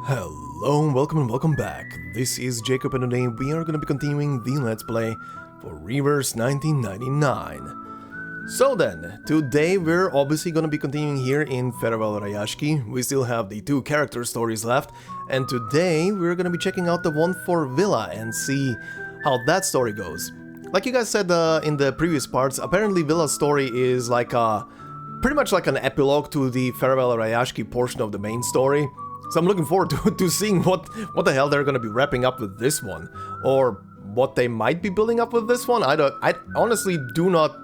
Hello and welcome back. This is Jacob and today we are going to be continuing the Let's Play for Reverse 1999. So then, today we're obviously going to be continuing here in Farewell Rayashki. We still have the two character stories left, and today we're going to be checking out the one for Vila and see how that story goes. Like you guys said in the previous parts, apparently Vila's story is like pretty much like an epilogue to the Farewell Rayashki portion of the main story. So I'm looking forward to seeing what the hell they're gonna be wrapping up with this one, or what they might be building up with this one. I honestly do not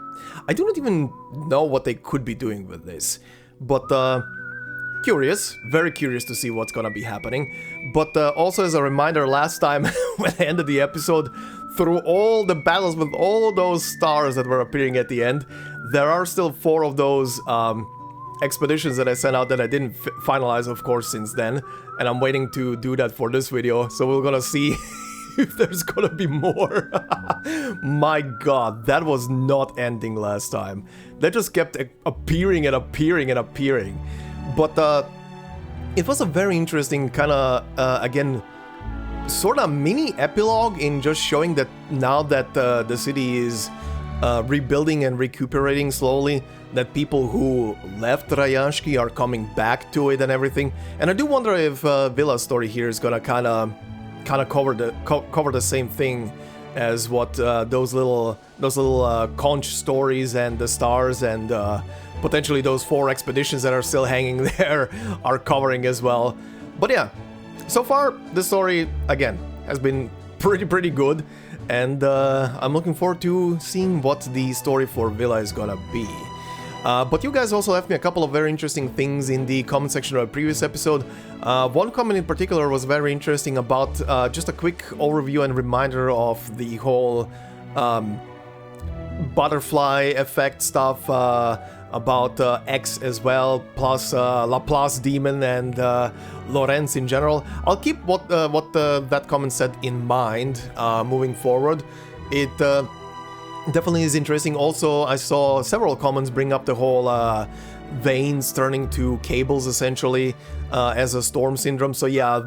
even know what they could be doing with this, but curious, very curious to see what's gonna be happening. But also as a reminder, last time when I ended the episode, through all the battles with all those stars that were appearing at the end, there are still 4 of those expeditions that I sent out that I didn't finalize, of course, since then, and I'm waiting to do that for this video, so we're gonna see if there's gonna be more. My god, that was not ending last time. That just kept appearing and appearing and appearing. But it was a very interesting kind of, again, sort of mini epilogue in just showing that now that the city is rebuilding and recuperating slowly, that people who left Rayashki are coming back to it and everything. And I do wonder if Vila's story here is gonna kind of cover the same thing as what those little conch stories and the stars and potentially those 4 expeditions that are still hanging there are covering as well. But yeah, so far the story again has been pretty good, and I'm looking forward to seeing what the story for Vila is gonna be. But you guys also left me a couple of very interesting things in the comment section of the previous episode. One comment in particular was very interesting about just a quick overview and reminder of the whole butterfly effect stuff, about X as well, plus Laplace Demon and Lorenz in general. I'll keep what that comment said in mind moving forward. It definitely is interesting. Also, I saw several comments bring up the whole veins turning to cables essentially as a storm syndrome. So yeah,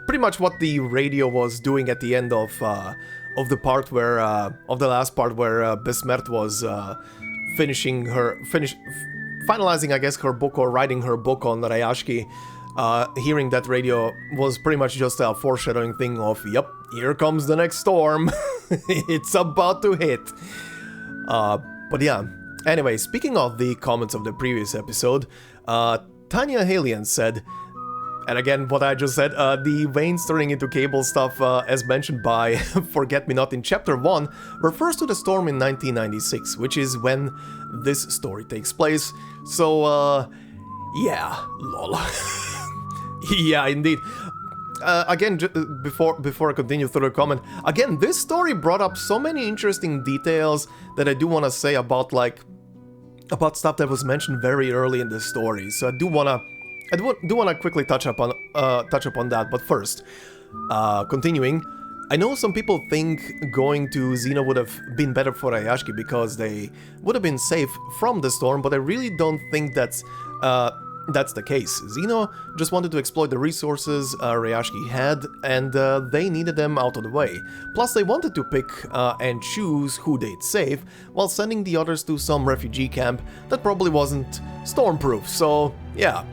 pretty much what the radio was doing at the end of the part where of the last part where Besmert was finalizing, I guess, her book or writing her book on Rayashki. Hearing that radio was pretty much just a foreshadowing thing of, yep, here comes the next storm. It's about to hit. But yeah, anyway, speaking of the comments of the previous episode, Tanya Halian said, and again, what I just said, the veins turning into cable stuff, as mentioned by Forget-Me-Not in Chapter 1, refers to the storm in 1996, which is when this story takes place. So, yeah, lol. Yeah, indeed. Again, before I continue through the comment, again, this story brought up so many interesting details that I do want to say about stuff that was mentioned very early in the story. So I do want to quickly touch upon that. But first, continuing, I know some people think going to Xeno would have been better for Rayashki because they would have been safe from the storm, but I really don't think that's the case. Xeno just wanted to exploit the resources Rayashki had, and they needed them out of the way. Plus, they wanted to pick and choose who they'd save, while sending the others to some refugee camp that probably wasn't stormproof, so yeah.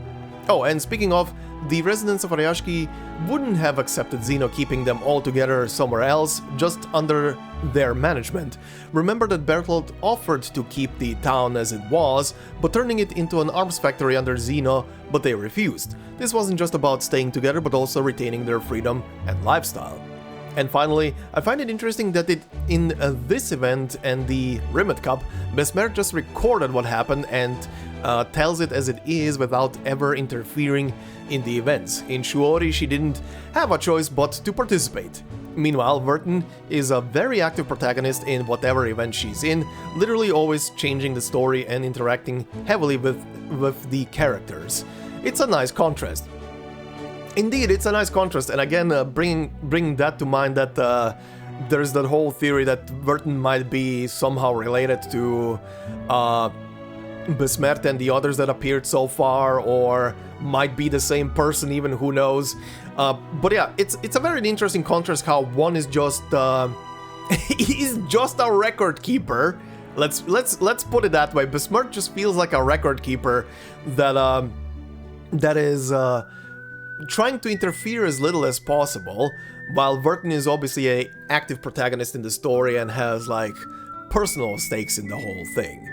Oh, and speaking of, the residents of Rayashki wouldn't have accepted Xeno keeping them all together somewhere else, just under their management. Remember that Bertolt offered to keep the town as it was, but turning it into an arms factory under Xeno, but they refused. This wasn't just about staying together, but also retaining their freedom and lifestyle. And finally, I find it interesting that in this event and the Rimet Cup, Besmert just recorded what happened and tells it as it is without ever interfering in the events. In Shuori, she didn't have a choice but to participate. Meanwhile, Vertin is a very active protagonist in whatever event she's in, literally always changing the story and interacting heavily with the characters. It's a nice contrast. Indeed, it's a nice contrast, and again, bringing that to mind that there's that whole theory that Vertin might be somehow related to Besmert and the others that appeared so far, or might be the same person even, who knows. But yeah, it's a very interesting contrast how one is just he's just a record keeper. Let's put it that way. Besmert just feels like a record keeper that is trying to interfere as little as possible, while Vertin is obviously a active protagonist in the story and has like personal stakes in the whole thing.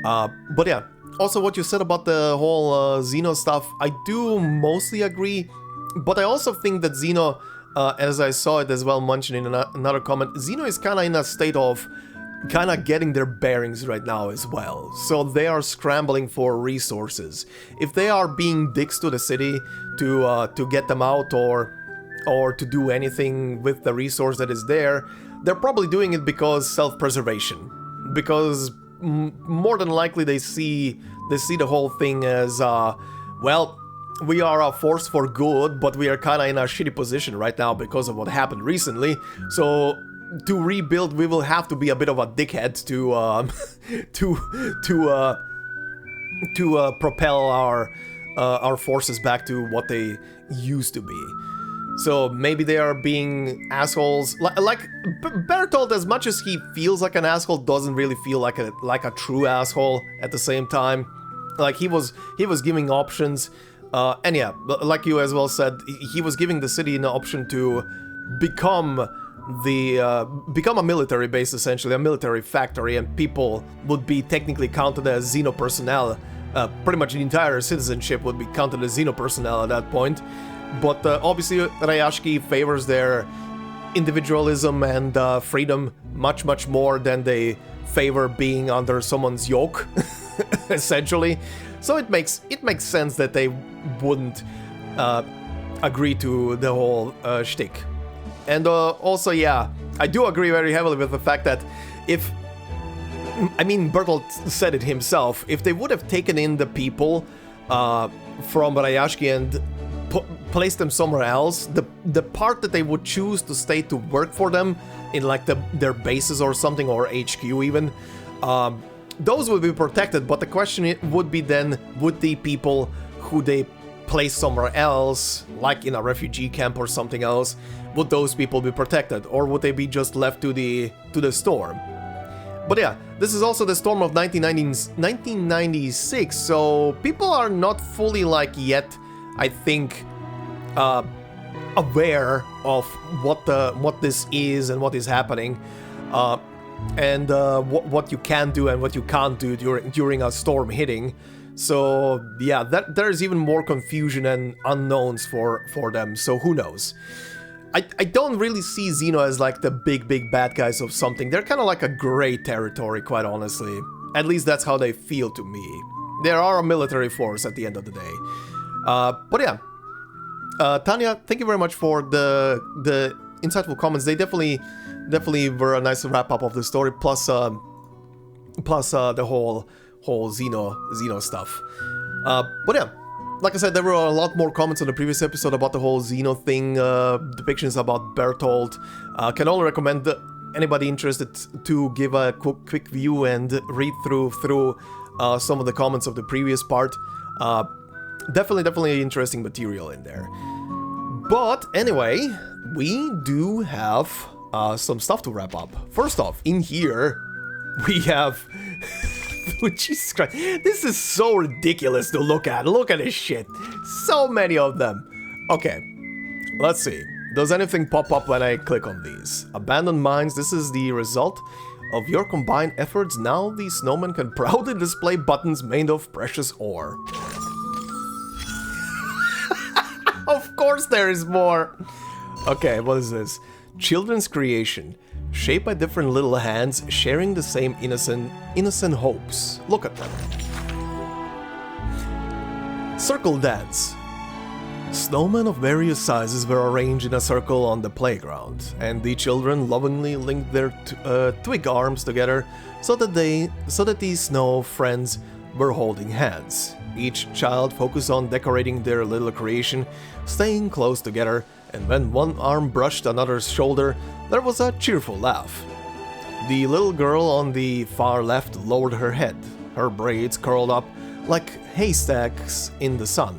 But yeah, also what you said about the whole Xeno stuff, I do mostly agree, but I also think that Xeno, as I saw it as well mentioned in another comment, Xeno is kind of in a state of kind of getting their bearings right now as well. So they are scrambling for resources. If they are being dicks to the city to get them out or to do anything with the resource that is there, they're probably doing it because self-preservation. Because more than likely they see the whole thing as well, we are a force for good, but we are kind of in a shitty position right now because of what happened recently. So to rebuild, we will have to be a bit of a dickhead to propel our forces back to what they used to be. So maybe they are being assholes. Like Bertolt, as much as he feels like an asshole, doesn't really feel like a true asshole at the same time. Like he was giving options, and yeah, like you as well said, he was giving the city an option to become a military base, essentially a military factory, and people would be technically counted as Xeno personnel. Pretty much the entire citizenship would be counted as Xeno personnel at that point. But obviously Rayashki favors their individualism and freedom much more than they favor being under someone's yoke, essentially. So it makes sense that they wouldn't agree to the whole shtick. And also, yeah, I do agree very heavily with the fact that Bertolt said it himself, if they would have taken in the people from Rayashki and place them somewhere else, the part that they would choose to stay to work for them in like their bases or something, or HQ even, those would be protected. But the question would be then, would the people who they place somewhere else, like in a refugee camp or something else, would those people be protected, or would they be just left to the storm? But yeah, this is also the storm of 1996, so people are not fully like yet, I think, aware of what this is and what is happening, and what you can do and what you can't do during a storm hitting. So yeah, there's even more confusion and unknowns for them. So who knows? I don't really see Xeno as like the big bad guys of something. They're kind of like a gray territory, quite honestly. At least that's how they feel to me. They are a military force at the end of the day. But yeah. Tanya, thank you very much for the insightful comments. They definitely were a nice wrap up of the story, plus the whole Xeno stuff. But yeah, like I said, there were a lot more comments on the previous episode about the whole Xeno thing, depictions about Bertolt. Can only recommend anybody interested to give a quick view and read through some of the comments of the previous part. Definitely interesting material in there. But anyway, we do have some stuff to wrap up. First off, in here, we have... Jesus Christ, this is so ridiculous to look at. Look at this shit. So many of them. Okay, let's see. Does anything pop up when I click on these? Abandoned mines, this is the result of your combined efforts. Now the snowman can proudly display buttons made of precious ore. Of course there is more. Okay, what is this? Children's creation. Shaped by different little hands, sharing the same innocent hopes. Look at them. Circle dance. Snowmen of various sizes were arranged in a circle on the playground, and the children lovingly linked their twig arms together so that these snow friends were holding hands. Each child focused on decorating their little creation, staying close together, and when one arm brushed another's shoulder, there was a cheerful laugh. The little girl on the far left lowered her head, her braids curled up like haystacks in the sun.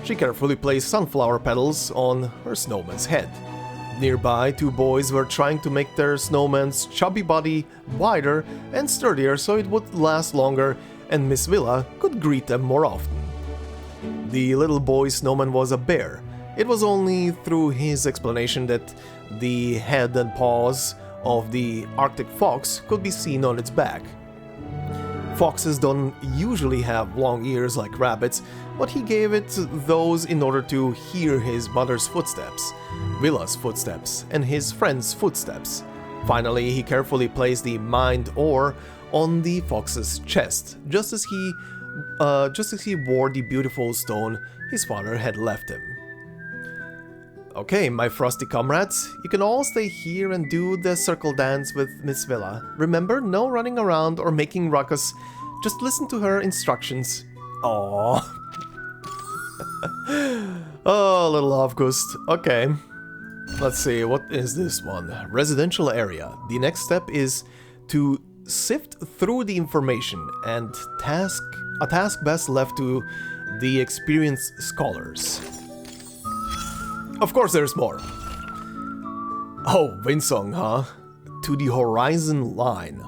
She carefully placed sunflower petals on her snowman's head. Nearby, two boys were trying to make their snowman's chubby body wider and sturdier so it would last longer and Miss Vila could greet them more often. The little boy's snowman was a bear. It was only through his explanation that the head and paws of the Arctic fox could be seen on its back. Foxes don't usually have long ears like rabbits, but he gave it those in order to hear his mother's footsteps, Vila's footsteps, and his friend's footsteps. Finally, he carefully placed the mind ore on the fox's chest, just as he wore the beautiful stone his father had left him. Okay, my frosty comrades, you can all stay here and do the circle dance with Miss Vila. Remember, no running around or making ruckus, just listen to her instructions. Aww. Oh, little Avgust. Okay. Let's see, what is this one? Residential area. The next step is to sift through the information and a task best left to the experienced scholars. Of course there's more. Oh, Windsong, huh? To the horizon line.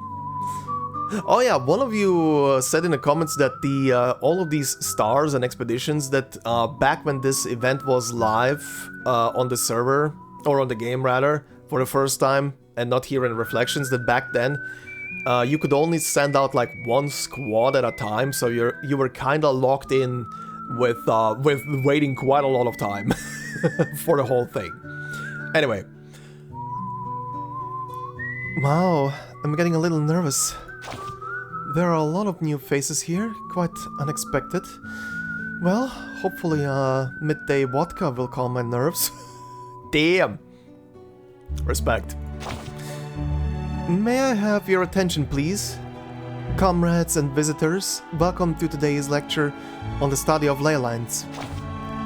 Oh yeah, one of you said in the comments that all of these stars and expeditions that back when this event was live on the server, or on the game rather, for the first time, and not here in Reflections, that back then you could only send out like one squad at a time, so you were kinda locked in with waiting quite a lot of time for the whole thing. Anyway. Wow, I'm getting a little nervous. There are a lot of new faces here, quite unexpected. Well, hopefully midday vodka will calm my nerves. Damn! Respect. May I have your attention, please? Comrades and visitors, welcome to today's lecture on the study of ley lines.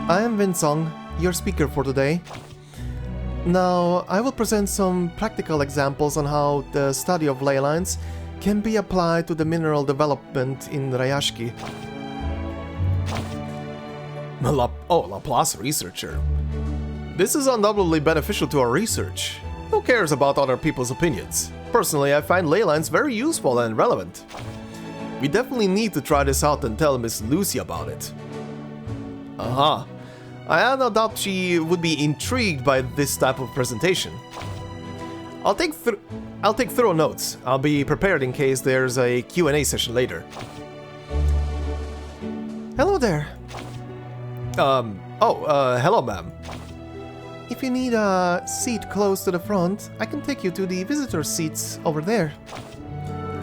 I am Windsong, your speaker for today. Now, I will present some practical examples on how the study of ley lines can be applied to the mineral development in Rayashki. Laplace researcher. This is undoubtedly beneficial to our research. Who cares about other people's opinions? Personally, I find ley lines very useful and relevant. We definitely need to try this out and tell Miss Lucy about it. Aha. I have no doubt she would be intrigued by this type of presentation. I'll take thorough notes. I'll be prepared in case there's a Q&A session later. Hello there. Hello ma'am. If you need a seat close to the front, I can take you to the visitor seats over there.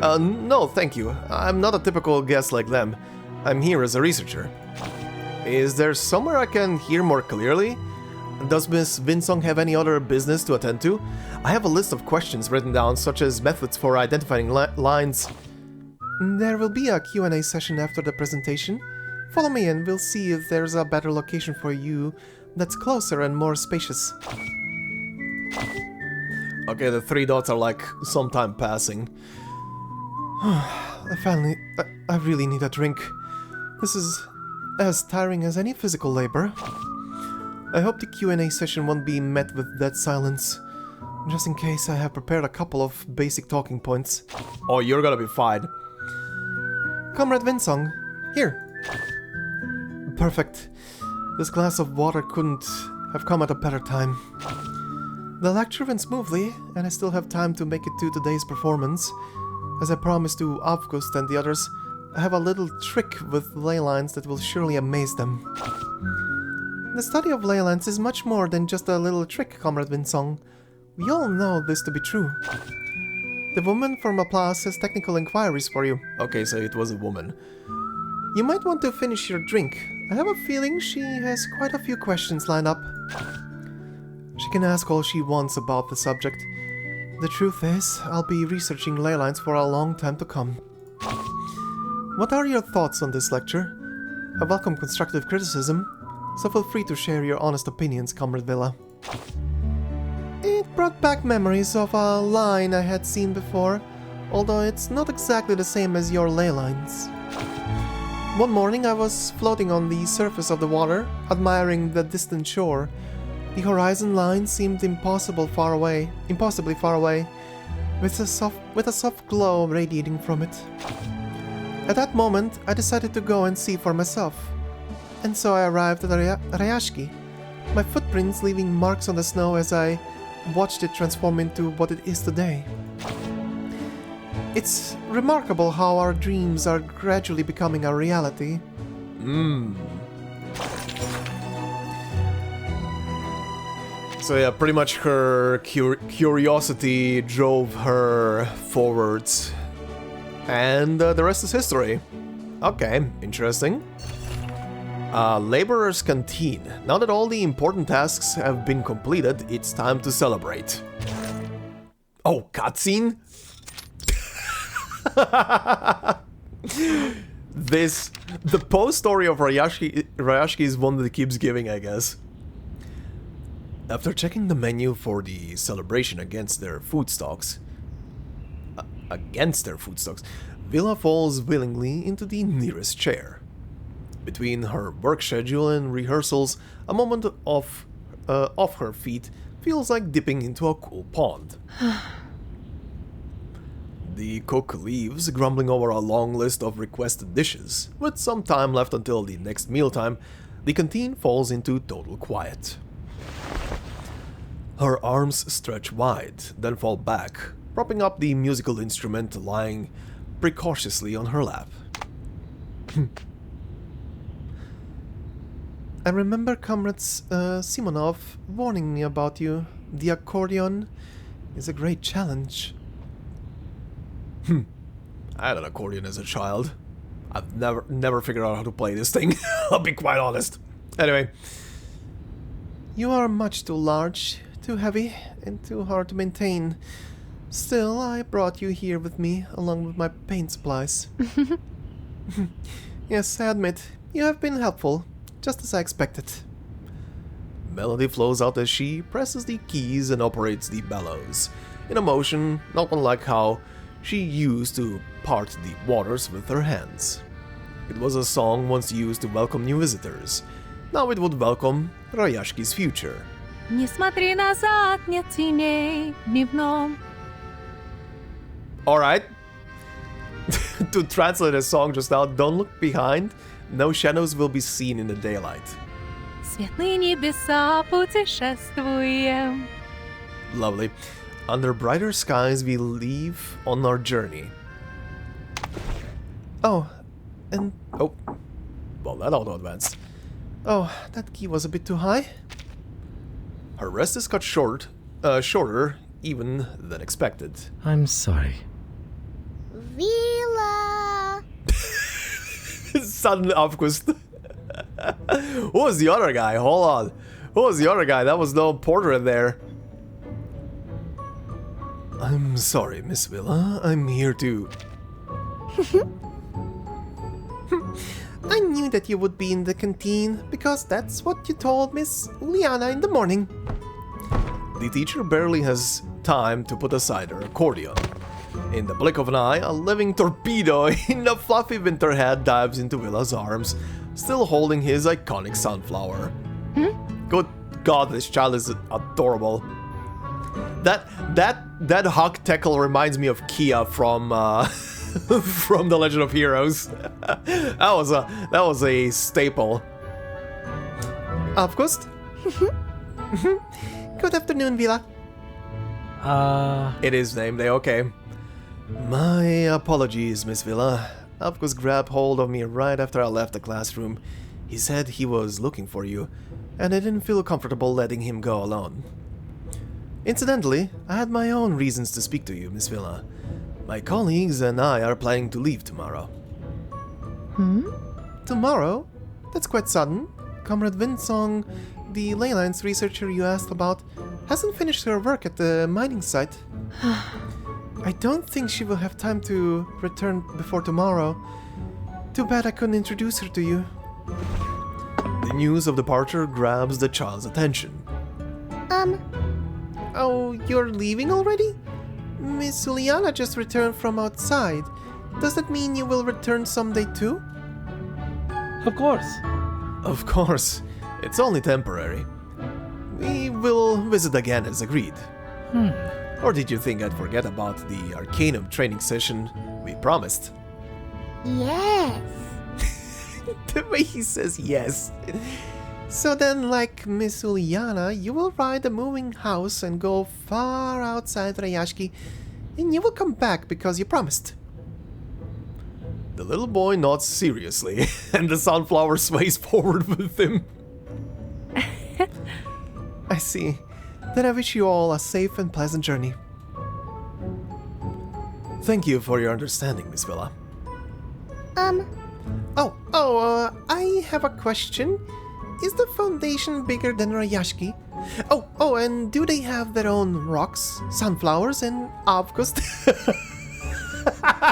No, thank you. I'm not a typical guest like them. I'm here as a researcher. Is there somewhere I can hear more clearly? Does Miss Windsong have any other business to attend to? I have a list of questions written down, such as methods for identifying lines. There will be a Q&A session after the presentation. Follow me and we'll see if there's a better location for you that's closer and more spacious. Okay, the three dots are like some time passing. I really need a drink. This is as tiring as any physical labor. I hope the Q&A session won't be met with dead silence. Just in case, I have prepared a couple of basic talking points. Oh, you're gonna be fine. Comrade Windsong, here. Perfect. This glass of water couldn't have come at a better time. The lecture went smoothly, and I still have time to make it to today's performance. As I promised to Avgust and the others, I have a little trick with ley lines that will surely amaze them. The study of ley lines is much more than just a little trick, Comrade Windsong. We all know this to be true. The woman from Laplace has technical inquiries for you. Okay, so it was a woman. You might want to finish your drink. I have a feeling she has quite a few questions lined up. She can ask all she wants about the subject. The truth is, I'll be researching ley lines for a long time to come. What are your thoughts on this lecture? I welcome constructive criticism, so feel free to share your honest opinions, Comrade Vila. It brought back memories of a line I had seen before, although it's not exactly the same as your ley lines. One morning I was floating on the surface of the water, admiring the distant shore. The horizon line seemed impossibly far away, with a soft glow radiating from it. At that moment, I decided to go and see for myself. And so I arrived at Rayashki, my footprints leaving marks on the snow as I watched it transform into what it is today. It's remarkable how our dreams are gradually becoming a reality. So yeah, pretty much her curiosity drove her forwards. And the rest is history. Okay, interesting. Laborer's Canteen. Now that all the important tasks have been completed, it's time to celebrate. Oh, cutscene? The post story of Rayashki is one that keeps giving, I guess. After checking the menu for the celebration against their food stocks, Vila falls willingly into the nearest chair. Between her work schedule and rehearsals, a moment off her feet feels like dipping into a cool pond. The cook leaves, grumbling over a long list of requested dishes. With some time left until the next mealtime, the canteen falls into total quiet. Her arms stretch wide, then fall back, propping up the musical instrument lying precautiously on her lap. I remember Comrade Simonov warning me about you. The accordion is a great challenge. I had an accordion as a child. I've never figured out how to play this thing. I'll be quite honest. Anyway. You are much too large, too heavy, and too hard to maintain. Still, I brought you here with me, along with my paint supplies. Yes, I admit, you have been helpful, just as I expected. Melody flows out as she presses the keys and operates the bellows, in a motion not unlike how she used to part the waters with her hands. It was a song once used to welcome new visitors. Now it would welcome Rayashki's future. Alright. To translate a song just now, don't look behind. No shadows will be seen in the daylight. Lovely. Under brighter skies, we leave on our journey. Oh, and... oh. Well, that auto-advanced. Oh, that key was a bit too high. Her rest is cut shorter even than expected. I'm sorry. Vila! Sudden Avgust. Who was the other guy? Hold on. Who was the other guy? That was no portrait there. I'm sorry, Miss Vila. I'm here to... I knew that you would be in the canteen, because that's what you told Miss Uliana in the morning. The teacher barely has time to put aside her accordion. In the blink of an eye, a living torpedo in a fluffy winter hat dives into Vila's arms, still holding his iconic sunflower. Good God, this child is adorable. That hawk tackle reminds me of Kia from from The Legend of Heroes. that was a staple. Avgust? Good afternoon, Vila. It is named, okay. My apologies, Miss Vila. Avgust grabbed hold of me right after I left the classroom. He said he was looking for you, and I didn't feel comfortable letting him go alone. Incidentally, I had my own reasons to speak to you, Miss Vila. My colleagues and I are planning to leave tomorrow. Tomorrow? That's quite sudden. Comrade Windsong, the ley lines researcher you asked about, hasn't finished her work at the mining site. I don't think she will have time to return before tomorrow. Too bad I couldn't introduce her to you. The news of departure grabs the child's attention. Oh, you're leaving already? Miss Uliana just returned from outside. Does that mean you will return someday too? Of course. Of course. It's only temporary. We will visit again as agreed. Or did you think I'd forget about the Arcanum training session we promised? Yes. The way he says yes. So then, like Miss Uliana, you will ride a moving house and go far outside Rayashki, and you will come back because you promised. The little boy nods seriously, and the sunflower sways forward with him. I see. Then I wish you all a safe and pleasant journey. Thank you for your understanding, Miss Vila. I have a question. Is the Foundation bigger than Rayashki? And do they have their own rocks, sunflowers, and Avgust?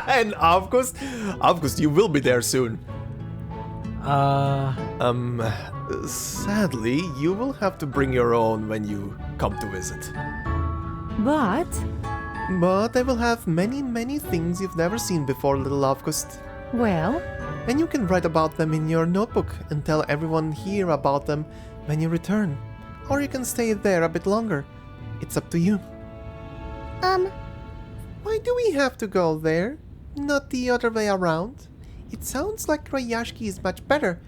And Avgust? Avgust, you will be there soon. Sadly, you will have to bring your own when you come to visit. But But I will have many, many things you've never seen before, little Avgust. well, And you can write about them in your notebook and tell everyone here about them when you return. Or you can stay there a bit longer. It's up to you. Why do we have to go there? Not the other way around? It sounds like Rayashki is much better.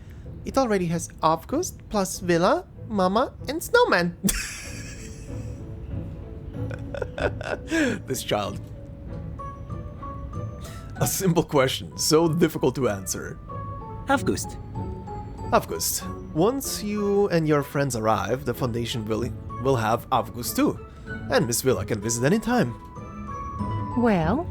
It already has Avgust plus Vila, Mama, and Snowman. This child. A simple question, so difficult to answer. Avgust. Avgust. Once you and your friends arrive, the Foundation will have Avgust too. And Miss Vila can visit anytime. well,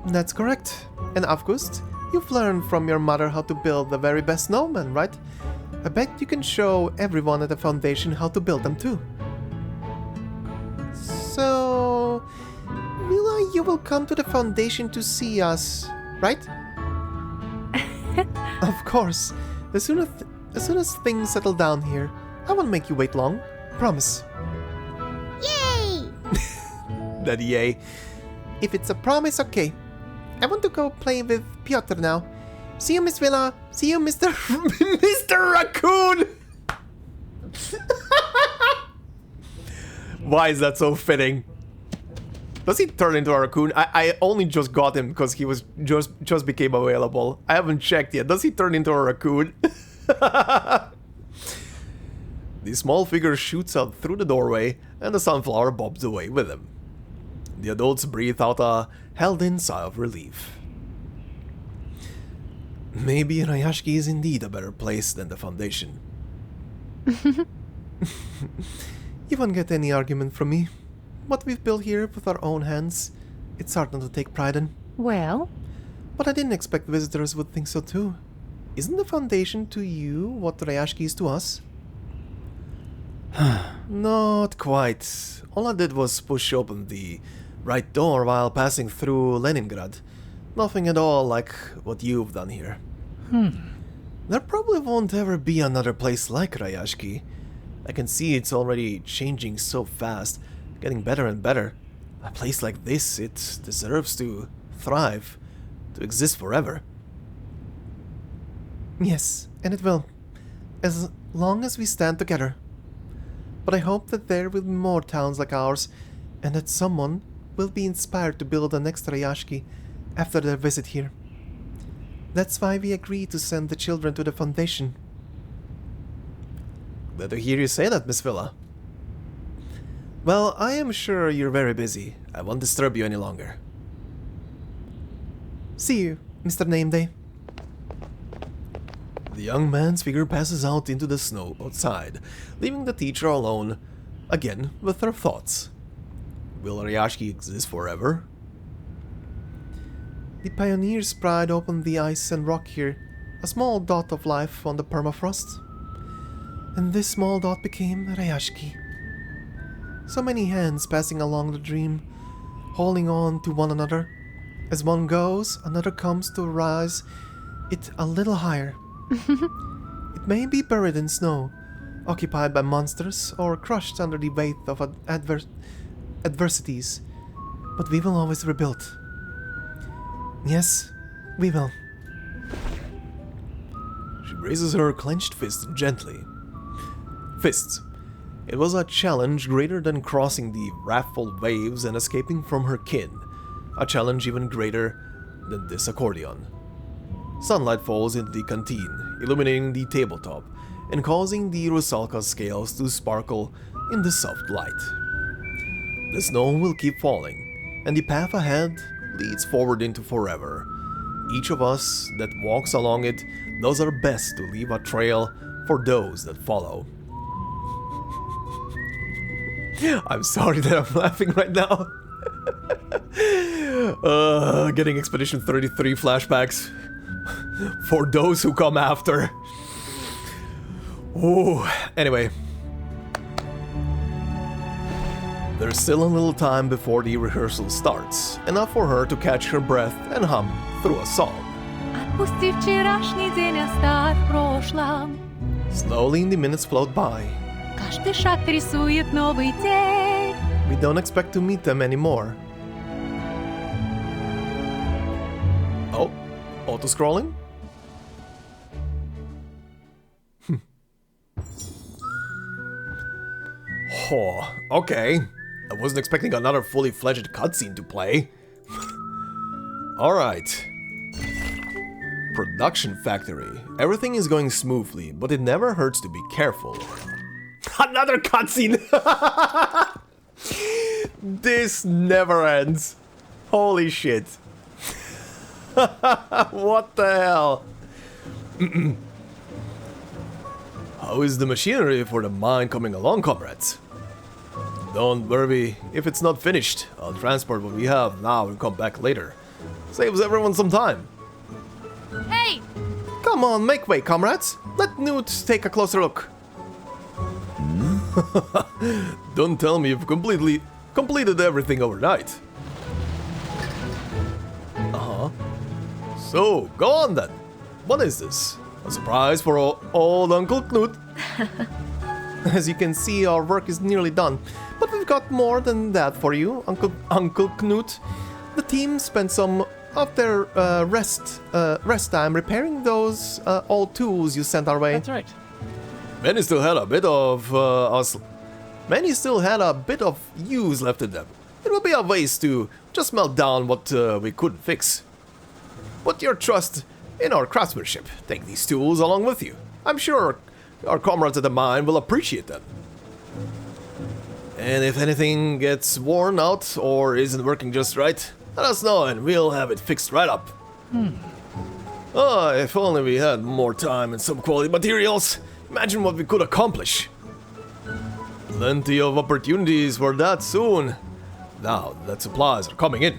That's correct. And Avgust, you've learned from your mother how to build the very best snowman, right? I bet you can show everyone at the Foundation how to build them too. So, Vila, you will come to the Foundation to see us, right? Of course. As soon as things settle down here, I won't make you wait long. Promise. yay! That yay. If it's a promise, okay. I want to go play with Piotr now. See you, Miss Vila. See you, Mr. Mr. Raccoon! Why is that so fitting? Does he turn into a raccoon? I only just got him because he was just became available. I haven't checked yet. Does he turn into a raccoon? The small figure shoots out through the doorway, and the sunflower bobs away with him. The adults breathe out a held-in sigh of relief. Maybe Rayashki is indeed a better place than the Foundation. You won't get any argument from me. What we've built here with our own hands, it's hard not to take pride in. Well, But I didn't expect visitors would think so too. Isn't the Foundation to you what Rayashki is to us? Not quite. All I did was push open the right door while passing through Leningrad. Nothing at all like what you've done here. There probably won't ever be another place like Rayashki. I can see it's already changing so fast, getting better and better. A place like this, it deserves to thrive, to exist forever. Yes, and it will. As long as we stand together. But I hope that there will be more towns like ours, and that someone will be inspired to build the next Rayashki after their visit here. That's why we agreed to send the children to the Foundation. Glad to hear you say that, Miss Vila. Well, I am sure you're very busy. I won't disturb you any longer. See you, Mr. Nameday. The young man's figure passes out into the snow outside, leaving the teacher alone, again with her thoughts. Will Rayashki exist forever? The pioneers pried open the ice and rock here, a small dot of life on the permafrost. And this small dot became Rayashki. So many hands passing along the dream, holding on to one another. As one goes, another comes to rise it a little higher. It may be buried in snow, occupied by monsters, or crushed under the weight of adversities, but we will always rebuild. Yes, we will. She raises her clenched fist gently. Fists. It was a challenge greater than crossing the wrathful waves and escaping from her kin. A challenge even greater than this accordion. Sunlight falls into the canteen, illuminating the tabletop and causing the Rusalka scales to sparkle in the soft light. The snow will keep falling, and the path ahead leads forward into forever. Each of us that walks along it does our best to leave a trail for those that follow. I'm sorry that I'm laughing right now. Getting Expedition 33 flashbacks. For those who come after. Ooh. Anyway. There's still a little time before the rehearsal starts. Enough for her to catch her breath and hum through a song. Отпусти вчерашний день, оставь в прошлом. Slowly the minutes float by. Каждый шаг рисует новый день. We don't expect to meet them anymore. Oh, auto-scrolling? Oh, okay. I wasn't expecting another fully fledged cutscene to play. Alright. Production factory. Everything is going smoothly, but it never hurts to be careful. Another cutscene! This never ends. Holy shit. What the hell? How is the machinery for the mine coming along, comrades? Don't worry, if it's not finished, I'll transport what we have now and come back later. Saves everyone some time. Hey! Come on, make way, comrades. Let Newt take a closer look. Don't tell me you've completed everything overnight. Uh-huh. So, go on then. What is this? A surprise for old Uncle Knut? As you can see, our work is nearly done. But we've got more than that for you, Uncle Knut. The team spent some of their rest time repairing those old tools you sent our way. That's right. Many still had a bit of use left in them. It would be a waste to just melt down what we couldn't fix. Put your trust in our craftsmanship. Take these tools along with you. I'm sure our comrades at the mine will appreciate them. And if anything gets worn out or isn't working just right, let us know and we'll have it fixed right up. If only we had more time and some quality materials. Imagine what we could accomplish. Plenty of opportunities for that soon. Now that supplies are coming in.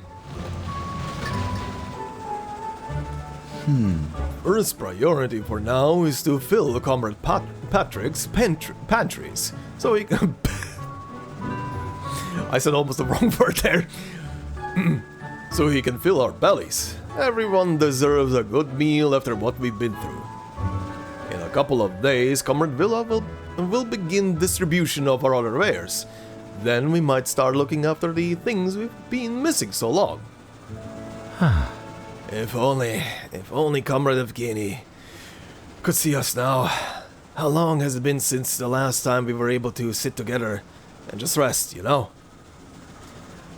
First priority for now is to fill Comrade Patrick's pantries, so he can... I said almost the wrong word there. So he can fill our bellies. Everyone deserves a good meal after what we've been through. In a couple of days, Comrade Vila will begin distribution of our other wares. Then we might start looking after the things we've been missing so long. If only Comrade Evgeny could see us now. How long has it been since the last time we were able to sit together and just rest, you know?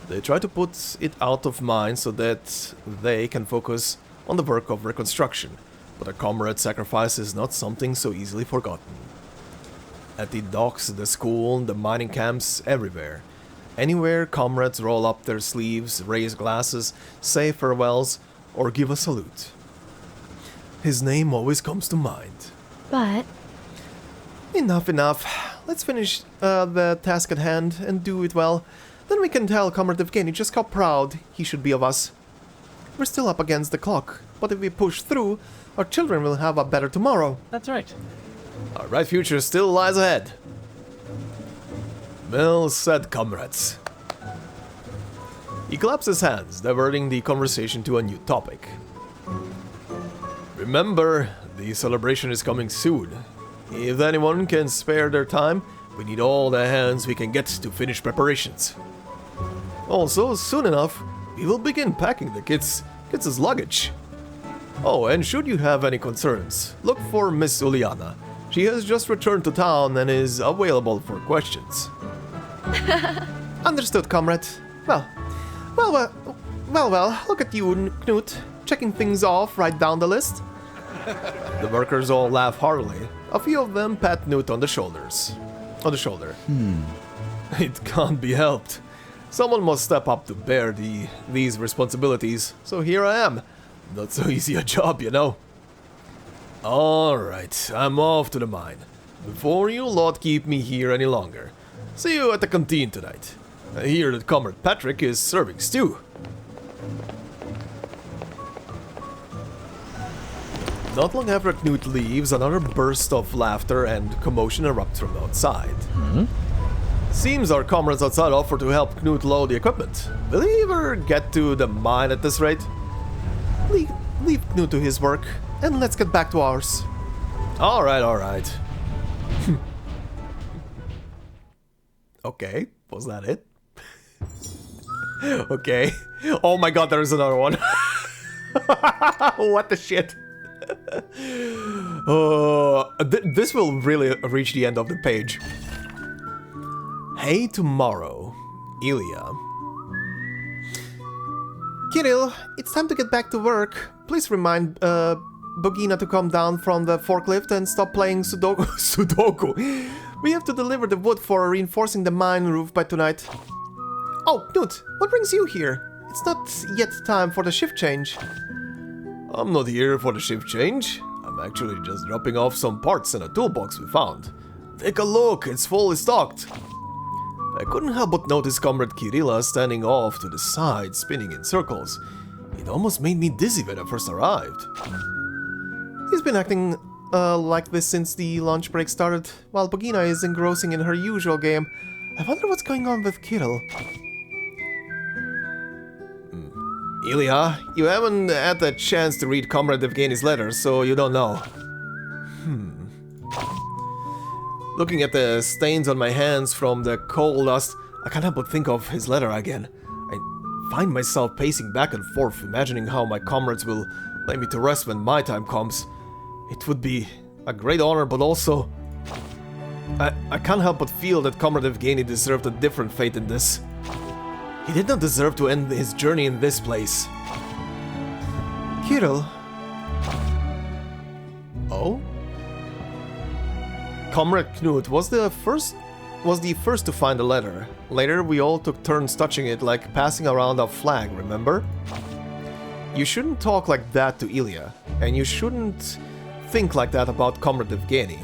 They try to put it out of mind so that they can focus on the work of reconstruction, but a comrade's sacrifice is not something so easily forgotten. At the docks, the school, the mining camps, everywhere. Anywhere comrades roll up their sleeves, raise glasses, say farewells, or give a salute. His name always comes to mind. But Enough. Let's finish the task at hand and do it well. Then we can tell Comrade Evgeny just how proud he should be of us. We're still up against the clock, but if we push through, our children will have a better tomorrow. That's right. Our bright future still lies ahead. Well said, comrades. He claps his hands, diverting the conversation to a new topic. Remember, the celebration is coming soon. If anyone can spare their time, we need all the hands we can get to finish preparations. Also, soon enough, we will begin packing the kids' luggage. Oh, and should you have any concerns, look for Miss Uliana. She has just returned to town and is available for questions. Understood, comrade. Well, look at you, Knut, checking things off right down the list. The workers all laugh heartily. A few of them pat Knut on the shoulder. It can't be helped. Someone must step up to bear these responsibilities, so here I am. Not so easy a job, you know. Alright, I'm off to the mine. Before you lot keep me here any longer. See you at the canteen tonight. I hear that Comrade Patrick is serving stew. Not long after Knut leaves, another burst of laughter and commotion erupts from outside. Seems our comrades outside offer to help Knut load the equipment. Will he ever get to the mine at this rate? Leave Knut to his work, and let's get back to ours. Alright. Okay, was that it? Okay. Oh my god, there's another one. What the shit? This will really reach the end of the page. Hey, tomorrow, Ilya. Kirill, it's time to get back to work. Please remind Bogina to come down from the forklift and stop playing Sudoku. We have to deliver the wood for reinforcing the mine roof by tonight. Oh, Knut, what brings you here? It's not yet time for the shift change. I'm not here for the shift change. I'm actually just dropping off some parts in a toolbox we found. Take a look, it's fully stocked. I couldn't help but notice Comrade Kirilla standing off to the side, spinning in circles. It almost made me dizzy when I first arrived. He's been acting like this since the lunch break started, while Bogina is engrossing in her usual game. I wonder what's going on with Kirill. Ilya, you haven't had a chance to read Comrade Evgeny's letter, so you don't know. Looking at the stains on my hands from the coal dust, I can't help but think of his letter again. I find myself pacing back and forth, imagining how my comrades will lay me to rest when my time comes. It would be a great honor, but also... I can't help but feel that Comrade Evgeny deserved a different fate in this. He did not deserve to end his journey in this place. Kirill? Oh? Comrade Knut was the first to find the letter. Later, we all took turns touching it like passing around a flag, remember? You shouldn't talk like that to Ilya, and you shouldn't think like that about Comrade Evgeny.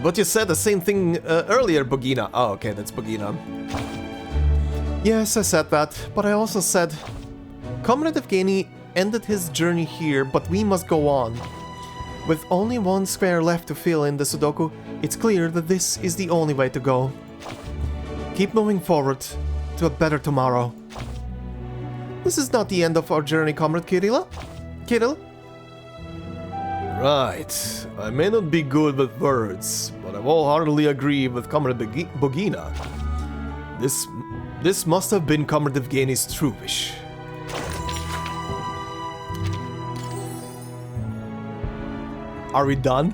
But you said the same thing earlier, Bogina. Oh, okay, that's Bogina. Yes, I said that, but I also said... Comrade Evgeny ended his journey here, but we must go on. With only one square left to fill in the Sudoku, it's clear that this is the only way to go. Keep moving forward to a better tomorrow. This is not the end of our journey, Comrade Kirill. Right. I may not be good with words, but I wholeheartedly agree with Comrade Bogina. This must have been Comrade Evgeny's true wish. Are we done?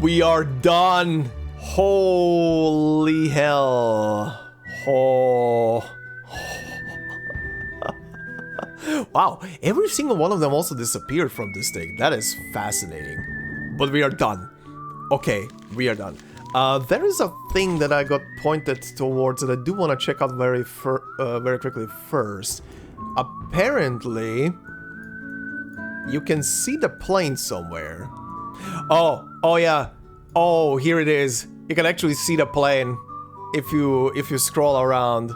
We are done! Holy hell. Oh. Wow, every single one of them also disappeared from this thing. That is fascinating. But we are done. Okay, we are done. There is a thing that I got pointed towards that I do want to check out very quickly first. Apparently, you can see the plane somewhere. Oh yeah. Oh, here it is. You can actually see the plane if you scroll around.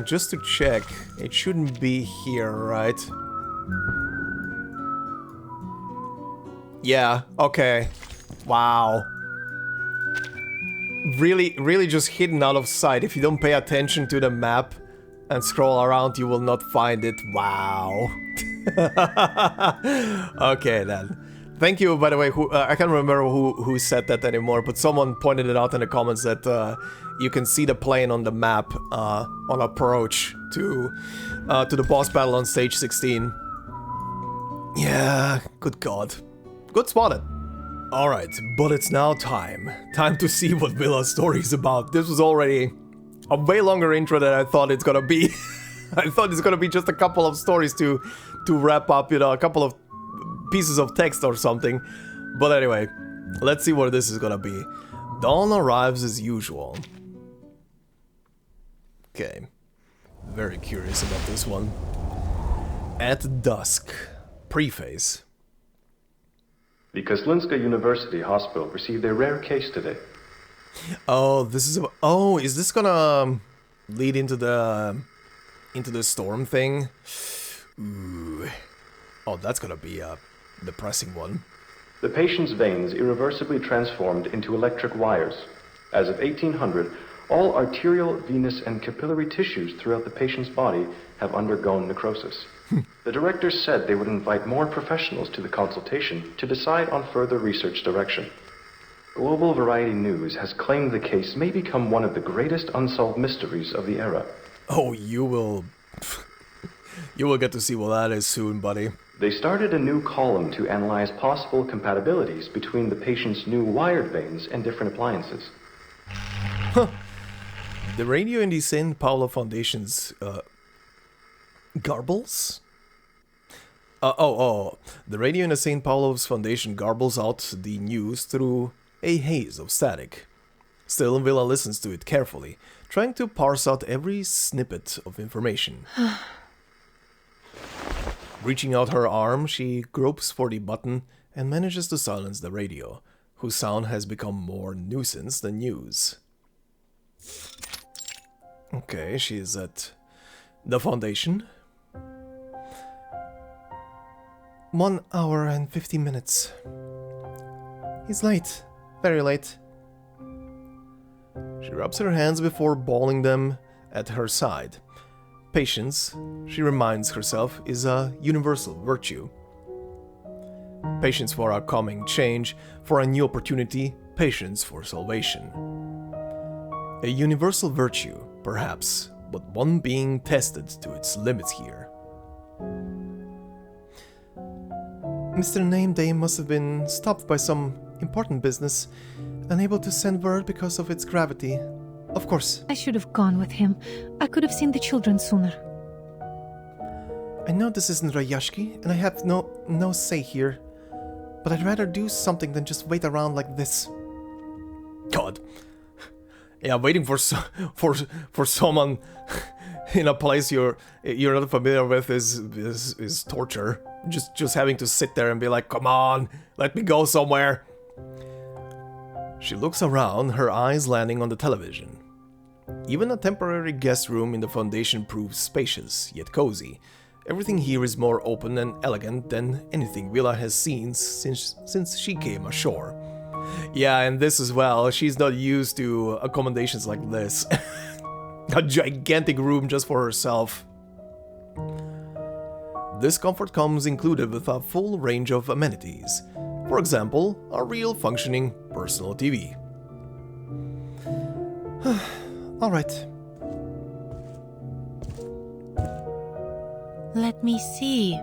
Just to check, it shouldn't be here, right? Yeah, okay. Wow. Really just hidden out of sight. If you don't pay attention to the map and scroll around, you will not find it. Wow. Okay then. Thank you, by the way. I can't remember who said that anymore, but someone pointed it out in the comments that you can see the plane on the map on approach to the boss battle on stage 16. Yeah, good god. Good spotted. Alright, but it's now time. Time to see what Vila's story is about. This was already a way longer intro than I thought it's gonna be. I thought it's gonna be just a couple of stories to wrap up, you know, a couple of pieces of text or something. But anyway, let's see what this is gonna be. Dawn arrives as usual. Okay. Very curious about this one. At dusk. Preface. The Kozlinska University Hospital received a rare case today. Oh, this is... Oh, is this gonna lead into the storm thing? Ooh. Oh, that's gonna be a depressing one. The patient's veins irreversibly transformed into electric wires. As of 1800, all arterial, venous, and capillary tissues throughout the patient's body have undergone necrosis. The directors said they would invite more professionals to the consultation to decide on further research direction. Global Variety News has claimed the case may become one of the greatest unsolved mysteries of the era. Oh, you will get to see what that is soon, buddy. They started a new column to analyze possible compatibilities between the patient's new wired veins and different appliances. Huh. The radio in the St. Paulo Foundation's, garbles? The radio in the St. Paulo's Foundation garbles out the news through a haze of static. Still, Vila listens to it carefully, trying to parse out every snippet of information. Reaching out her arm, she gropes for the button and manages to silence the radio, whose sound has become more nuisance than news. Okay, she is at the Foundation. 1 hour and 50 minutes. He's late. Very late. She rubs her hands before balling them at her side. Patience, she reminds herself, is a universal virtue. Patience for a coming change, for a new opportunity, patience for salvation. A universal virtue, perhaps, but one being tested to its limits here. Mr. Nameday must have been stopped by some important business, unable to send word because of its gravity. Of course. I should have gone with him. I could have seen the children sooner. I know this isn't Rayashki, and I have no say here, but I'd rather do something than just wait around like this. God. Yeah, waiting for someone in a place you're not familiar with is torture. Just having to sit there and be like, come on, let me go somewhere. She looks around, her eyes landing on the television. Even a temporary guest room in the Foundation proves spacious, yet cozy. Everything here is more open and elegant than anything Vila has seen since she came ashore. Yeah, and this as well, she's not used to accommodations like this. A gigantic room just for herself. This comfort comes included with a full range of amenities. For example, a real functioning personal TV. Alright. Let me see.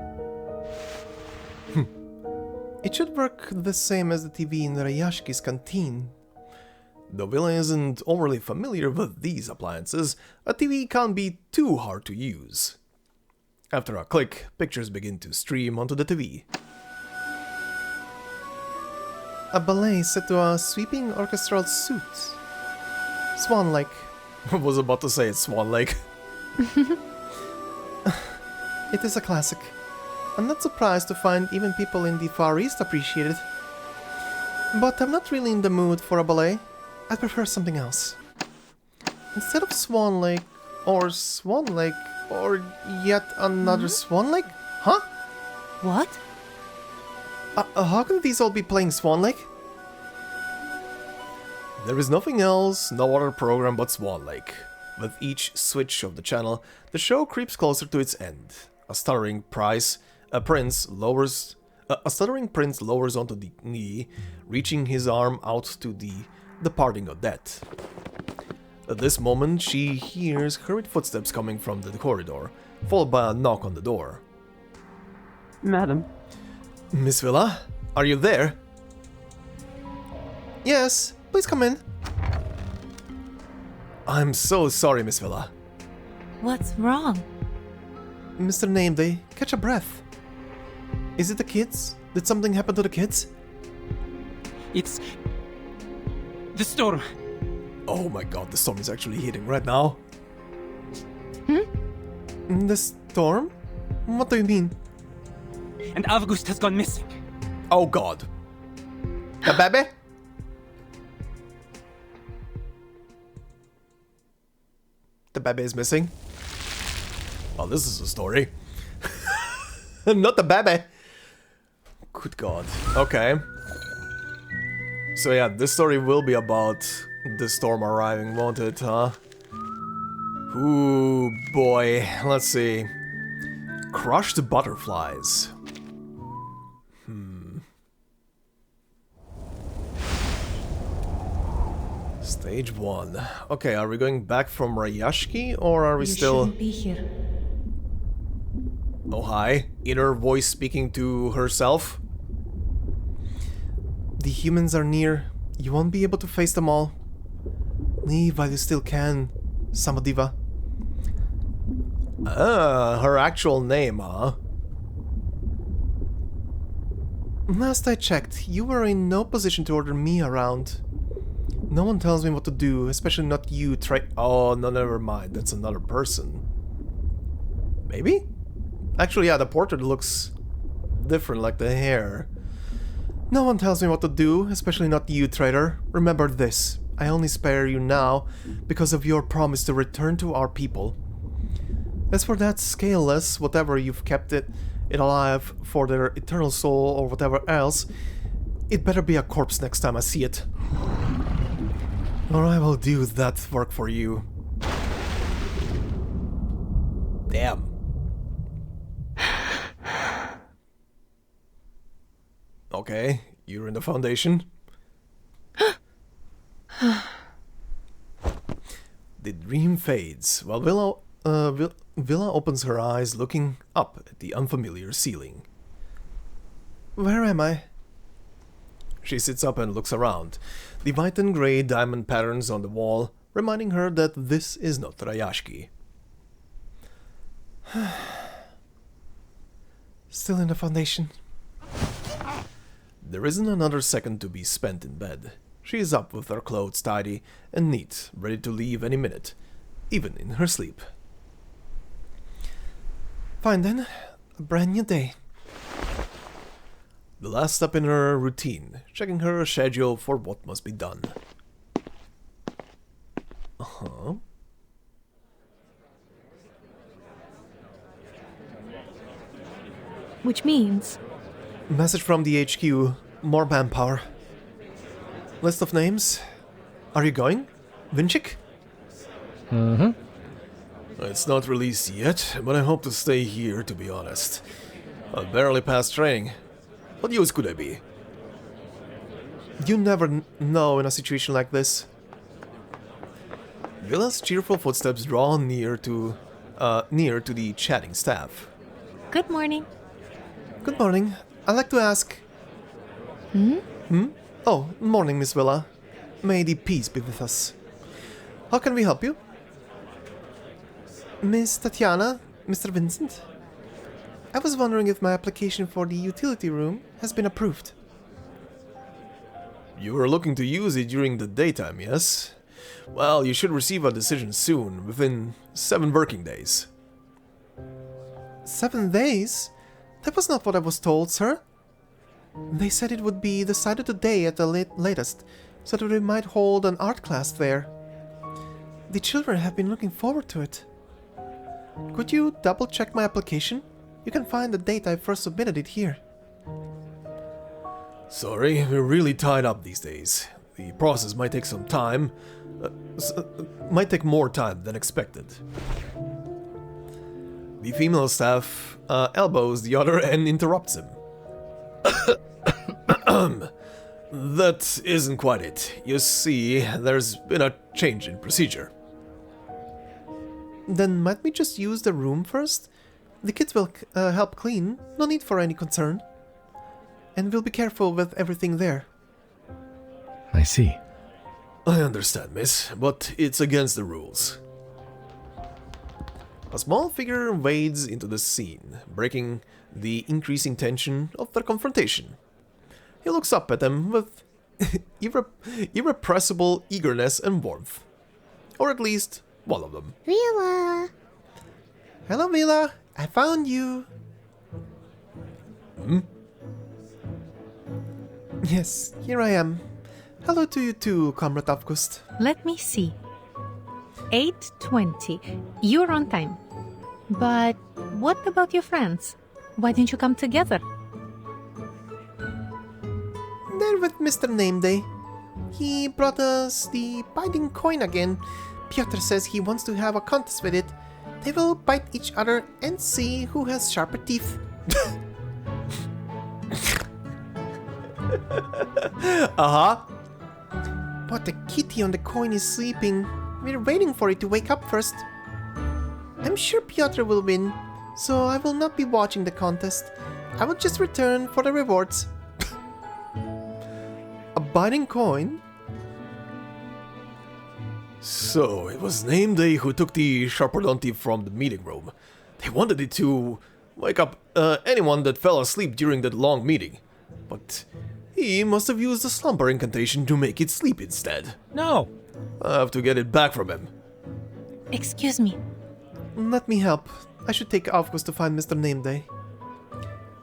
It should work the same as the TV in Rayashki's canteen. Though Vila isn't overly familiar with these appliances, a TV can't be too hard to use. After a click, pictures begin to stream onto the TV. A ballet set to a sweeping orchestral suit. Swan-like. I was about to say it's Swan-like. It is a classic. I'm not surprised to find even people in the Far East appreciate it. But I'm not really in the mood for a ballet. I prefer something else. Instead of Swan Lake, or yet another Swan Lake? Huh? What? How can these all be playing Swan Lake? There is nothing else, no other program but Swan Lake. With each switch of the channel, the show creeps closer to its end. A stuttering prince lowers A stuttering prince lowers onto the knee, reaching his arm out to the departing Odette. At this moment, she hears hurried footsteps coming from the corridor, followed by a knock on the door. Madam. Miss Vila, are you there? Yes, please come in. I'm so sorry, Miss Vila. What's wrong? Mr. Nameday, catch a breath. Is it the kids? Did something happen to the kids? It's... the storm. Oh my god, the storm is actually hitting right now. The storm? What do you mean? And Avgust has gone missing. Oh god. The baby? The baby is missing? Oh, this is a story. Not the baby. Good god. Okay. So yeah, this story will be about the storm arriving, won't it, huh? Ooh, boy. Let's see. Crushed butterflies. Stage 1. Okay, are we going back from Rayashki, or are we still... shouldn't be here. Oh hi, inner voice speaking to herself. The humans are near. You won't be able to face them all. Leave while you still can, Samadiva. Ah, her actual name, huh? Last I checked, you were in no position to order me around. No one tells me what to do, especially not you. Oh, no, never mind. That's another person. Maybe? Actually, yeah, the portrait looks different, like the hair. No one tells me what to do, especially not you, traitor. Remember this. I only spare you now because of your promise to return to our people. As for that scaleless, whatever you've kept it alive for their eternal soul or whatever else, it better be a corpse next time I see it. Or I will do that work for you. Damn. Okay, you're in the Foundation. The dream fades, while Vila opens her eyes, looking up at the unfamiliar ceiling. Where am I? She sits up and looks around, the white and grey diamond patterns on the wall reminding her that this is not Rayashki. Still in the Foundation. There isn't another second to be spent in bed. She is up with her clothes tidy and neat, ready to leave any minute, even in her sleep. Fine then, a brand new day. The last step in her routine, checking her schedule for what must be done. Which means? Message from the HQ. More manpower. List of names. Are you going? Vinchik? It's not released yet, but I hope to stay here, to be honest. I barely passed training. What use could I be? You never know in a situation like this. Vila's cheerful footsteps draw near to the chatting staff. Good morning. Good morning. I'd like to ask... Oh, morning, Miss Vila. May the peace be with us. How can we help you? Miss Tatiana, Mr. Vincent? I was wondering if my application for the utility room has been approved. You were looking to use it during the daytime, yes? Well, you should receive a decision soon, within 7 working days. 7 days? That was not what I was told, sir. They said it would be decided today at the latest, so that we might hold an art class there. The children have been looking forward to it. Could you double-check my application? You can find the date I first submitted it here. Sorry, we're really tied up these days. The process might take some time. Might take more time than expected. The female staff elbows the other and interrupts him. That isn't quite it. You see, there's been a change in procedure. Then might we just use the room first? The kids will help clean, no need for any concern. And we'll be careful with everything there. I see. I understand, miss, but it's against the rules. A small figure wades into the scene, breaking the increasing tension of their confrontation. He looks up at them with irrepressible eagerness and warmth. Or at least, one of them. Vila! Hello, Vila. I found you. Hmm? Yes, here I am. Hello to you too, Comrade Avgust. Let me see. 8:20. You're on time. But what about your friends? Why didn't you come together? They're with Mr. Nameday. He brought us the biting coin again. Piotr says he wants to have a contest with it. They will bite each other and see who has sharper teeth. Uh-huh. But the kitty on the coin is sleeping. We're waiting for it to wake up first. I'm sure Piotr will win, so I will not be watching the contest. I will just return for the rewards. A biting coin? So, it was Nameday who took the Sharperdonti from the meeting room. They wanted it to wake up anyone that fell asleep during that long meeting. But he must have used the slumber incantation to make it sleep instead. No! I have to get it back from him. Excuse me. Let me help. I should take Avgust to find Mr. Nameday.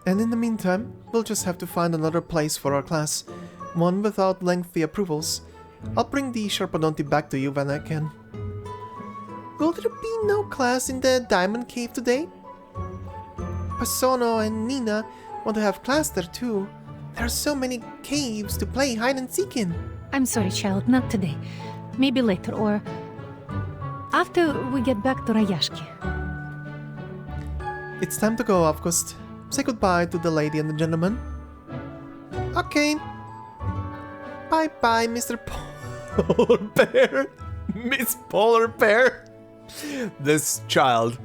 And in the meantime, we'll just have to find another place for our class. One without lengthy approvals. I'll bring the Sharperdonti back to you when I can. Will there be no class in the Diamond Cave today? Pasono and Nina want to have class there too. There are so many caves to play hide and seek in. I'm sorry, child, not today. Maybe later, or after we get back to Rayashki. It's time to go, Avgust. Say goodbye to the lady and the gentleman. Okay. Bye-bye, Mr. Polar Bear. Miss Polar Bear. This child.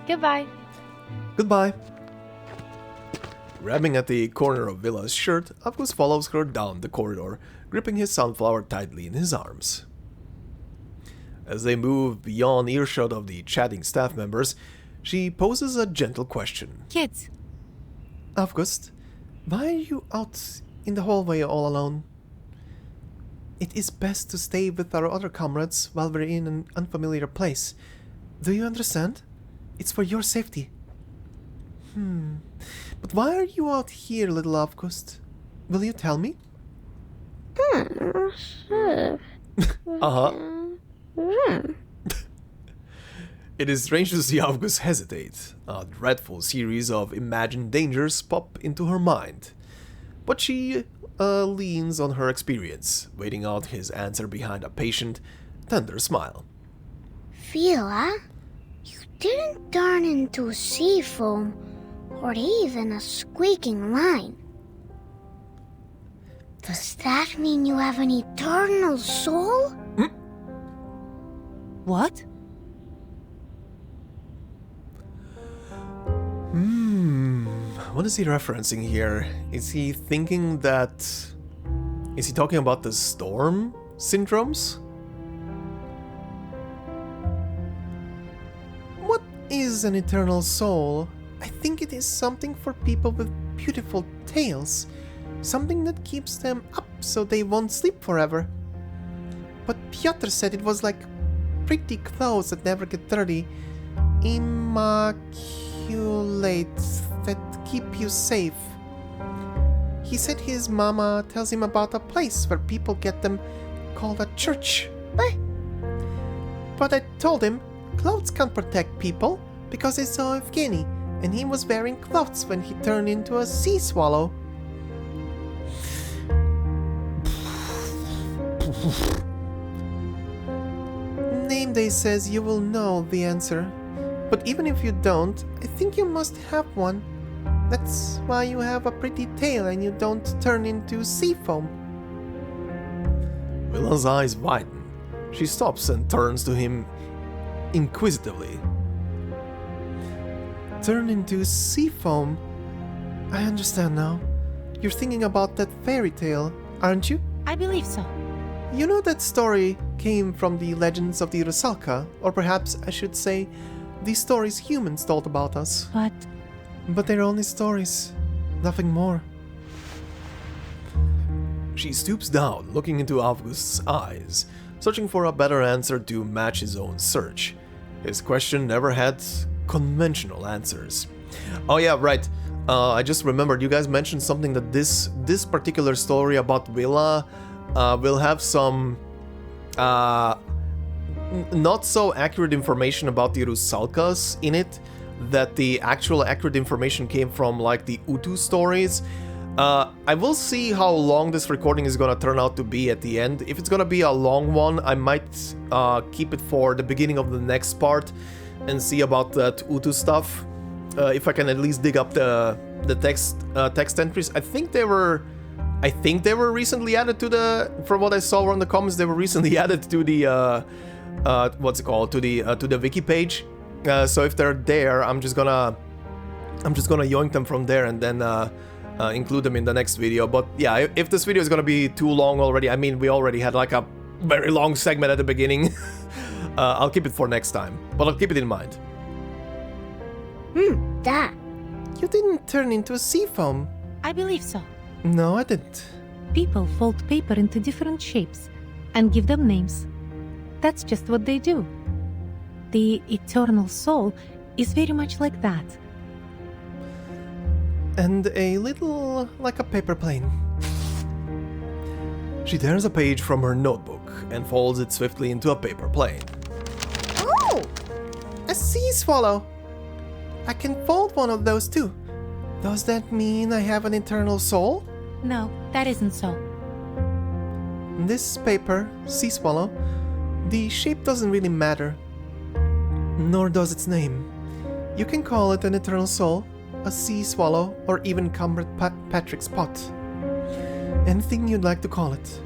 Goodbye. Goodbye. Grabbing at the corner of Vila's shirt, Avgust follows her down the corridor, gripping his sunflower tightly in his arms. As they move beyond earshot of the chatting staff members, she poses a gentle question. Kids. Avgust, why are you out in the hallway all alone? It is best to stay with our other comrades while we're in an unfamiliar place. Do you understand? It's for your safety. But why are you out here, little Avgust? Will you tell me? Uh-huh. It is strange to see Avgust hesitate. A dreadful series of imagined dangers pop into her mind. But she leans on her experience, waiting out his answer behind a patient, tender smile. Vila, you didn't turn into sea foam or even a squeaking line. Does that mean you have an eternal soul? What? What is he referencing here? Is he thinking that... Is he talking about the storm syndromes? What is an eternal soul? I think it is something for people with beautiful tales. Something that keeps them up so they won't sleep forever. But Piotr said it was like pretty clothes that never get dirty. Immaculate, that keep you safe. He said his mama tells him about a place where people get them called a church. But I told him clothes can't protect people because I saw Evgeny and he was wearing clothes when he turned into a sea swallow. Nameday says you will know the answer. But even if you don't, I think you must have one. That's why you have a pretty tail and you don't turn into sea foam. Vila's eyes widen. She stops and turns to him inquisitively. Turn into sea foam? I understand now. You're thinking about that fairy tale, aren't you? I believe so. You know that story came from the legends of the Rusalka, or perhaps I should say, the stories humans told about us. But they're only stories, nothing more. She stoops down, looking into Avgust's eyes, searching for a better answer to match his own search. His question never had conventional answers. Oh yeah, right. I just remembered you guys mentioned something that this particular story about Vila will have some not so accurate information about the Rusalkas in it, that the actual accurate information came from like the Utu stories. I will see how long this recording is gonna turn out to be at the end. If it's gonna be a long one, I might keep it for the beginning of the next part and see about that Utu stuff. If I can at least dig up the text entries. I think they were recently added to the, from what I saw on the comments, they were recently added to the what's it called, to the wiki page. So if they're there, I'm just gonna yoink them from there and then include them in the next video. But yeah, if this video is gonna be too long already, I mean, we already had like a very long segment at the beginning. I'll keep it for next time, but I'll keep it in mind. That. You didn't turn into a sea foam. I believe so. No, I didn't. People fold paper into different shapes and give them names. That's just what they do. The eternal soul is very much like that. And a little like a paper plane. She tears a page from her notebook and folds it swiftly into a paper plane. Oh! A sea swallow! I can fold one of those too. Does that mean I have an eternal soul? No, that isn't so. This paper, sea swallow, the shape doesn't really matter. Nor does its name. You can call it an eternal soul, a sea swallow, or even Comrade Patrick's pot. Anything you'd like to call it.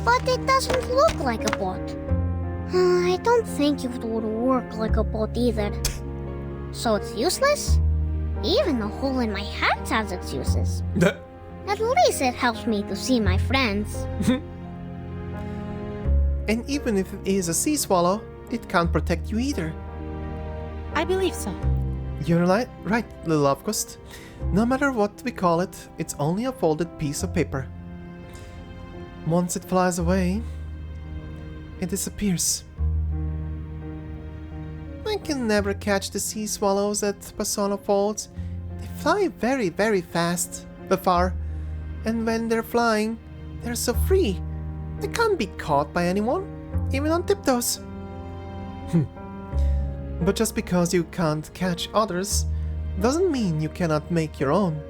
But it doesn't look like a pot. I don't think it would work like a pot either. So it's useless? Even the hole in my hat has its uses. At least it helps me to see my friends. And even if it is a sea swallow, it can't protect you either. I believe so. You're right, little Avgust. No matter what we call it, it's only a folded piece of paper. Once it flies away, it disappears. I can never catch the sea swallows that Persona folds. They fly very, very fast, far, and when they're flying, they're so free. They can't be caught by anyone, even on tiptoes. But just because you can't catch others, doesn't mean you cannot make your own.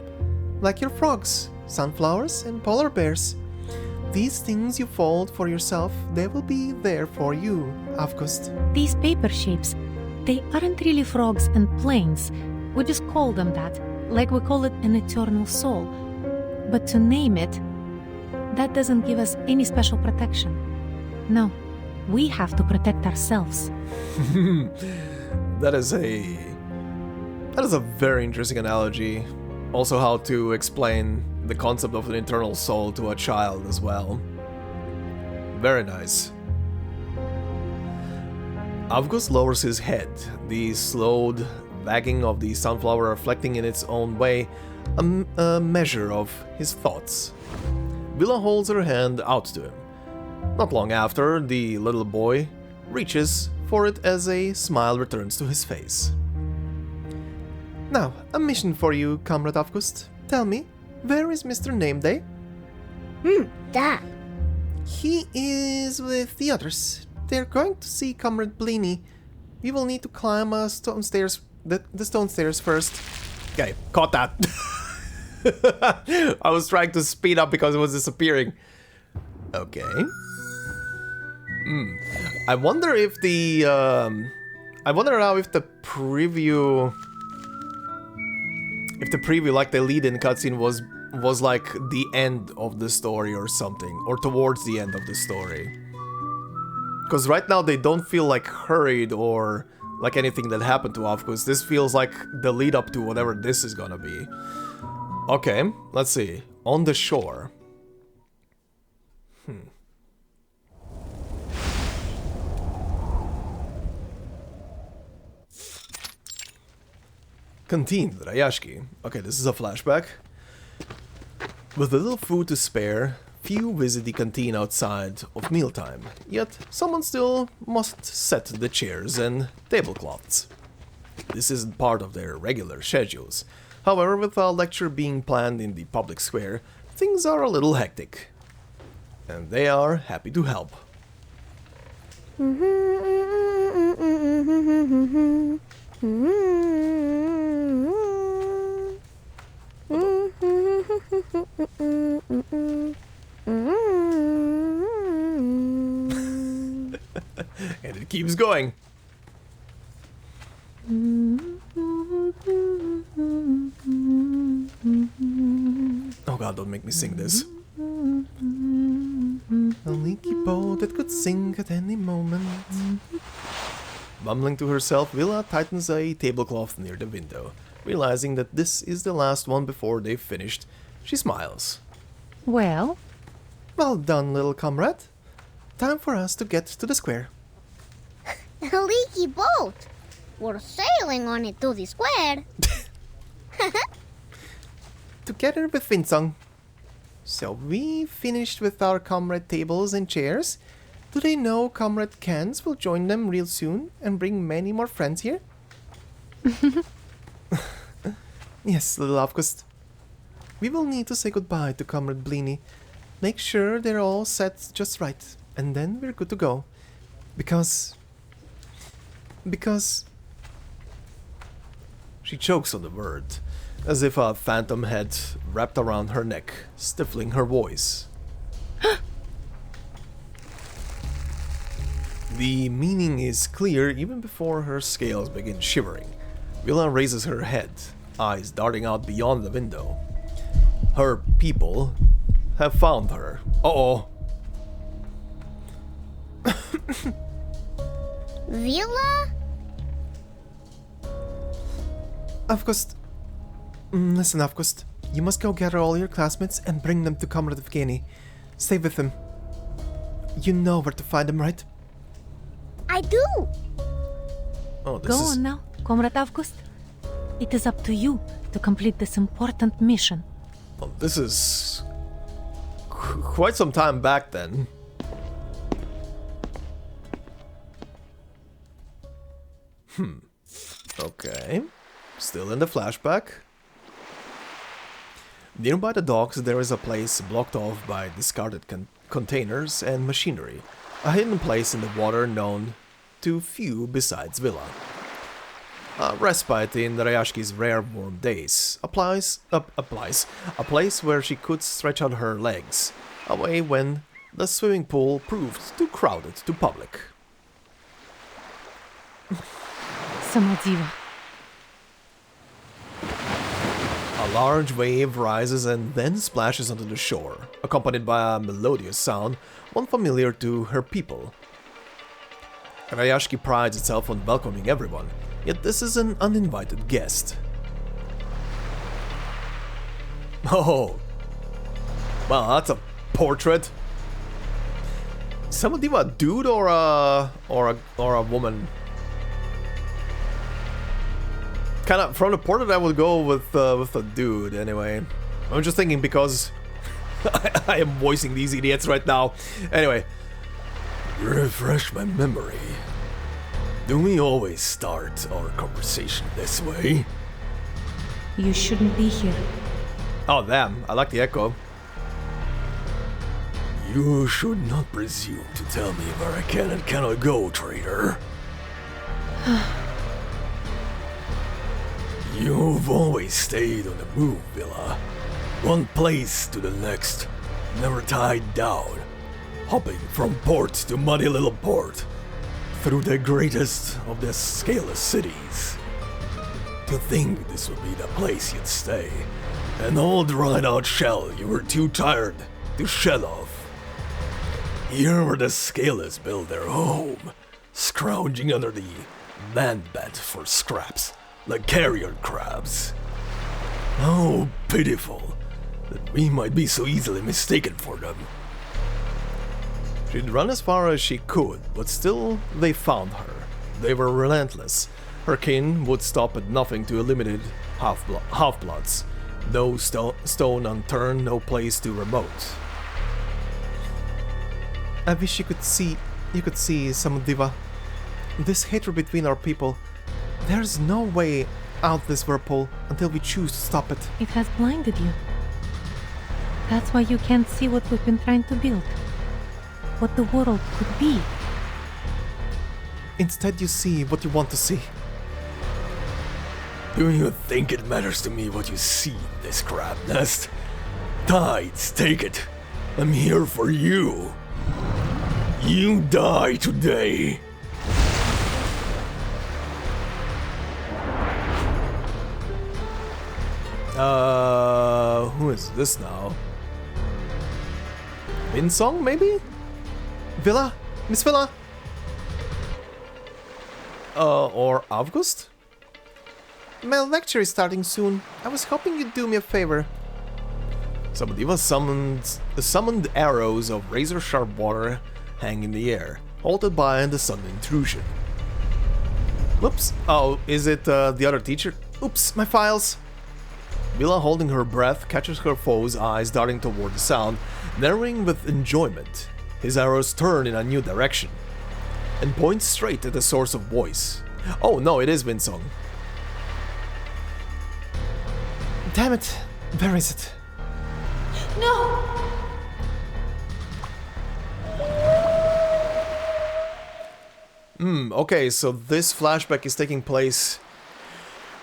Like your frogs, sunflowers, and polar bears. These things you fold for yourself, they will be there for you, Avgust. These paper shapes, they aren't really frogs and planes. We just call them that, like we call it an eternal soul. But to name it, that doesn't give us any special protection. No, we have to protect ourselves. That is a very interesting analogy. Also how to explain the concept of an eternal soul to a child as well. Very nice. Avgust lowers his head, the slowed wagging of the sunflower reflecting in its own way a measure of his thoughts. Vila holds her hand out to him. Not long after, the little boy reaches for it as a smile returns to his face. Now, a mission for you, Comrade Avgust. Tell me, where is Mr. Nameday? That. He is with the others. They're going to see Comrade Bleeny. We will need to climb the stone stairs first. Okay, caught that. I was trying to speed up because it was disappearing. Okay. I wonder if the I wonder now if the preview the preview, like the lead-in cutscene, was like the end of the story or something, or towards the end of the story. Because right now they don't feel like hurried or like anything that happened to Avgust. This feels like the lead up to whatever this is gonna be. Okay, let's see. On the shore. Canteen, Rayashki. Okay, this is a flashback. With a little food to spare, few visit the canteen outside of mealtime, yet someone still must set the chairs and tablecloths. This isn't part of their regular schedules. However, with a lecture being planned in the public square, things are a little hectic. And they are happy to help. And it keeps going. Oh god, don't make me sing this. A leaky boat that could sink at any moment. Mumbling to herself, Vila tightens a tablecloth near the window. Realizing that this is the last one before they've finished, she smiles. Well? Well done, little comrade. Time for us to get to the square. A leaky boat! We're sailing on it to the square. Together with Windsong. So we finished with our comrade tables and chairs. Do they know Comrade Cans will join them real soon and bring many more friends here? Yes, little Avgust. We will need to say goodbye to Comrade Bleeny. Make sure they're all set just right, and then we're good to go. Because... She chokes on the word, as if a phantom had wrapped around her neck, stifling her voice. The meaning is clear even before her scales begin shivering. Vila raises her head, eyes darting out beyond the window. Her people have found her. Uh-oh. Vila? Avgust. Listen, Avgust. You must go gather all your classmates and bring them to Comrade Evgeny. Stay with them. You know where to find them, right? I do! Oh, this Go is... on now, Comrade Avgust. It is up to you to complete this important mission. Well, this is... quite some time back then. Okay. Still in the flashback. Nearby the docks there is a place blocked off by discarded containers and machinery. A hidden place in the water known to few besides Vila. A respite in Rayashki's rare warm days. A place where she could stretch out her legs. Away when the swimming pool proved too crowded to public. Samadiva. A large wave rises and then splashes onto the shore, accompanied by a melodious sound, one familiar to her people. Rayashki prides itself on welcoming everyone, yet this is an uninvited guest. Oh, well, that's a portrait. Samadiva a dude or a woman? Kind of from the portrait, I would go with a dude. Anyway, I'm just thinking because I am voicing these idiots right now. Anyway, refresh my memory. Do we always start our conversation this way? You shouldn't be here. Oh damn! I like the echo. You should not presume to tell me where I can and cannot go, traitor. You've always stayed on the move, Vila. One place to the next, never tied down. Hopping from port to muddy little port, through the greatest of the scaleless cities. To think this would be the place you'd stay. An old dried-out shell you were too tired to shed off. Here where the scalers build their home, scrounging under the land bed for scraps, like carrion crabs. How pitiful that we might be so easily mistaken for them. She'd run as far as she could, but still they found her. They were relentless. Her kin would stop at nothing to eliminate half-bloods. No stone unturned, no place too remote. I wish you could see some Diva. This hatred between our people. There's no way out this whirlpool until we choose to stop it. It has blinded you. That's why you can't see what we've been trying to build. What the world could be. Instead you see what you want to see. Do you think it matters to me what you see in this crab nest? Tides, take it. I'm here for you. You die today. Who is this now? Windsong, maybe? Vila? Miss Vila? Or Avgust? My lecture is starting soon. I was hoping you'd do me a favor. Samadiva summoned arrows of razor-sharp water hang in the air, halted by the sudden intrusion. Whoops. Oh, is it the other teacher? Oops, my files. Vila, holding her breath, catches her foe's eyes darting toward the sound, narrowing with enjoyment. His arrows turn in a new direction and point straight at the source of voice. Oh no, it is Windsong. Damn it! Where is it? No! Okay, so this flashback is taking place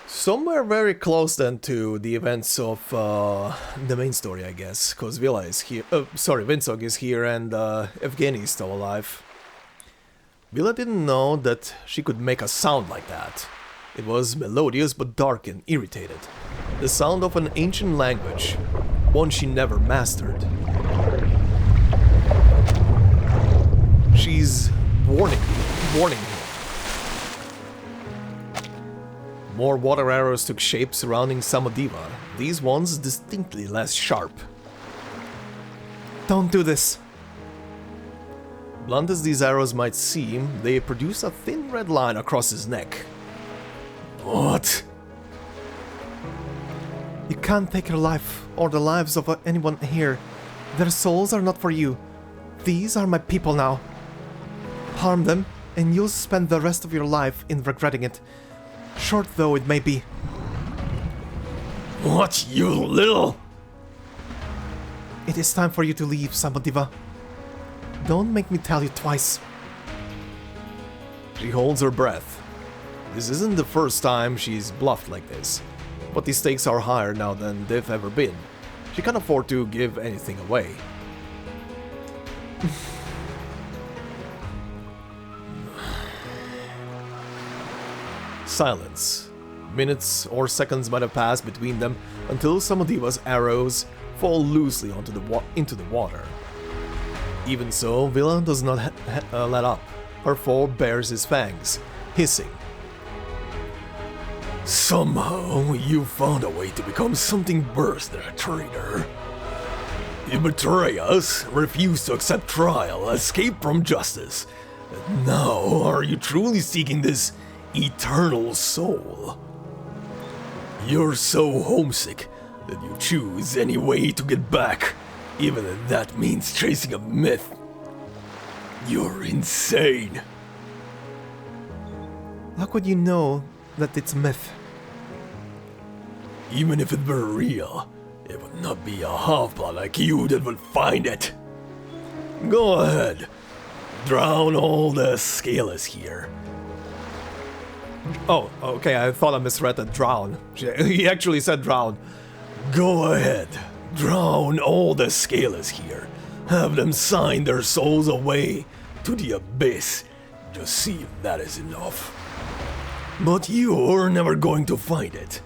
somewhere very close then to the events of the main story, I guess, because Vila is here. Windsong is here and Evgeny is still alive. Vila didn't know that she could make a sound like that. It was melodious but dark and irritated. The sound of an ancient language, one she never mastered. She's warning him. More water arrows took shape surrounding Samadiva, these ones distinctly less sharp. Don't do this. Blunt as these arrows might seem, they produce a thin red line across his neck. What? You can't take her life, or the lives of anyone here. Their souls are not for you. These are my people now. Harm them, and you'll spend the rest of your life in regretting it. Short though it may be. What, you little... It is time for you to leave, Samadiva. Don't make me tell you twice. She holds her breath. This isn't the first time she's bluffed like this, but the stakes are higher now than they've ever been. She can't afford to give anything away. Silence. Minutes or seconds might have passed between them until Samadiva's arrows fall loosely into the water. Even so, Vila does not let up. Her foe bares his fangs, hissing. Somehow, you found a way to become something worse than a traitor. You betray us, refuse to accept trial, escape from justice. And now, are you truly seeking this eternal soul? You're so homesick that you choose any way to get back, even if that means chasing a myth. You're insane. How could you know that it's a myth? Even if it were real, it would not be a half-blood like you that would find it. Go ahead. Drown all the scalers here. Oh, okay, I thought I misread that drown. He actually said drown. Go ahead. Drown all the scalers here. Have them sign their souls away to the abyss. Just see if that is enough. But you're never going to find it.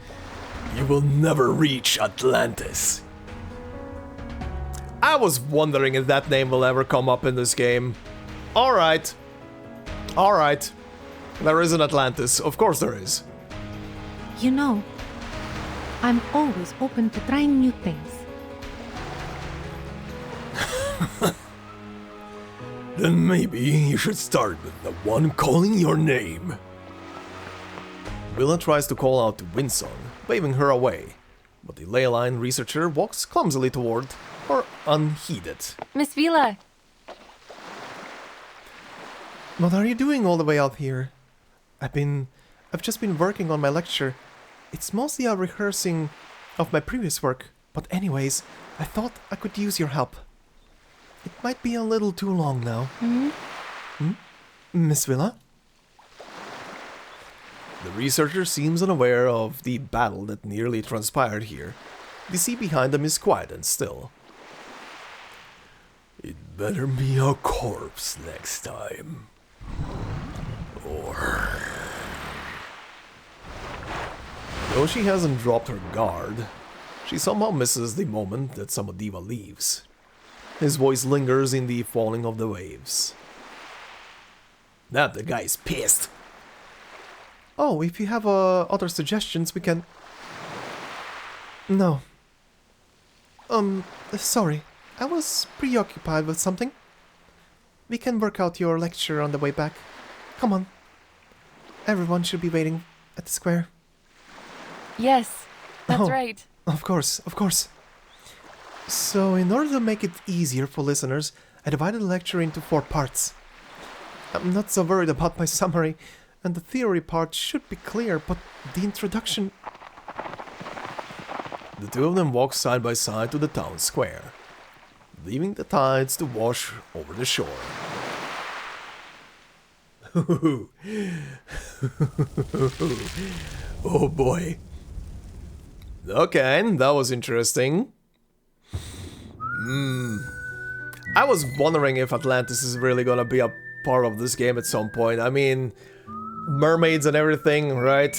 You will never reach Atlantis. I was wondering if that name will ever come up in this game. Alright. Alright. There is an Atlantis. Of course there is. You know, I'm always open to trying new things. Then maybe you should start with the one calling your name. Vila tries to call out to Windsong, waving her away, but the ley line researcher walks clumsily toward her unheeded. Miss Vila! What are you doing all the way out here? I've just been working on my lecture. It's mostly a rehearsing of my previous work, but anyways, I thought I could use your help. It might be a little too long now. Miss Vila? The researcher seems unaware of the battle that nearly transpired here. The sea behind them is quiet and still. It better be a corpse next time. Or... Though she hasn't dropped her guard, she somehow misses the moment that Samodiva leaves. His voice lingers in the falling of the waves. Now the guy's pissed. Oh, if you have other suggestions, we can... No. Sorry. I was preoccupied with something. We can work out your lecture on the way back. Come on. Everyone should be waiting at the square. Yes, that's Oh. right. Of course, of course. So, in order to make it easier for listeners, I divided the lecture into 4 parts. I'm not so worried about my summary, and the theory part should be clear, but the introduction... The two of them walk side by side to the town square, leaving the tides to wash over the shore. Oh boy. Okay, that was interesting. I was wondering if Atlantis is really gonna be a part of this game at some point. I mean, mermaids and everything, right?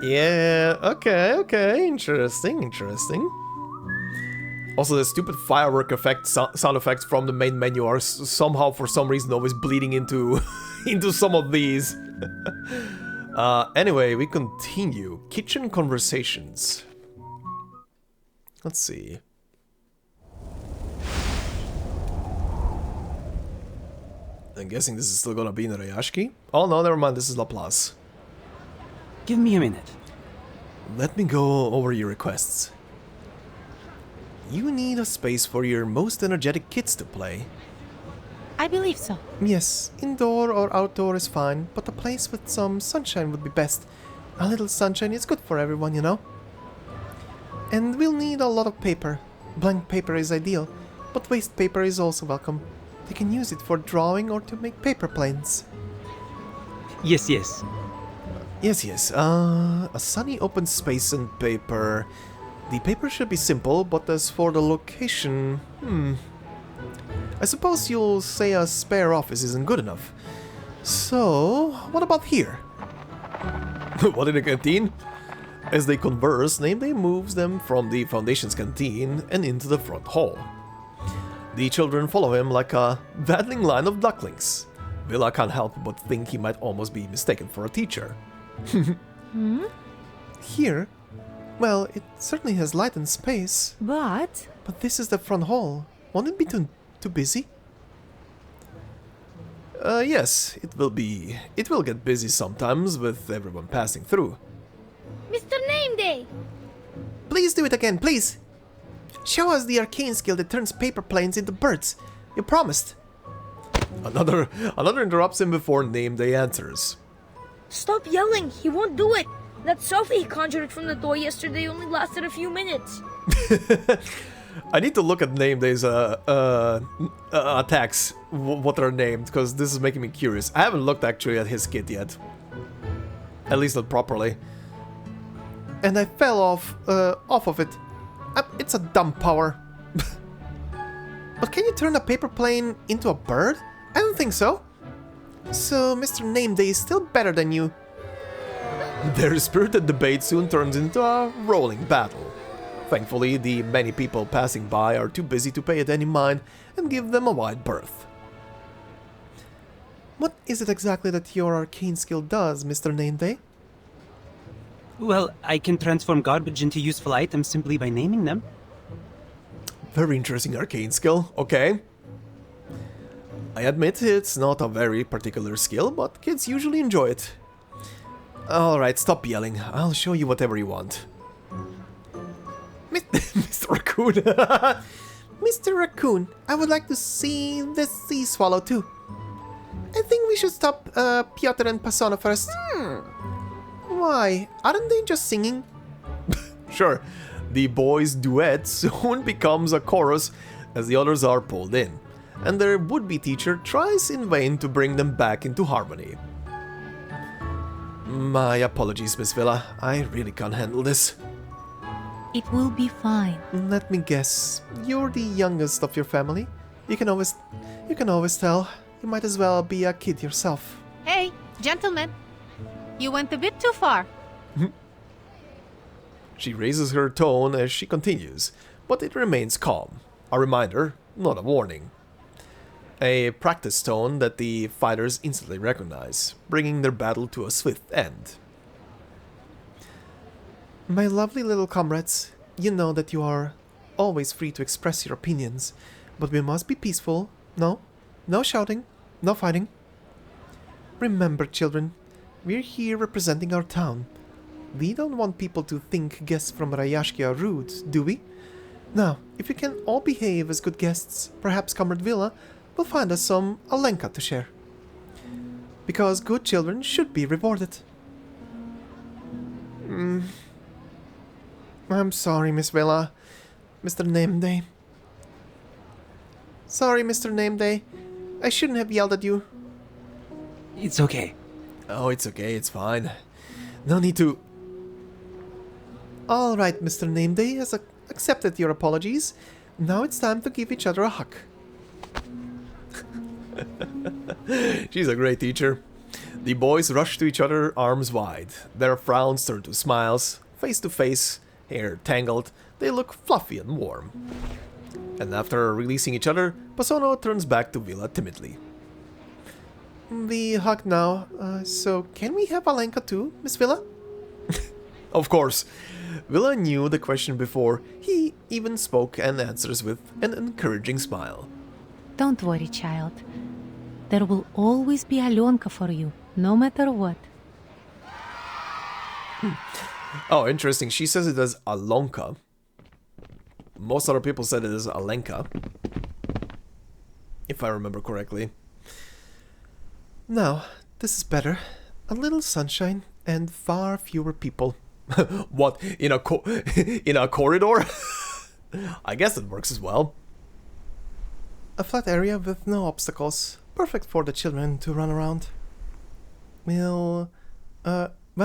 Yeah, okay, interesting. Also, the stupid firework effect, sound effects from the main menu are somehow, for some reason, always bleeding into into some of these. Anyway, we continue. Kitchen conversations. Let's see. I'm guessing this is still gonna be in Rayashki. Oh no, never mind, this is Laplace. Give me a minute. Let me go over your requests. You need a space for your most energetic kids to play. I believe so. Yes, indoor or outdoor is fine, but a place with some sunshine would be best. A little sunshine is good for everyone, you know. And we'll need a lot of paper. Blank paper is ideal, but waste paper is also welcome. They can use it for drawing or to make paper planes. Yes. Yes. A sunny open space and paper. The paper should be simple, but as for the location... I suppose you'll say a spare office isn't good enough. So, what about here? What, in the canteen? As they converse, Nameday moves them from the Foundation's canteen and into the front hall. The children follow him like a battling line of ducklings. Vila can't help but think he might almost be mistaken for a teacher. Here? Well, it certainly has light and space. But... But this is the front hall. Won't it be too busy? Yes, it will be. It will get busy sometimes with everyone passing through. Mr. Nameday! Please do it again, please! Show us the arcane skill that turns paper planes into birds. You promised. Another interrupts him before Nameday answers. Stop yelling! He won't do it! That selfie he conjured from the door yesterday only lasted a few minutes. I need to look at Nameday's attacks, what they're named, because this is making me curious. I haven't looked actually at his kit yet. At least not properly. And I fell off of it. It's a dumb power. But can you turn a paper plane into a bird? I don't think so. So Mr. Nameday is still better than you. Their spirited debate soon turns into a rolling battle. Thankfully, the many people passing by are too busy to pay it any mind and give them a wide berth. What is it exactly that your arcane skill does, Mr. Nameday? Well, I can transform garbage into useful items simply by naming them. Very interesting arcane skill, okay. I admit it's not a very particular skill, but kids usually enjoy it. Alright, stop yelling. I'll show you whatever you want. Mr. Raccoon. Mr. Raccoon, I would like to see the sea swallow too. I think we should stop Piotr and Pasona first. Why? Aren't they just singing? Sure, the boys' duet soon becomes a chorus as the others are pulled in, and their would-be teacher tries in vain to bring them back into harmony. My apologies, Miss Vila. I really can't handle this. It will be fine. Let me guess. You're the youngest of your family. You can always tell. You might as well be a kid yourself. Hey, gentlemen. You went a bit too far. She raises her tone as she continues, but it remains calm. A reminder, not a warning. A practice tone that the fighters instantly recognize, bringing their battle to a swift end. My lovely little comrades, you know that you are always free to express your opinions, but we must be peaceful. No shouting, no fighting. Remember, children, we're here representing our town. We don't want people to think guests from Rayashki are rude, do we? Now, if we can all behave as good guests, perhaps Comrade Vila will find us some Alenka to share. Because good children should be rewarded. I'm sorry, Miss Vila. Mr. Nameday. Sorry, Mr. Nameday. I shouldn't have yelled at you. It's okay. Oh, it's okay, it's fine. No need to... Alright, Mr. Nameday has accepted your apologies. Now it's time to give each other a hug. She's a great teacher. The boys rush to each other, arms wide. Their frowns turn to smiles. Face to face, hair tangled, they look fluffy and warm. And after releasing each other, Pasono turns back to Vila timidly. We hug now, so can we have Alenka too, Miss Vila? Of course. Vila knew the question before he even spoke and answers with an encouraging smile. Don't worry, child. There will always be Alenka for you, no matter what. Oh, interesting. She says it as Alonka. Most other people said it as Alenka. If I remember correctly. Now, this is better. A little sunshine and far fewer people. What? In a corridor? I guess it works as well. A flat area with no obstacles. Perfect for the children to run around. Well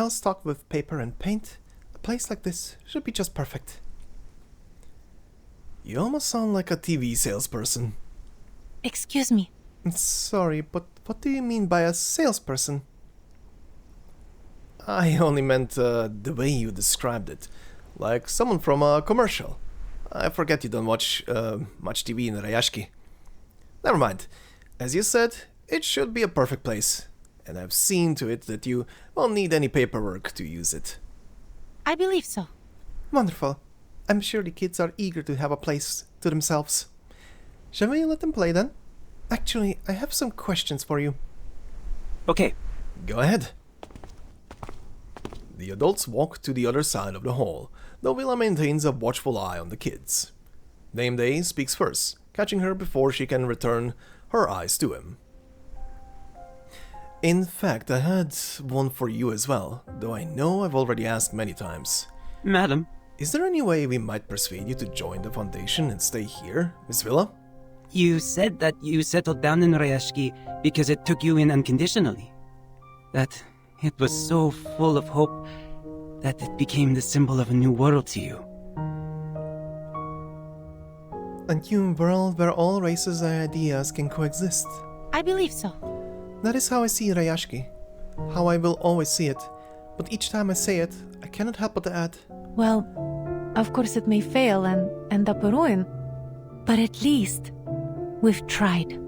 stocked with paper and paint. A place like this should be just perfect. You almost sound like a TV salesperson. Excuse me. Sorry, but what do you mean by a salesperson? I only meant the way you described it. Like someone from a commercial. I forget you don't watch much TV in Rayashki. Never mind. As you said, it should be a perfect place. And I've seen to it that you won't need any paperwork to use it. I believe so. Wonderful. I'm sure the kids are eager to have a place to themselves. Shall we let them play then? Actually, I have some questions for you. Okay. Go ahead. The adults walk to the other side of the hall, though Vila maintains a watchful eye on the kids. Nameday speaks first, catching her before she can return her eyes to him. In fact, I had one for you as well, though I know I've already asked many times. Madam. Is there any way we might persuade you to join the Foundation and stay here, Miss Vila? You said that you settled down in Rayashki because it took you in unconditionally. That it was so full of hope that it became the symbol of a new world to you. A new world where all races and ideas can coexist. I believe so. That is how I see Rayashki. How I will always see it. But each time I say it, I cannot help but add. Well, of course it may fail and end up a ruin, but at least we've tried.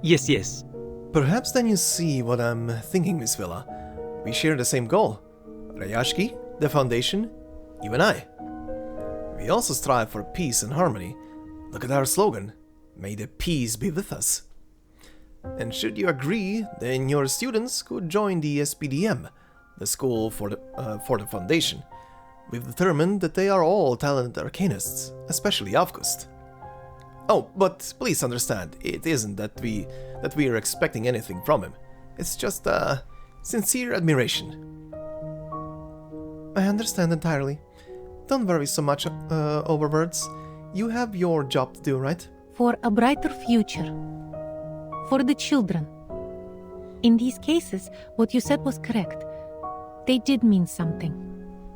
Yes. Perhaps then you see what I'm thinking, Miss Vila. We share the same goal. Rayashki, the Foundation, you and I. We also strive for peace and harmony. Look at our slogan. May the peace be with us. And should you agree, then your students could join the SPDM, the school for the Foundation. We've determined that they are all talented Arcanists, especially Avgust. Oh, but please understand, it isn't that we are expecting anything from him. It's just sincere admiration. I understand entirely. Don't worry so much over words. You have your job to do, right? For a brighter future. For the children. In these cases, what you said was correct. They did mean something.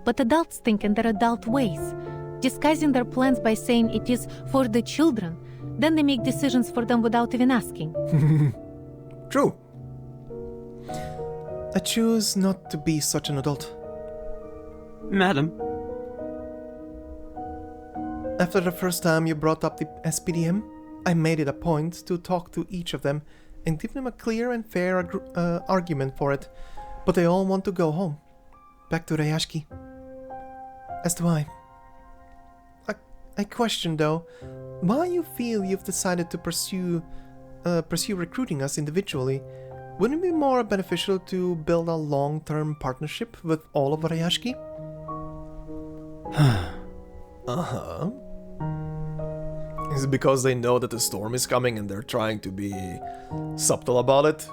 But adults think in their adult ways, disguising their plans by saying it is for the children. Then they make decisions for them without even asking. True. I choose not to be such an adult. Madam. After the first time you brought up the SPDM, I made it a point to talk to each of them and give them a clear and fair argument for it. But they all want to go home. Back to Rayashki. As do I. I question, though, why you feel you've decided to pursue recruiting us individually. Wouldn't it be more beneficial to build a long-term partnership with all of Rayashki? Uh-huh. Is it because they know that the storm is coming and they're trying to be subtle about it?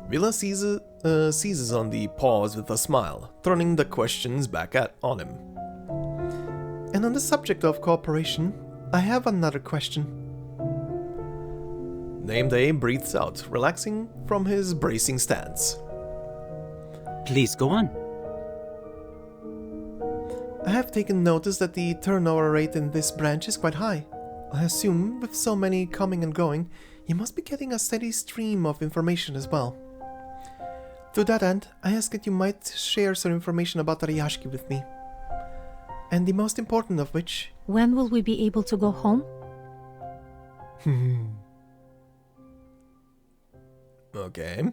Vila seizes on the pause with a smile, turning the questions back on him. And on the subject of cooperation, I have another question. Nameday breathes out, relaxing from his bracing stance. Please go on. I have taken notice that the turnover rate in this branch is quite high. I assume, with so many coming and going, you must be getting a steady stream of information as well. To that end, I ask that you might share some information about Rayashki with me. And the most important of which... When will we be able to go home? Okay.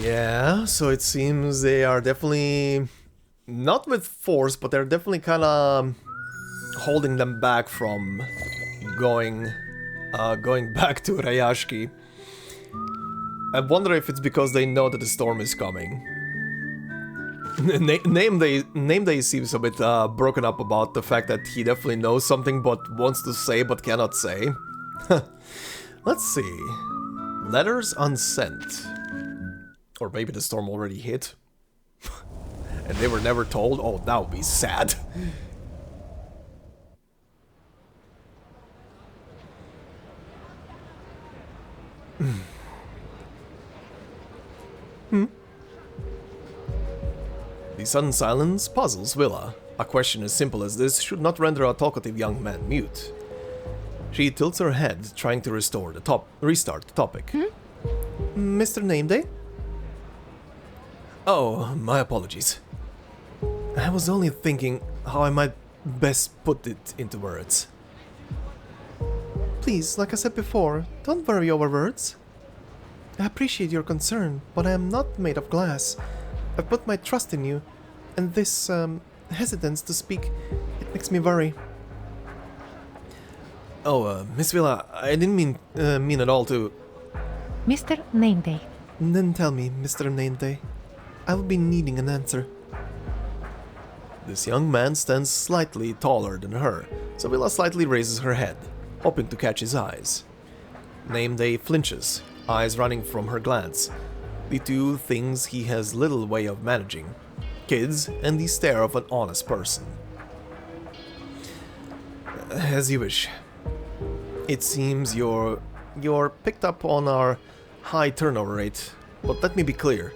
Yeah, so it seems they are definitely... Not with force, but they're definitely kind of holding them back from going back to Rayashki. I wonder if it's because they know that the storm is coming. Nameday seems a bit broken up about the fact that he definitely knows something but wants to say but cannot say. Let's see. Letters unsent. Or maybe the storm already hit. And they were never told? Oh, that would be sad. The sudden silence puzzles Vila. A question as simple as this should not render a talkative young man mute. She tilts her head, restart the topic. Mr. Nameday? Oh, my apologies. I was only thinking how I might best put it into words. Please, like I said before, don't worry over words. I appreciate your concern, but I am not made of glass. I've put my trust in you, and this hesitance to speak, it makes me worry. Oh, Miss Vila, I didn't mean at all to... Mr. Nameday. Then tell me, Mr. Nameday. I will be needing an answer. This young man stands slightly taller than her, so Vila slightly raises her head, hoping to catch his eyes. Nameday flinches, eyes running from her glance. The two things he has little way of managing. Kids and the stare of an honest person. As you wish. It seems you're picked up on our high turnover rate, but let me be clear.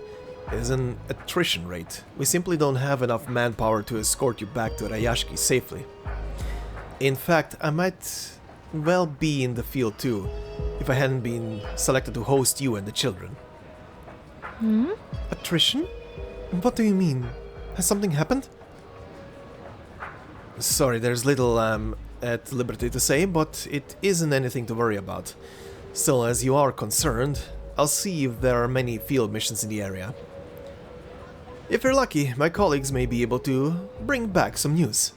It is an attrition rate. We simply don't have enough manpower to escort you back to Rayashki safely. In fact, I might well be in the field too, if I hadn't been selected to host you and the children. Attrition? What do you mean? Has something happened? Sorry, there's little I'm at liberty to say, but it isn't anything to worry about. Still, as you are concerned, I'll see if there are many field missions in the area. If you're lucky, my colleagues may be able to bring back some news.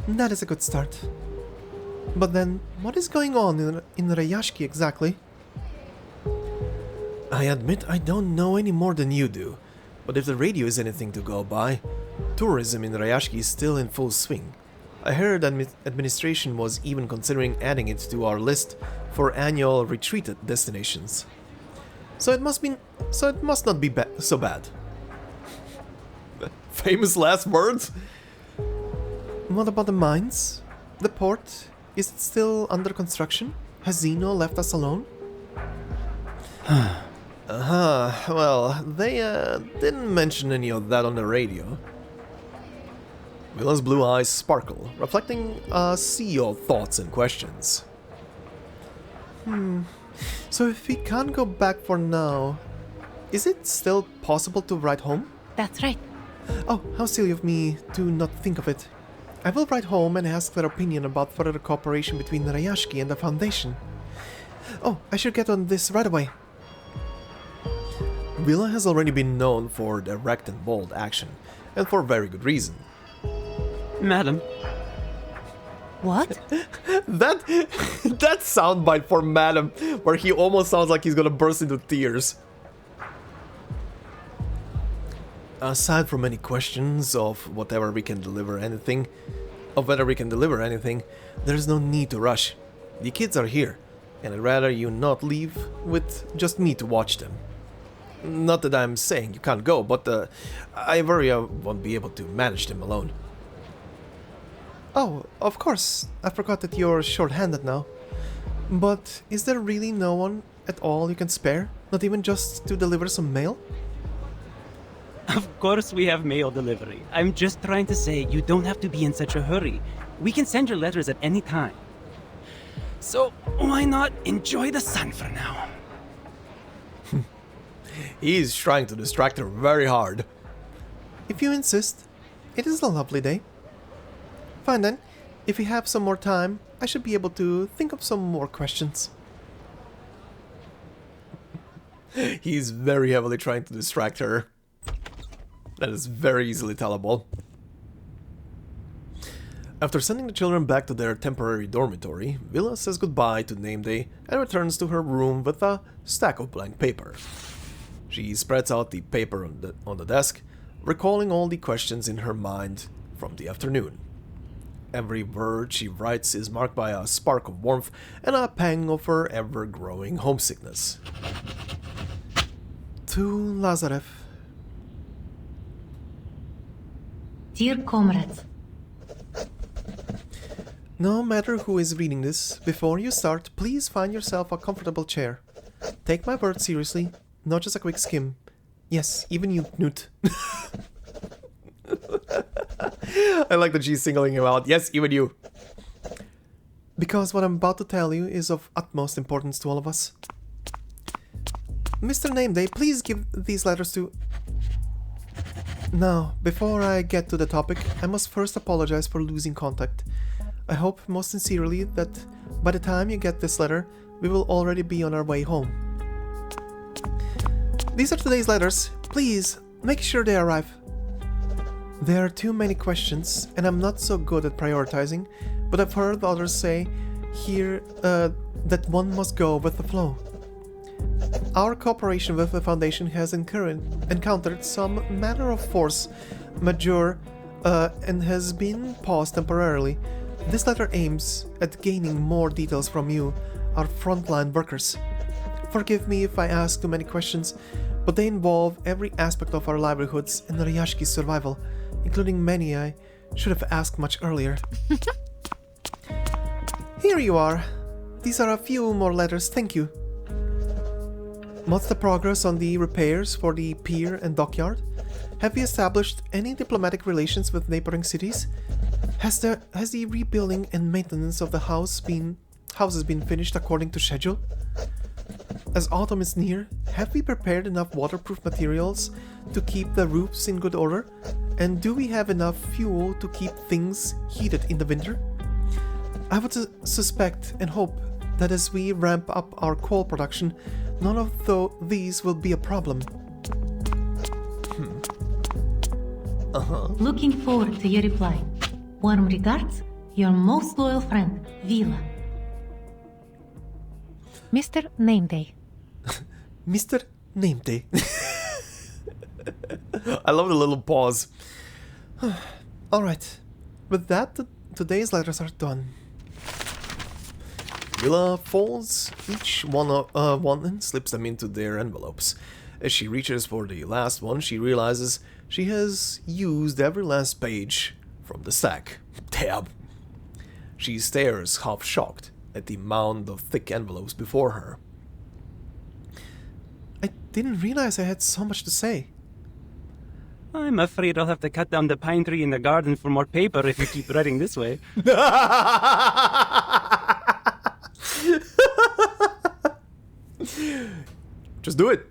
That is a good start. But then, what is going on in Rayashki exactly? I admit I don't know any more than you do, but if the radio is anything to go by, tourism in Rayashki is still in full swing. I heard administration was even considering adding it to our list for annual retreat destinations. So it must not be so bad. Famous last words? What about the mines? The port? Is it still under construction? Has Zeno left us alone? Well, they didn't mention any of that on the radio. Vila's blue eyes sparkle, reflecting a sea of thoughts and questions. So if we can't go back for now, is it still possible to write home? That's right. Oh, how silly of me to not think of it. I will write home and ask their opinion about further cooperation between Rayashki and the Foundation. Oh, I should get on this right away. Vila has already been known for direct and bold action, and for very good reason. Madam. What? That soundbite for Madam, where he almost sounds like he's gonna burst into tears. Aside from any questions of whether we can deliver anything, there's no need to rush. The kids are here, and I'd rather you not leave with just me to watch them. Not that I'm saying you can't go, but I worry I won't be able to manage them alone. Oh, of course, I forgot that you're short-handed now. But is there really no one at all you can spare? Not even just to deliver some mail? Of course we have mail delivery. I'm just trying to say you don't have to be in such a hurry. We can send your letters at any time. So why not enjoy the sun for now? He's trying to distract her very hard. If you insist, it is a lovely day. Fine then, if we have some more time, I should be able to think of some more questions. He's very heavily trying to distract her. That is very easily tellable. After sending the children back to their temporary dormitory, Vila says goodbye to Nameday and returns to her room with a stack of blank paper. She spreads out the paper on the desk, recalling all the questions in her mind from the afternoon. Every word she writes is marked by a spark of warmth and a pang of her ever-growing homesickness. To Lazarev. Dear comrades, No matter who is reading this, before you start, please find yourself a comfortable chair. Take my word seriously, not just a quick skim. Yes, even you, Knut. I like that she's singling him out. Yes, even you. Because what I'm about to tell you is of utmost importance to all of us. Mr. Nameday, please give these letters to... Now, before I get to the topic, I must first apologize for losing contact. I hope most sincerely that by the time you get this letter, we will already be on our way home. These are today's letters. Please, make sure they arrive. There are too many questions, and I'm not so good at prioritizing, but I've heard others say here that one must go with the flow. Our cooperation with the Foundation has encountered some manner of force majeure and has been paused temporarily. This letter aims at gaining more details from you, our frontline workers. Forgive me if I ask too many questions, but they involve every aspect of our livelihoods and Rayashki's survival, including many I should have asked much earlier. Here you are. These are a few more letters, thank you. What's the progress on the repairs for the pier and dockyard? Have we established any diplomatic relations with neighboring cities? Has the rebuilding and maintenance of the houses been finished according to schedule? As autumn is near, have we prepared enough waterproof materials to keep the roofs in good order? And do we have enough fuel to keep things heated in the winter? I would suspect and hope that as we ramp up our coal production, none of these will be a problem. Looking forward to your reply. Warm regards, your most loyal friend, Vila. Mr. Nameday. Mr. Nameday. I love the little pause. Alright. With that, today's letters are done. Vila folds each one and slips them into their envelopes. As she reaches for the last one, she realizes she has used every last page from the stack. Damn. She stares, half shocked, at the mound of thick envelopes before her. I didn't realize I had so much to say. I'm afraid I'll have to cut down the pine tree in the garden for more paper if you keep writing this way. Just do it.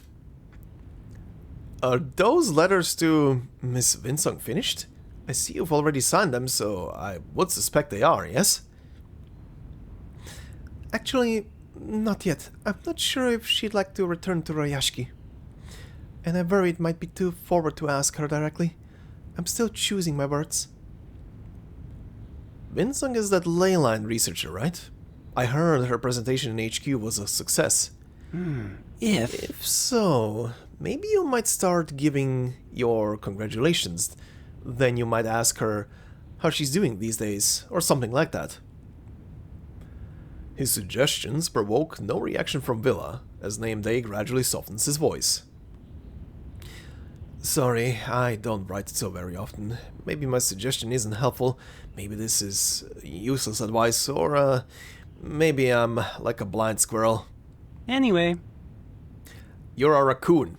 Are those letters to Miss Windsong finished? I see you've already signed them, so I would suspect they are, yes? Actually, not yet. I'm not sure if she'd like to return to Rayashki. And I worry it might be too forward to ask her directly. I'm still choosing my words. Windsong is that leyline researcher, right? I heard her presentation in HQ was a success. If so, maybe you might start giving your congratulations. Then you might ask her how she's doing these days, or something like that. His suggestions provoke no reaction from Vila, as Nameday gradually softens his voice. Sorry, I don't write so very often. Maybe my suggestion isn't helpful, maybe this is useless advice, or maybe I'm like a blind squirrel. Anyway. You're a raccoon.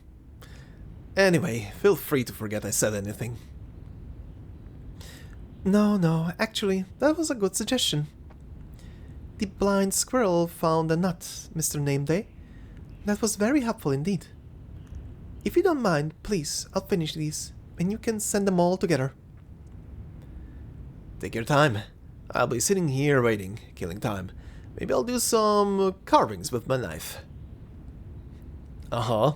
Anyway, feel free to forget I said anything. No, actually, that was a good suggestion. The blind squirrel found a nut, Mr. Nameday. That was very helpful indeed. If you don't mind, please, I'll finish these, and you can send them all together. Take your time. I'll be sitting here waiting, killing time. Maybe I'll do some carvings with my knife. Uh-huh.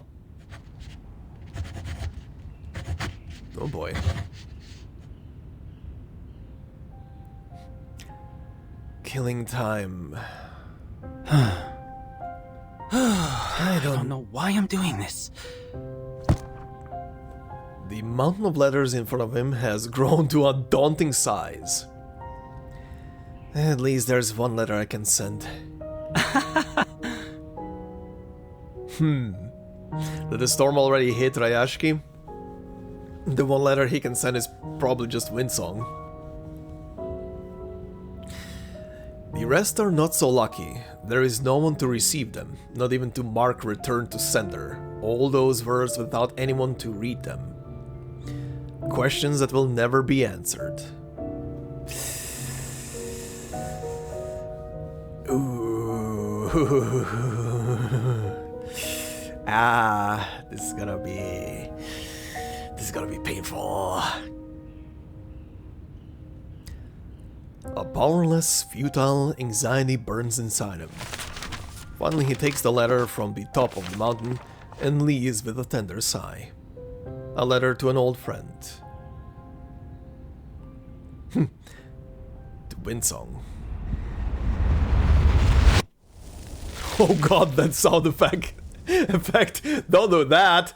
Oh boy. Killing time. I don't know why I'm doing this. The mountain of letters in front of him has grown to a daunting size. At least there's one letter I can send. Did the storm already hit Rayashki? The one letter he can send is probably just Windsong. The rest are not so lucky. There is no one to receive them, not even to mark return to sender. All those words without anyone to read them. Questions that will never be answered. Ooh. This is gonna be painful. A powerless, futile anxiety burns inside him. Finally, he takes the letter from the top of the mountain and leaves with a tender sigh. A letter to an old friend. To Windsong. Oh god, that sound effect. Don't do that.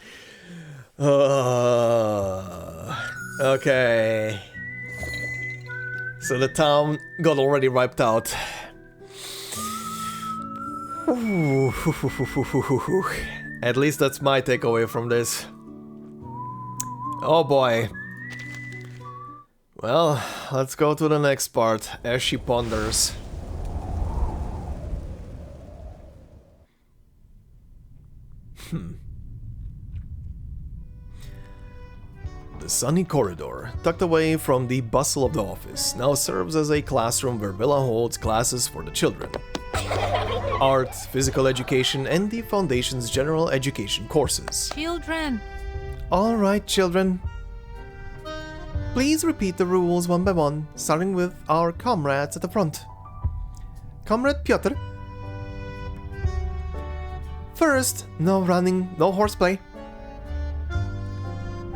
Okay. So the town got already wiped out. At least that's my takeaway from this. Oh boy. Well, let's go to the next part as she ponders. The sunny corridor, tucked away from the bustle of the office, now serves as a classroom where Vila holds classes for the children. Art, physical education, and the Foundation's general education courses. Children! Alright, children. Please repeat the rules one by one, starting with our comrades at the front. Comrade Piotr. First, no running, no horseplay.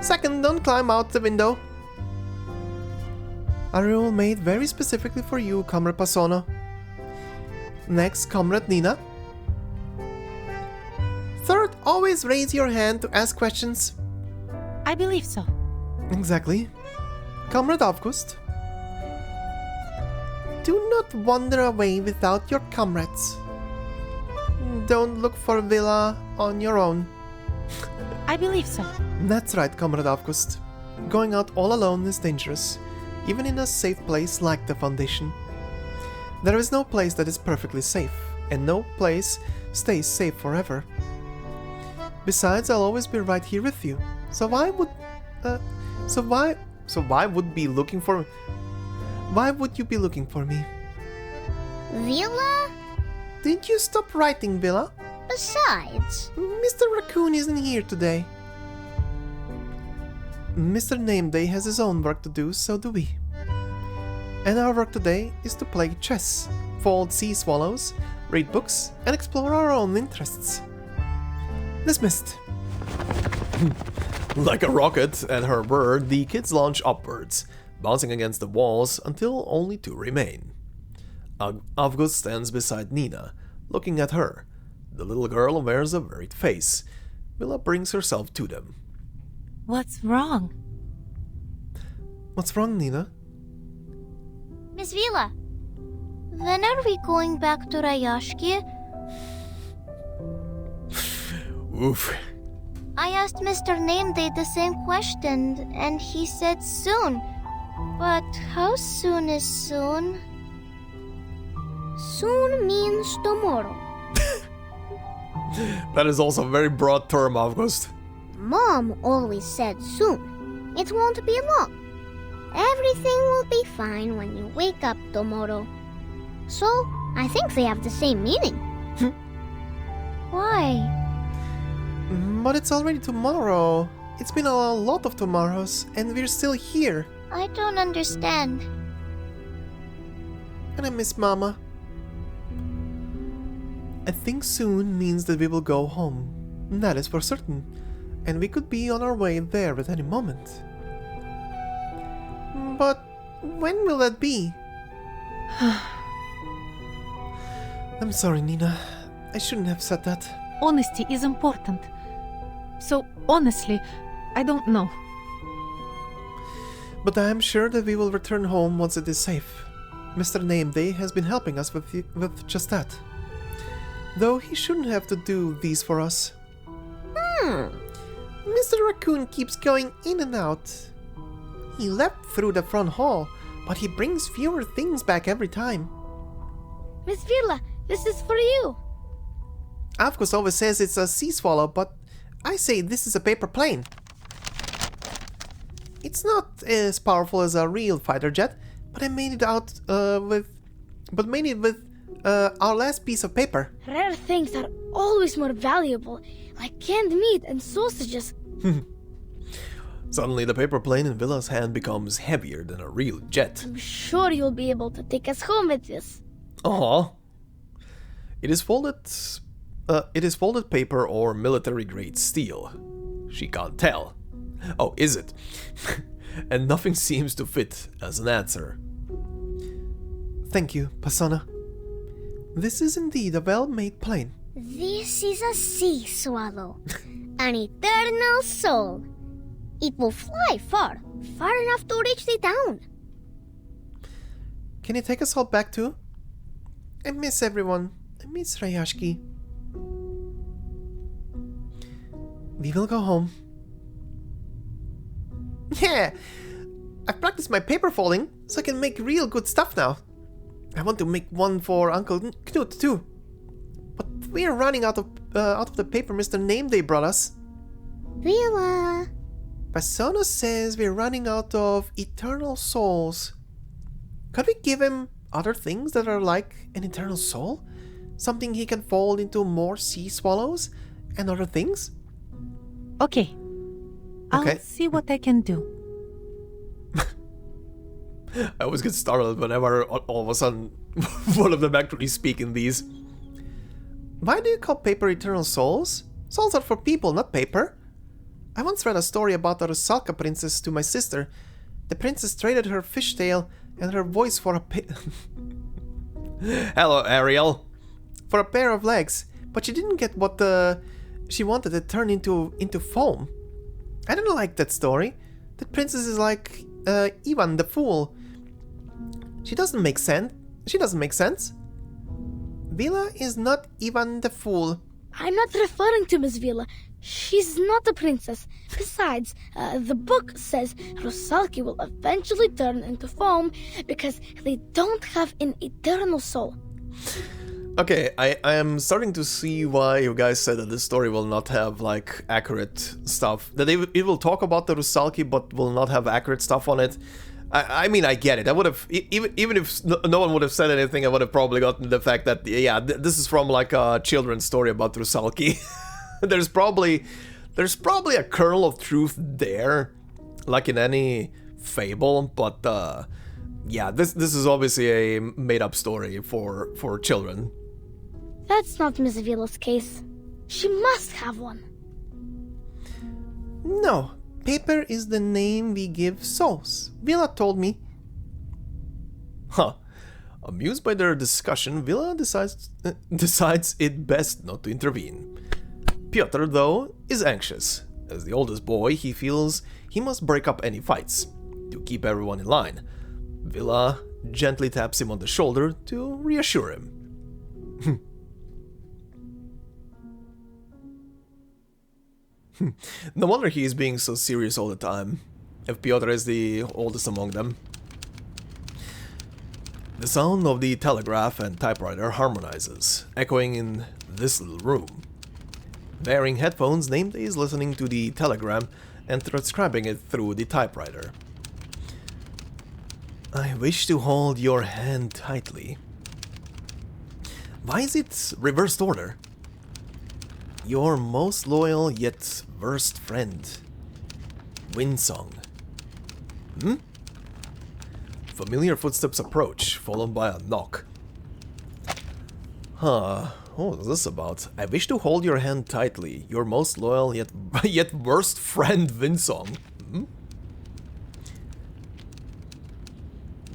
Second, don't climb out the window. A rule made very specifically for you, Comrade Pasona. Next, Comrade Nina. Third, always raise your hand to ask questions. I believe so. Exactly. Comrade Avgust. Do not wander away without your comrades. Don't look for Vila on your own. I believe so. That's right, Comrade Avgust. Going out all alone is dangerous, even in a safe place like the Foundation. There is no place that is perfectly safe, and no place stays safe forever. Besides, I'll always be right here with you. So why would you be looking for me? Vila? Did you stop writing, Vila? Besides, Mr. Raccoon isn't here today. Mr. Nameday has his own work to do, so do we. And our work today is to play chess, fold sea swallows, read books, and explore our own interests. Dismissed. Like a rocket at her word, the kids launch upwards, bouncing against the walls until only two remain. Avgust stands beside Nina, looking at her. The little girl wears a worried face. Vila brings herself to them. What's wrong? What's wrong, Nina? Miss Vila, when are we going back to Rayashki? Oof. I asked Mr. Nameday the same question, and he said soon. But how soon is soon? Soon means tomorrow. That is also a very broad term, Avgust. Mom always said soon. It won't be long. Everything will be fine when you wake up tomorrow. So, I think they have the same meaning. Why? But it's already tomorrow. It's been a lot of tomorrows, and we're still here. I don't understand. And I miss Mama. I think soon means that we will go home. That is for certain. And we could be on our way there at any moment. But when will that be? I'm sorry, Nina. I shouldn't have said that. Honesty is important. So, honestly, I don't know. But I am sure that we will return home once it is safe. Mr. Nameday has been helping us with just that. Though he shouldn't have to do these for us. Mr. Raccoon keeps going in and out. He left through the front hall, but he brings fewer things back every time. Miss Vila, this is for you. Avgust always says it's a sea swallow, but I say this is a paper plane. It's not as powerful as a real fighter jet, but I made it out with our last piece of paper. Rare things are always more valuable, like canned meat and sausages. Suddenly the paper plane in Vila's hand becomes heavier than a real jet. I'm sure you'll be able to take us home with this. Aww. It is folded paper or military-grade steel. She can't tell. Oh, is it? And nothing seems to fit as an answer. Thank you, Pasona. This is indeed a well-made plane. This is a sea swallow. An eternal soul. It will fly far, far enough to reach the town. Can you take us all back too? I miss everyone. I miss Rayashki. We will go home. Yeah! I've practiced my paper folding, so I can make real good stuff now. I want to make one for Uncle Knut too. But we're running out of the paper Mr. Nameday brought us. Vila, Persona says we're running out of eternal souls. Could we give him other things that are like an eternal soul? Something he can fold into more sea swallows and other things? Okay. Okay. I'll see what I can do. I always get startled whenever all of a sudden one of them actually speak in these. Why do you call paper eternal souls? Souls are for people, not paper. I once read a story about the Rusalka princess to my sister. The princess traded her fishtail and her voice for a Hello, Ariel. For a pair of legs, but she didn't get what she wanted to turn into foam. I don't like that story. That princess is like Ivan the Fool. She doesn't make sense. Vila is not Ivan the Fool. I'm not referring to Miss Vila. She's not a princess. Besides, the book says Rusalki will eventually turn into foam because they don't have an eternal soul. Okay, I am starting to see why you guys said that this story will not have, like, accurate stuff. That it will talk about the Rusalki, but will not have accurate stuff on it. I mean, I get it. I would have, even if no one would have said anything, I would have probably gotten the fact that, yeah, this is from, like, a children's story about Rusalki. There's probably a kernel of truth there, like in any fable, but, yeah, this is obviously a made-up story for children. That's not Miss Vila's case. She must have one. No, paper is the name we give souls. Vila told me. Huh. Amused by their discussion, Vila decides it best not to intervene. Piotr, though, is anxious. As the oldest boy, he feels he must break up any fights to keep everyone in line. Vila gently taps him on the shoulder to reassure him. No wonder he is being so serious all the time, if Piotr is the oldest among them. The sound of the telegraph and typewriter harmonizes, echoing in this little room. Wearing headphones, Nameday is listening to the telegram and transcribing it through the typewriter. I wish to hold your hand tightly. Why is it reversed order? Your most loyal yet worst friend, Windsong. Familiar footsteps approach, followed by a knock. What is this about? I wish to hold your hand tightly, your most loyal yet worst friend, Windsong.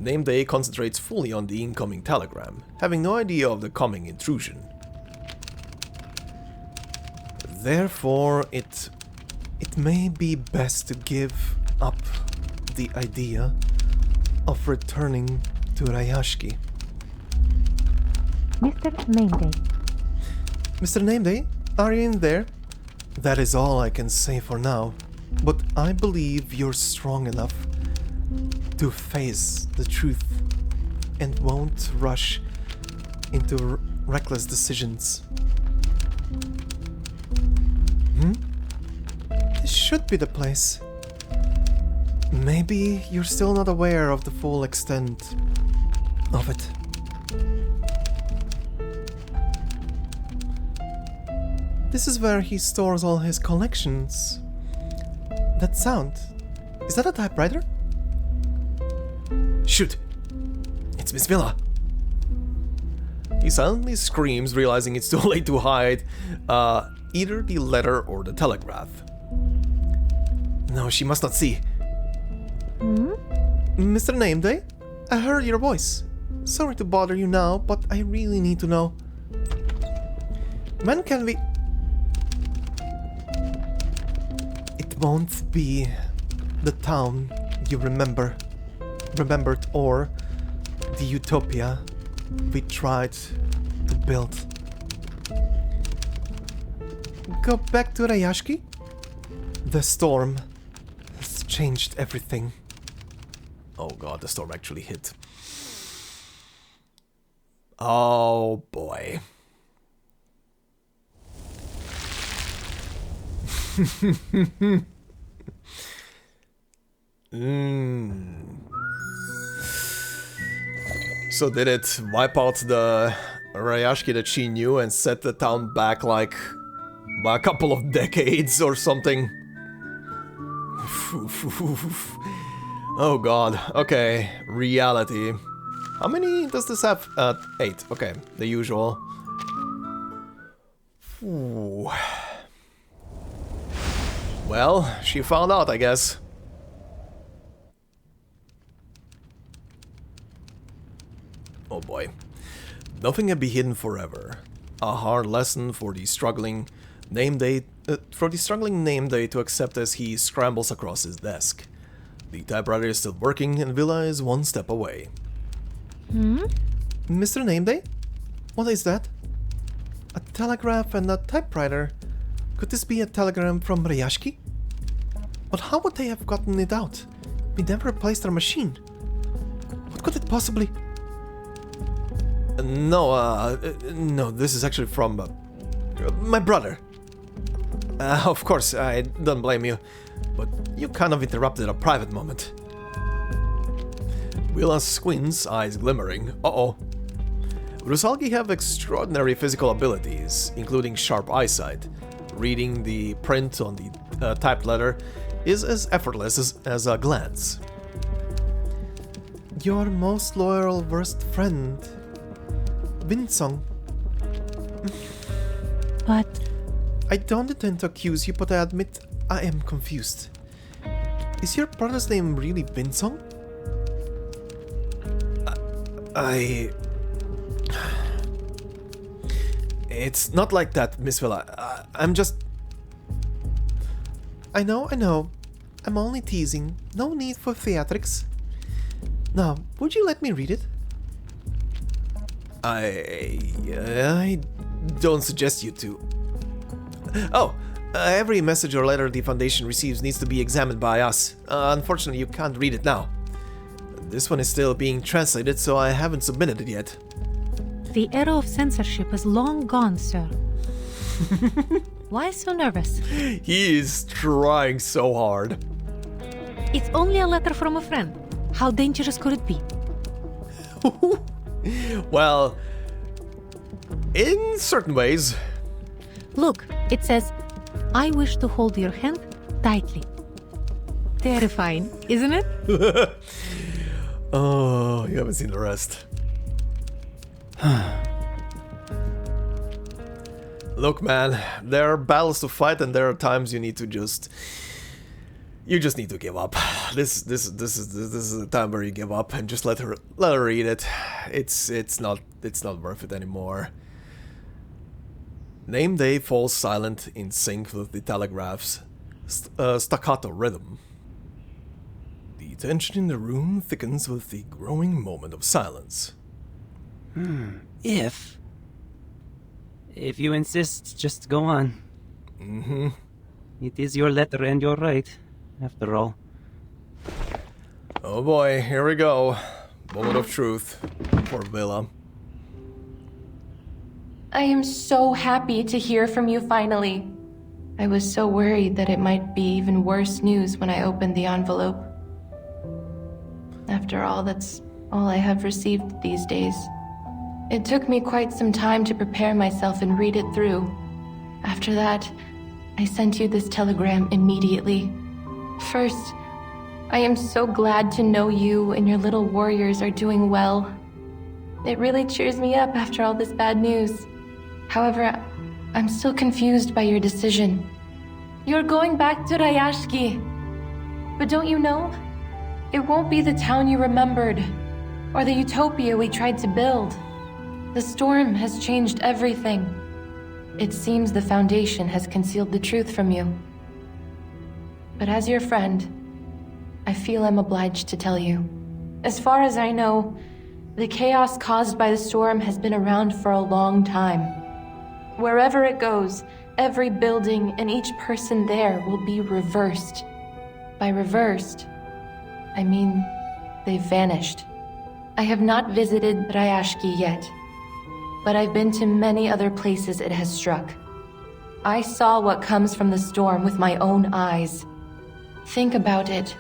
Nameday concentrates fully on the incoming telegram, having no idea of the coming intrusion. Therefore, it may be best to give up the idea of returning to Rayashki. Mr. Nameday. Mr. Nameday, are you in there? That is all I can say for now, but I believe you're strong enough to face the truth and won't rush into reckless decisions. This should be the place. Maybe you're still not aware of the full extent of it. This is where he stores all his collections. That sound, is that a typewriter? Shoot! It's Miss Vila! He silently screams, realizing it's too late to hide either the letter or the telegraph. No, she must not see. Mr. Nameday, I heard your voice. Sorry to bother you now, but I really need to know. When can we... It won't be the town you remembered, or the utopia we tried to build. Go back to Rayashki? The storm has changed everything. Oh god, the storm actually hit. Oh boy. So did it wipe out the Rayashki that she knew and set the town back like by a couple of decades or something? Oh god. Okay, reality. How many does this have? 8. Okay, the usual. Ooh. Well, she found out, I guess. Oh boy. Nothing can be hidden forever. A hard lesson for the struggling name day to accept as he scrambles across his desk. The typewriter is still working and Vila is one step away. Mr. Nameday? What is that? A telegraph and a typewriter. Could this be a telegram from Rayashki? But how would they have gotten it out? We never replaced our machine. What could it possibly... No, this is actually from my brother. Of course, I don't blame you, but you kind of interrupted a private moment. Vila squints, eyes glimmering. Uh-oh. Rusalki have extraordinary physical abilities, including sharp eyesight. Reading the print on the typed letter is as effortless as a glance. Your most loyal worst friend, Windsong. But... I don't intend to accuse you, but I admit I am confused. Is your brother's name really Windsong? It's not like that, Miss Vila. I'm just... I know. I'm only teasing. No need for theatrics. Now, would you let me read it? I don't suggest you to. Oh, every message or letter the Foundation receives needs to be examined by us. Unfortunately, you can't read it now. This one is still being translated, so I haven't submitted it yet. The era of censorship is long gone, sir. Why so nervous? He is trying so hard. It's only a letter from a friend. How dangerous could it be? Well, in certain ways. Look, it says, I wish to hold your hand tightly. Terrifying, isn't it? Oh, you haven't seen the rest. Look, man, there are battles to fight and there are times you need to just... You just need to give up. This is the time where you give up and just let her read it. It's not worth it anymore. Name Day falls silent in sync with the telegraph's staccato rhythm. The tension in the room thickens with the growing moment of silence. If you insist, just go on. Mm-hmm. It is your letter and your right, after all. Oh boy, here we go. Moment of truth for Vila. I am so happy to hear from you finally. I was so worried that it might be even worse news when I opened the envelope. After all, that's all I have received these days. It took me quite some time to prepare myself and read it through. After that, I sent you this telegram immediately. First, I am so glad to know you and your little warriors are doing well. It really cheers me up after all this bad news. However, I'm still confused by your decision. You're going back to Rayashki. But don't you know? It won't be the town you remembered, or the utopia we tried to build. The storm has changed everything. It seems the Foundation has concealed the truth from you. But as your friend, I feel I'm obliged to tell you. As far as I know, the chaos caused by the storm has been around for a long time. Wherever it goes, every building and each person there will be reversed. By reversed, I mean they've vanished. I have not visited Rayashki yet, but I've been to many other places it has struck. I saw what comes from the storm with my own eyes. Think about it.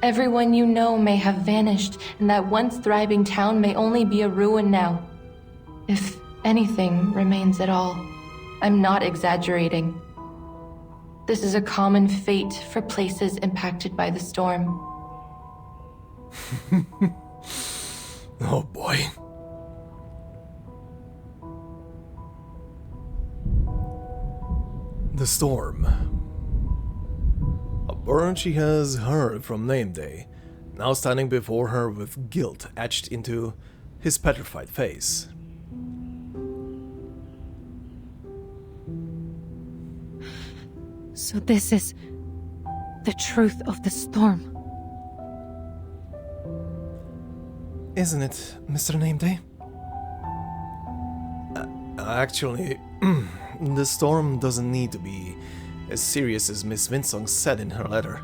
Everyone you know may have vanished, and that once thriving town may only be a ruin now. If anything remains at all, I'm not exaggerating. This is a common fate for places impacted by the storm. Oh boy. The storm. A burn she has heard from name day, now standing before her with guilt etched into his petrified face. So this is the truth of the storm. Isn't it, Mr. Nameday? Actually, the storm doesn't need to be as serious as Miss Windsong said in her letter.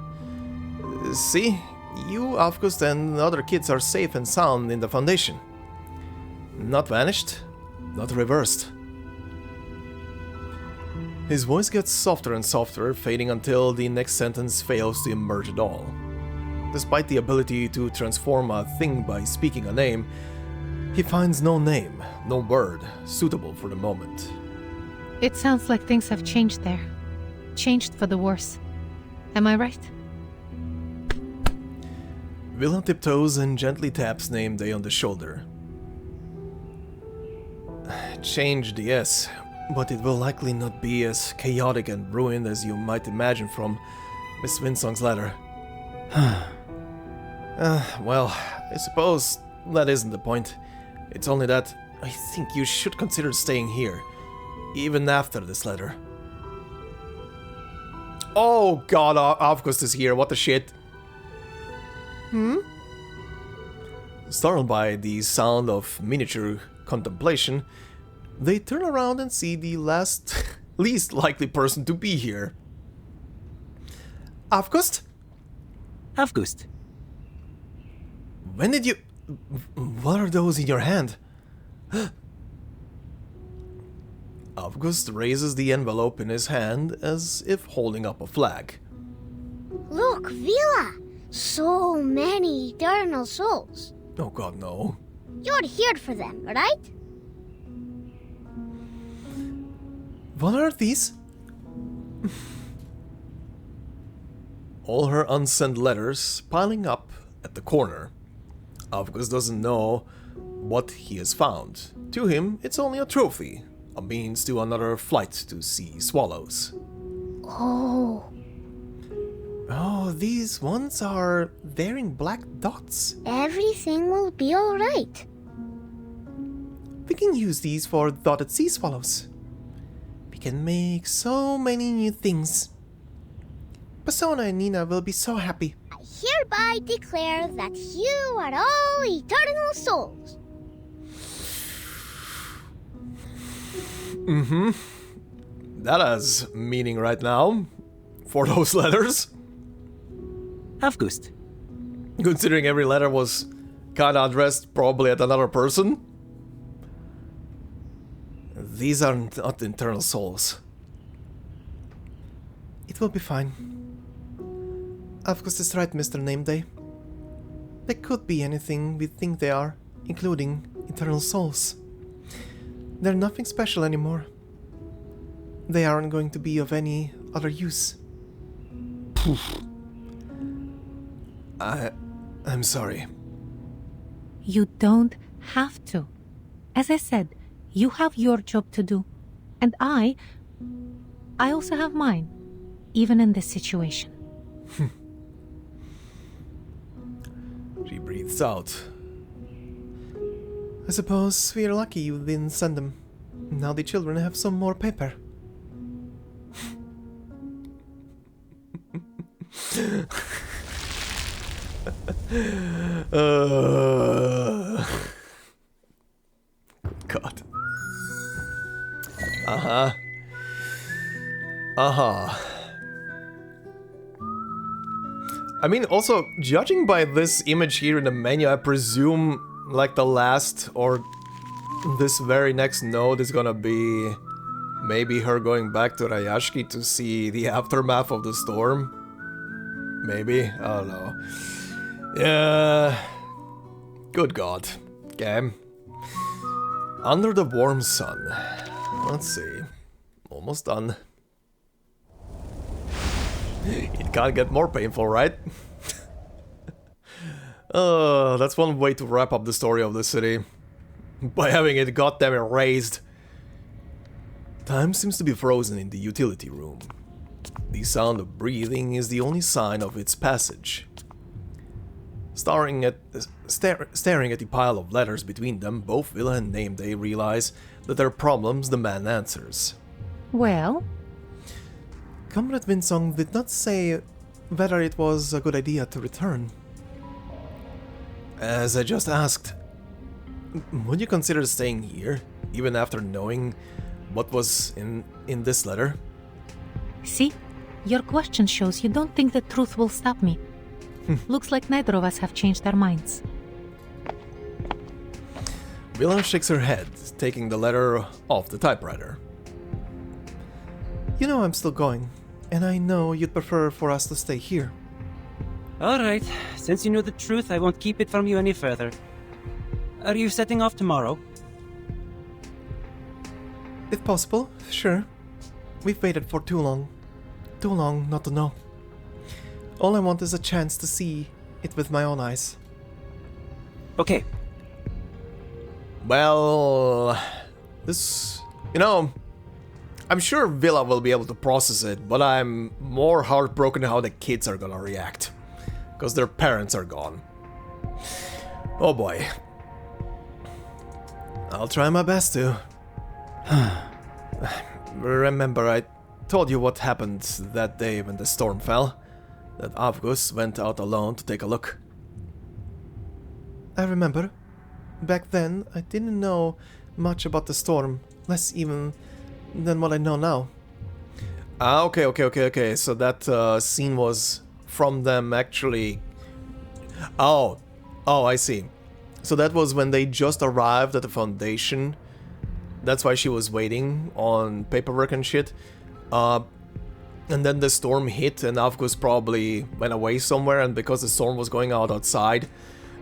See, you, Avgust, and the other kids are safe and sound in the Foundation. Not vanished, not reversed. His voice gets softer and softer, fading until the next sentence fails to emerge at all. Despite the ability to transform a thing by speaking a name, he finds no name, no word, suitable for the moment. It sounds like things have changed there. Changed for the worse. Am I right? Vila tiptoes and gently taps Name Day on the shoulder. Changed, yes, but it will likely not be as chaotic and ruined as you might imagine from Miss Windsong's letter. Well, I suppose that isn't the point. It's only that I think you should consider staying here, even after this letter. Oh god, Avgust is here, what the shit? Startled by the sound of miniature contemplation, they turn around and see the least likely person to be here. Avgust? Avgust. When did you... What are those in your hand? Avgust raises the envelope in his hand as if holding up a flag. Look, Vila! So many eternal souls. Oh god, no. You're here for them, right? What are these? All her unsent letters piling up at the corner. Avgust doesn't know what he has found. To him, it's only a trophy, a means to another flight to see swallows. Oh, These ones are wearing black dots. everything will be alright. We can use these for dotted sea swallows. We can make so many new things. Persona and Nina will be so happy. I hereby declare that you are all eternal souls. That has meaning right now. For those letters. Avgust. Considering every letter was kinda addressed probably at another person. These are not internal souls. It will be fine. Avgust is right, Mr. Nameday. They could be anything we think they are, including eternal souls. They're nothing special anymore. They aren't going to be of any other use. I'm sorry. You don't have to. As I said, you have your job to do. And I also have mine, even in this situation. She breathes out. I suppose we are lucky you didn't send them. Now the children have some more paper. God. I mean, also, judging by this image here in the menu, I presume, like, the last or this very next node is gonna be maybe her going back to Rayashki to see the aftermath of the storm. Maybe? I don't know. Good God. Okay. Under the warm sun. Let's see. Almost done. It can't get more painful, right? That's one way to wrap up the story of the city. By having it goddamn erased. Time seems to be frozen in the utility room. The sound of breathing is the only sign of its passage. Staring at the pile of letters between them, both Vila and Nameday realize that their problems demand answers. Well? Comrade Windsong did not say whether it was a good idea to return. As I just asked, would you consider staying here, even after knowing what was in this letter? See? Your question shows you don't think the truth will stop me. Looks like neither of us have changed our minds. Vila shakes her head, taking the letter off the typewriter. You know I'm still going, and I know you'd prefer for us to stay here. Alright, since you know the truth, I won't keep it from you any further. Are you setting off tomorrow? If possible, sure. We've waited for too long. Too long not to know. All I want is a chance to see it with my own eyes. Okay. Well, this... You know, I'm sure Vila will be able to process it, but I'm more heartbroken how the kids are gonna react. Because their parents are gone. Oh boy. I'll try my best to. Remember, I told you what happened that day when the storm fell? That Avgust went out alone to take a look. I remember. Back then, I didn't know much about the storm, less even than what I know now. Ah, okay. So that scene was from them actually... Oh, I see. So that was when they just arrived at the foundation. That's why she was waiting on paperwork and shit. And then the storm hit and Avgust probably went away somewhere, and because the storm was going out outside,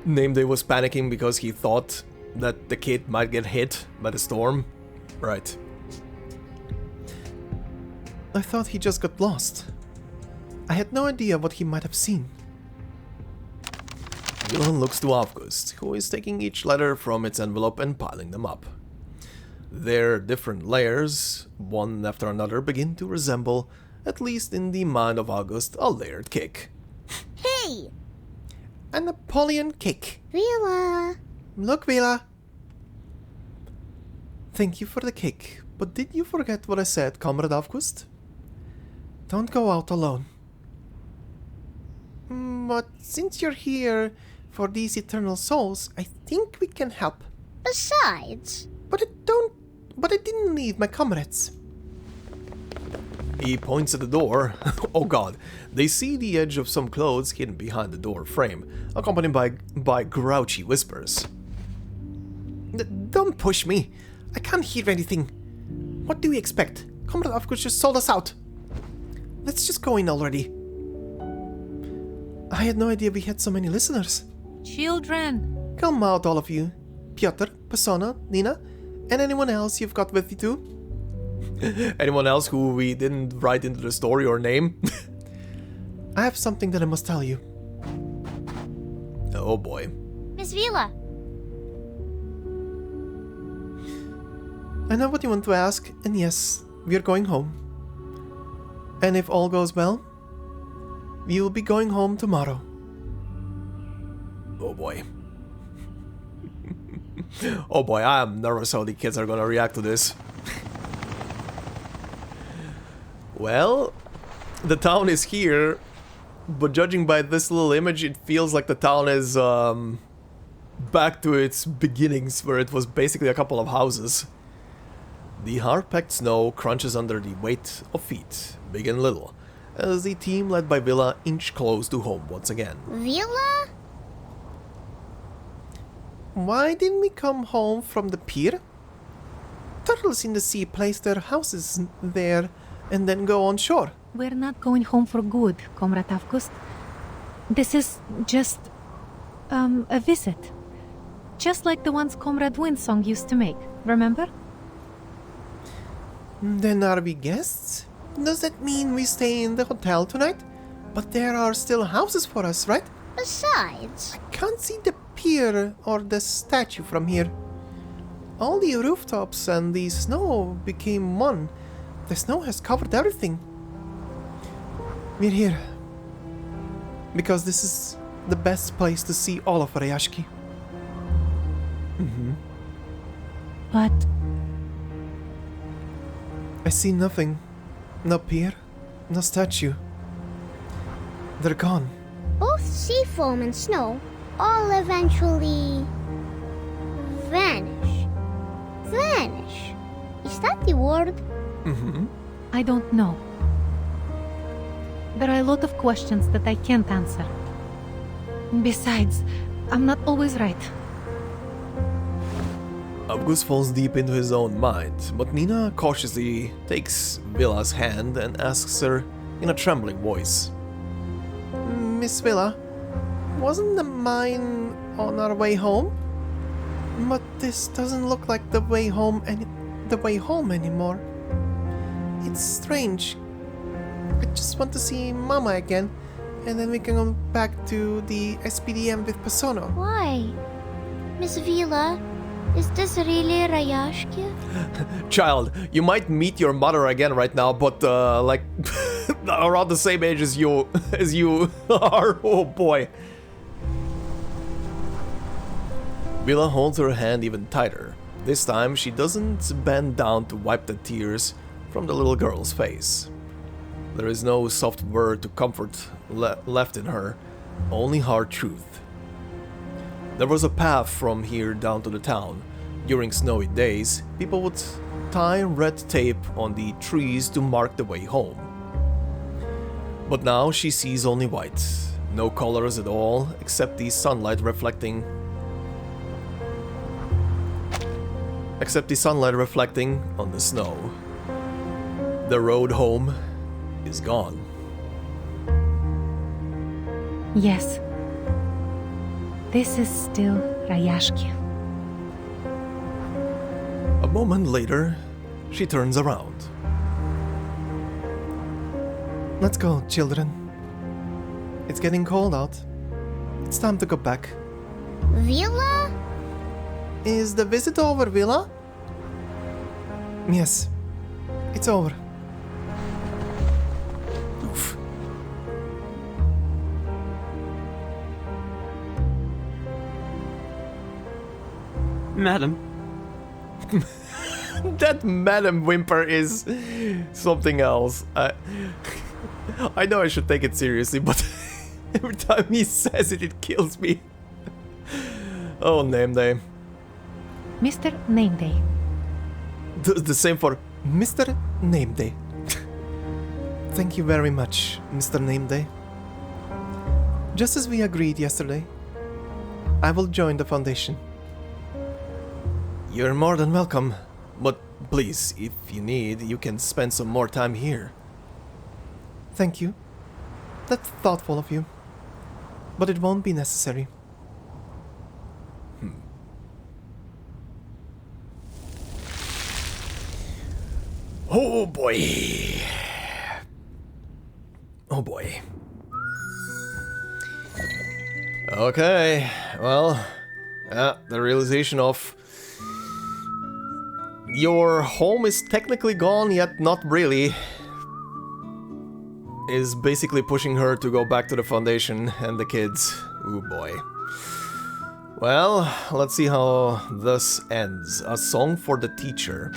Nameday was panicking because he thought that the kid might get hit by the storm. Right. I thought he just got lost. I had no idea what he might have seen. Dylan looks to Avgust, who is taking each letter from its envelope and piling them up. Their different layers, one after another, begin to resemble, at least in the mind of Avgust, a layered cake. Hey! A Napoleon cake. Vila! Look, Vila. Thank you for the cake, but did you forget what I said, Comrade Avgust? Don't go out alone. But since you're here for these eternal souls, I think we can help. Besides... But I didn't leave my comrades. He points at the door. Oh god. They see the edge of some clothes hidden behind the door frame, accompanied by grouchy whispers. Don't push me. I can't hear anything. What do we expect? Comrade Avgust just sold us out. Let's just go in already. I had no idea we had so many listeners. Children! Come out, all of you. Piotr, Persona, Nina, and anyone else you've got with you too. Anyone else who we didn't write into the story or name? I have something that I must tell you. Oh boy. Miss Vila! I know what you want to ask, and yes, we are going home. And if all goes well, we will be going home tomorrow. Oh boy. Oh boy, I am nervous how the kids are gonna react to this. Well, the town is here, but judging by this little image, it feels like the town is back to its beginnings, where it was basically a couple of houses. The hard-packed snow crunches under the weight of feet, big and little, as the team led by Vila inch close to home once again. Vila? Why didn't we come home from the pier? Turtles in the sea place their houses there and then go on shore. We're not going home for good, Comrade Avgust. This is just A visit. Just like the ones Comrade Windsong used to make, remember? Then are we guests? Does that mean we stay in the hotel tonight? But there are still houses for us, right? Besides, Can't see the pier or the statue from here. All the rooftops and the snow became one. The snow has covered everything. We're here because this is the best place to see all of Rayashki. But I see nothing. No pier, no statue. They're gone. both sea foam and snow all eventually vanish. Vanish. Is that the word? I don't know. There are a lot of questions that I can't answer. Besides, I'm not always right. Avgust falls deep into his own mind, but Nina cautiously takes Vila's hand and asks her in a trembling voice. Miss Vila, wasn't the mine on our way home? But this doesn't look like the way home anymore. It's strange. I just want to see Mama again, and then we can go back to the SPDM with Pasono. Why? Miss Vila, is this really Rayashki? Child, you might meet your mother again right now, but like around the same age as you are. Oh boy. Vila holds her hand even tighter. This time she doesn't bend down to wipe the tears from the little girl's face. There is no soft word to comfort left in her, only hard truth. There was a path from here down to the town. During snowy days, people would tie red tape on the trees to mark the way home. But now she sees only white, no colors at all except the sunlight reflecting on the snow. The road home is gone. Yes. This is still Rayashki. A moment later, she turns around. Let's go, children. It's getting cold out. It's time to go back. Vila? Is the visit over, Vila? Yes. It's over. Oof. Madam. That madam whimper is something else. I know I should take it seriously, but every time he says it, it kills me. Oh, name day. Mr. Name Day. The same for Mr. Name Day. Thank you very much, Mr. Name Day. Just as we agreed yesterday, I will join the Foundation. You're more than welcome, but please, if you need, you can spend some more time here. Thank you. That's thoughtful of you. But it won't be necessary. Oh boy. Oh boy. Okay, well, the realization of your home is technically gone, yet not really, is basically pushing her to go back to the Foundation and the kids. Oh boy. Well, let's see how this ends. A song for the teacher.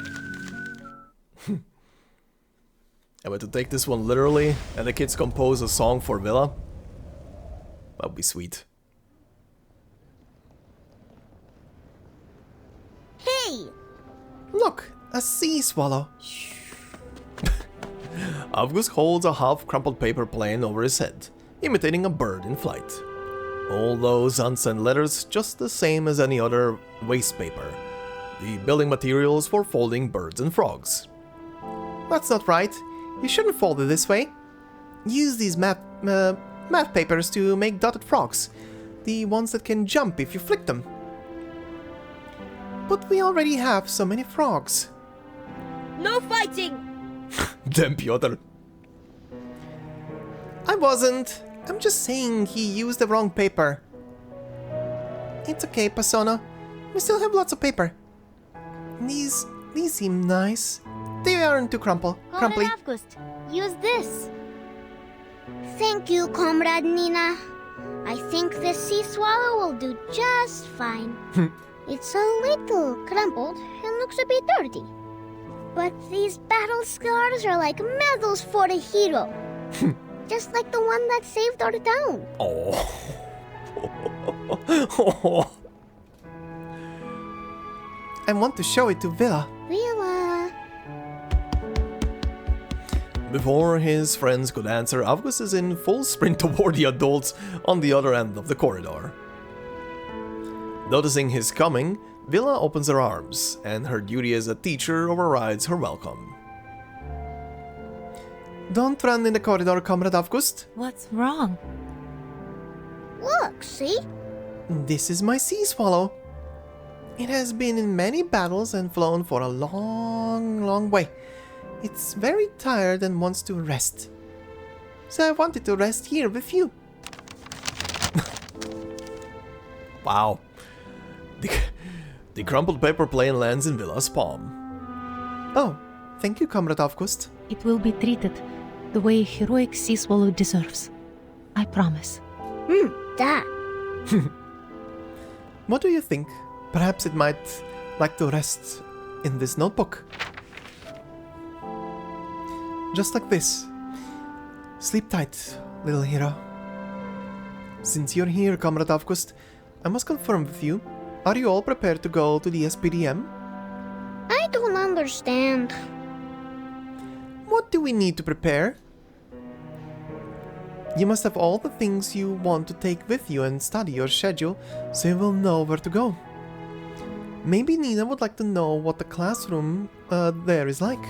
I were to take this one literally, and the kids compose a song for Vila. That would be sweet. Hey! Look, a sea swallow. Avgust holds a half-crumpled paper plane over his head, imitating a bird in flight. All those unsent letters just the same as any other waste paper. The building materials for folding birds and frogs. That's not right. You shouldn't fold it this way. Use these math papers to make dotted frogs. the ones that can jump if you flick them. But we already have so many frogs. No fighting! Damn, Piotr. I wasn't. I'm just saying he used the wrong paper. It's okay, Persona. We still have lots of paper. These seem nice. They aren't too crumply. Avgust, use this. Thank you, Comrade Nina. I think this sea swallow will do just fine. It's a little crumpled and looks a bit dirty. But these battle scars are like medals for a hero. Just like the one that saved our town. Oh. I want to show it to Vila. Vila. Before his friends could answer, Avgust is in full sprint toward the adults on the other end of the corridor. Noticing his coming, Vila opens her arms, and her duty as a teacher overrides her welcome. Don't run in the corridor, Comrade Avgust. What's wrong? Look, see? This is my sea swallow. It has been in many battles and flown for a long, long way. It's very tired and wants to rest. So I wanted to rest here with you. Wow. The crumpled paper plane lands in Vila's palm. Oh, thank you, Comrade Avgust. It will be treated the way a heroic sea swallow deserves. I promise. That. What do you think? Perhaps it might like to rest in this notebook. Just like this. Sleep tight, little hero. Since you're here, Comrade Avgust, I must confirm with you. Are you all prepared to go to the SPDM? I don't understand. What do we need to prepare? You must have all the things you want to take with you and study your schedule, so you will know where to go. Maybe Nina would like to know what the classroom there is like.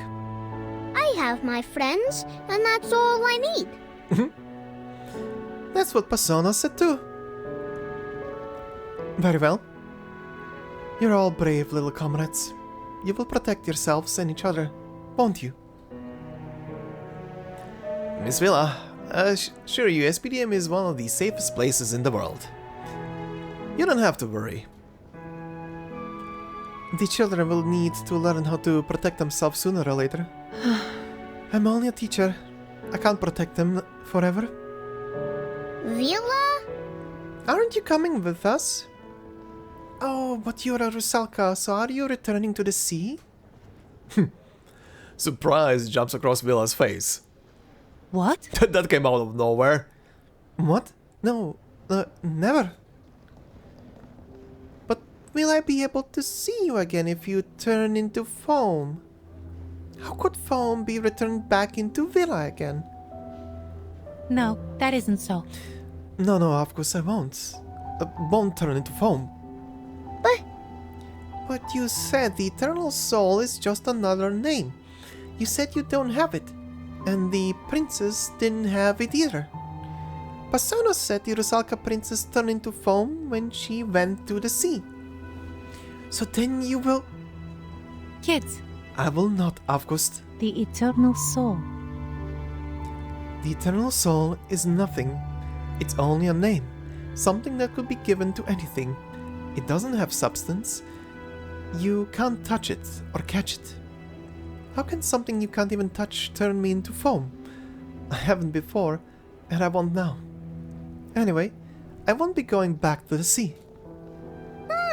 I have my friends, and that's all I need. That's what Persona said too. Very well. You're all brave little comrades. You will protect yourselves and each other, won't you? Miss Vila, sure you, SPDM is one of the safest places in the world. You don't have to worry. The children will need to learn how to protect themselves sooner or later. I'm only a teacher. I can't protect them forever. Vila? Aren't you coming with us? Oh, but you're a Rusalka, so are you returning to the sea? Surprise jumps across Vila's face. What? That came out of nowhere. What? No, never. But will I be able to see you again if you turn into foam? How could foam be returned back into Vila again? No, that isn't so. No, of course I won't. Won't turn into foam. But you said the Eternal Soul is just another name. You said you don't have it. And the princess didn't have it either. Persona said the Rusalka princess turned into foam when she went to the sea. So then you will... Kids, I will not, Avgust. the Eternal Soul. The Eternal Soul is nothing. It's only a name. Something that could be given to anything. It doesn't have substance. You can't touch it or catch it. How can something you can't even touch turn me into foam? I haven't before, and I won't now. Anyway, I won't be going back to the sea.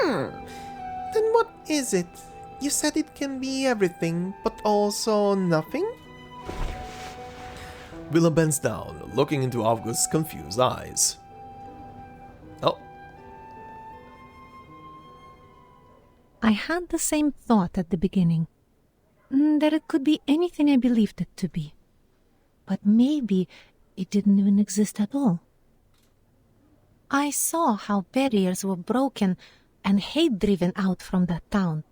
Then what is it? You said it can be everything, but also nothing? Vila bends down, looking into Avgust's confused eyes. Oh. I had the same thought at the beginning. That it could be anything I believed it to be. But maybe it didn't even exist at all. I saw how barriers were broken and hate driven out from that town.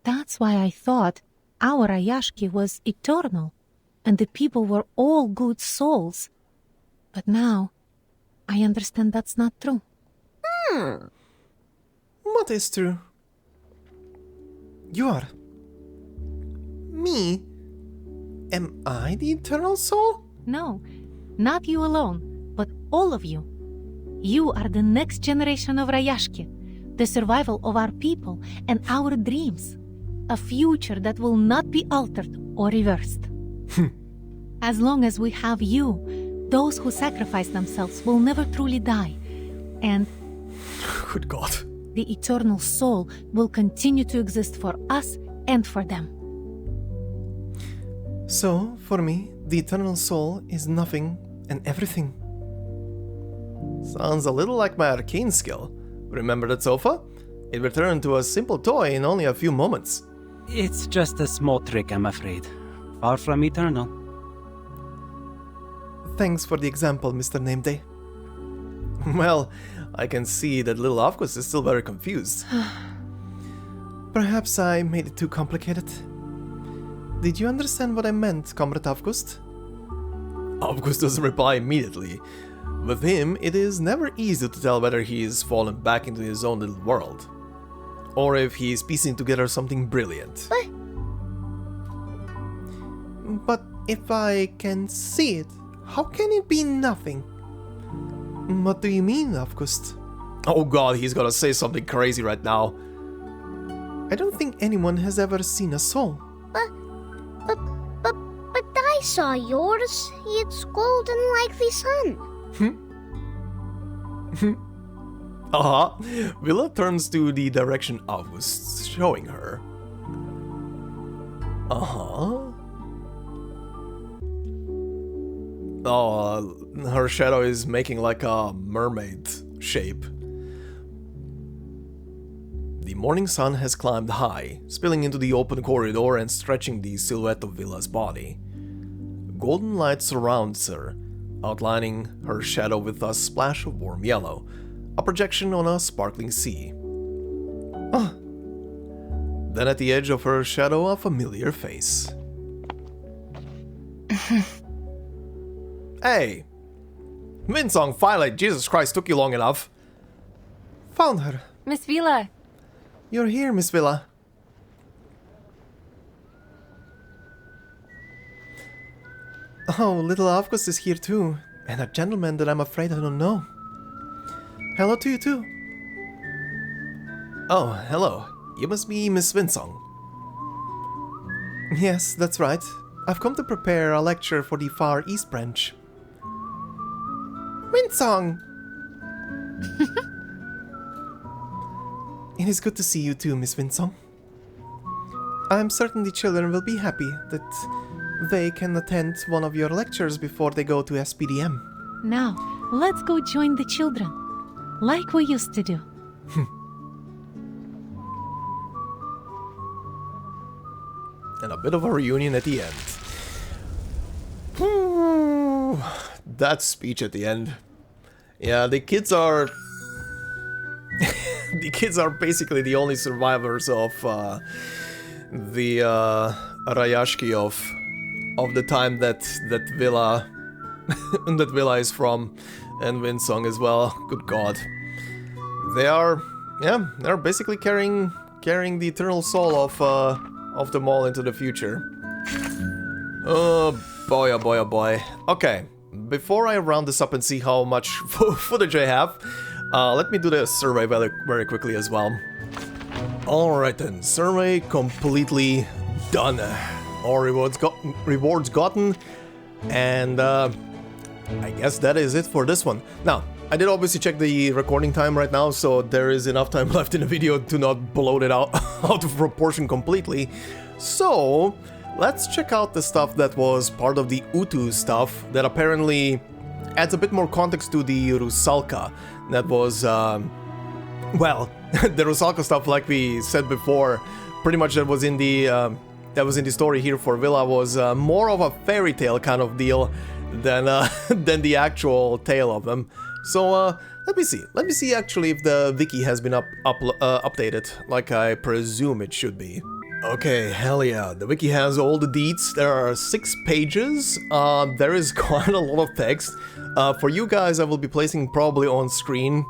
That's why I thought our Ayashki was eternal and the people were all good souls. But now I understand that's not true. What is true? You are. Me? Am I the eternal soul? No, not you alone, but all of you. You are the next generation of Rayashki, the survival of our people and our dreams. A future that will not be altered or reversed. As long as we have you, those who sacrifice themselves will never truly die. And Good God. the eternal soul will continue to exist for us and for them. So, for me, the eternal soul is nothing and everything. Sounds a little like my arcane skill. Remember that sofa? It returned to a simple toy in only a few moments. It's just a small trick, I'm afraid. Far from eternal. Thanks for the example, Mr. Nameday. Well, I can see that little Avgust is still very confused. Perhaps I made it too complicated. Did you understand what I meant, Comrade Avgust? Avgust doesn't reply immediately. With him, it is never easy to tell whether he is fallen back into his own little world, or if he is piecing together something brilliant. But if I can see it, how can it be nothing? What do you mean, Avgust? Oh god, he's gonna say something crazy right now. I don't think anyone has ever seen a soul. But I saw yours. It's golden like the sun. Vila turns to the direction Avgust's showing her. Oh, her shadow is making like a mermaid shape. The morning sun has climbed high, spilling into the open corridor and stretching the silhouette of Vila's body. Golden light surrounds her, outlining her shadow with a splash of warm yellow, a projection on a sparkling sea. Then at the edge of her shadow, a familiar face. Hey! Windsong, finally! Jesus Christ, took you long enough. Found her. Miss Vila! You're here, Miss Vila. Oh, little Avgust is here too, and a gentleman that I'm afraid I don't know. Hello to you too. Oh, hello. You must be Miss Windsong. Yes, that's right. I've come to prepare a lecture for the Far East branch. Windsong! It is good to see you too, Miss Windsong. I'm certain the children will be happy that they can attend one of your lectures before they go to SPDM. Now, let's go join the children, like we used to do. And a bit of a reunion at the end. That speech at the end. Yeah, the kids are... the kids are basically the only survivors of the Rayashki of the time that Vila that Vila is from, and Windsong as well. Good God, they're basically carrying the eternal soul of them all into the future. Oh boy, oh boy, oh boy. Okay, before I round this up and see how much footage I have, let me do the survey very, very quickly as well. Alright then, survey completely done. All rewards gotten, and I guess that is it for this one. Now, I did obviously check the recording time right now, so there is enough time left in the video to not bloat it out of proportion completely. So, let's check out the stuff that was part of the Utu stuff that apparently adds a bit more context to the Rusalka. That was, well, the Rusalka stuff, like we said before, pretty much that was in the story here for Vila, was more of a fairy tale kind of deal than than the actual tale of them. So let me see actually if the wiki has been updated, like I presume it should be. Okay, hell yeah, the wiki has all the deets. There are 6 pages. There is quite a lot of text. For you guys, I will be placing probably on screen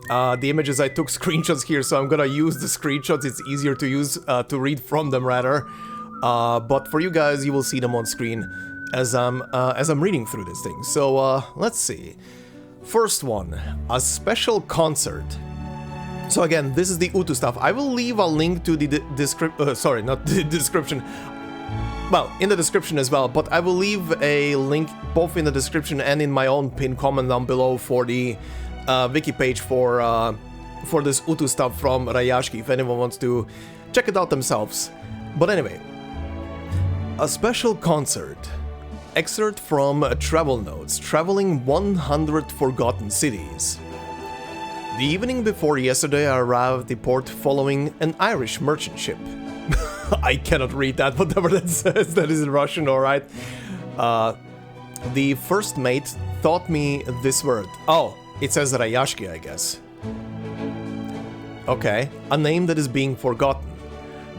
the images, I took screenshots here, so I'm gonna use the screenshots. It's easier to use, to read from them rather. But for you guys, you will see them on screen as I'm reading through this thing. So let's see. First one, a special concert. So again, this is the Utu stuff. I will leave a link to the sorry, not the description. Well, in the description as well, but I will leave a link both in the description and in my own pinned comment down below for the wiki page for this Utu stuff from Rayashki, if anyone wants to check it out themselves. But anyway, a special concert. Excerpt from Travel Notes, Traveling 100 Forgotten Cities. The evening before yesterday, I arrived at the port following an Irish merchant ship. I cannot read that, whatever that says, that is in Russian, alright. The first mate taught me this word. Oh, it says Rayashki, I guess. Okay, a name that is being forgotten.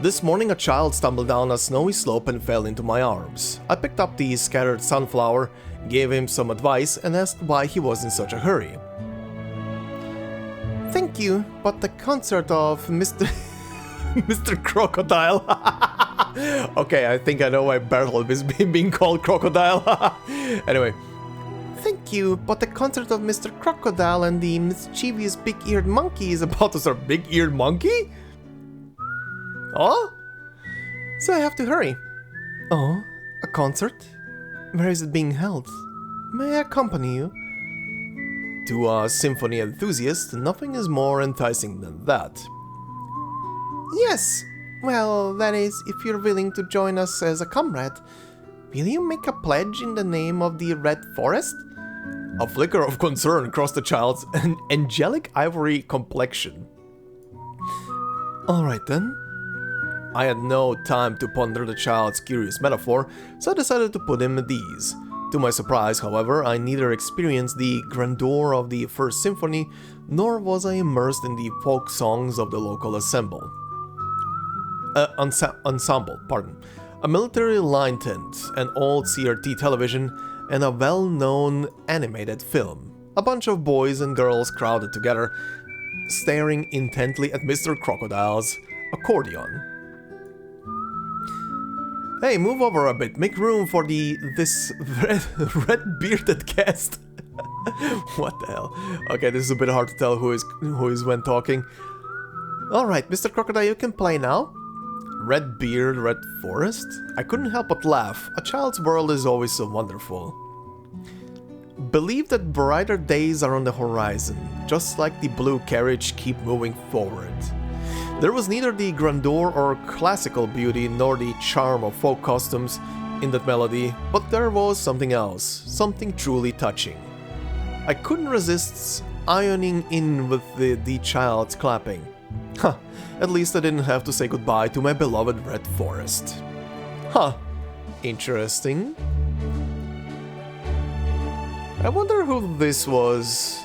This morning a child stumbled down a snowy slope and fell into my arms. I picked up the scattered sunflower, gave him some advice, and asked why he was in such a hurry. Thank you, but the concert of Mr. Mr. Crocodile. Okay, I think I know why Berthold is being called Crocodile. Anyway. Thank you, but the concert of Mr. Crocodile and the mischievous big-eared monkey is about to start. Big-eared monkey? Oh? So I have to hurry. Oh, a concert? Where is it being held? May I accompany you? To a symphony enthusiast, nothing is more enticing than that. Yes, well, that is, if you're willing to join us as a comrade. Will you make a pledge in the name of the Red Forest? A flicker of concern crossed the child's angelic ivory complexion. Alright then. I had no time to ponder the child's curious metaphor, so I decided to put him at ease. To my surprise, however, I neither experienced the grandeur of the First Symphony, nor was I immersed in the folk songs of the local ensemble. A military line tent, an old CRT television, and a well-known animated film. A bunch of boys and girls crowded together, staring intently at Mr. Crocodile's accordion. Hey, move over a bit, make room for this red-bearded guest. What the hell? Okay, this is a bit hard to tell who is when talking. Alright, Mr. Crocodile, you can play now. Red beard, red forest? I couldn't help but laugh. A child's world is always so wonderful. Believe that brighter days are on the horizon, just like the blue carriage keep moving forward. There was neither the grandeur or classical beauty nor the charm of folk costumes in that melody, but there was something else, something truly touching. I couldn't resist ironing in with the child's clapping. Huh, at least I didn't have to say goodbye to my beloved Red Forest. Huh, interesting. I wonder who this was,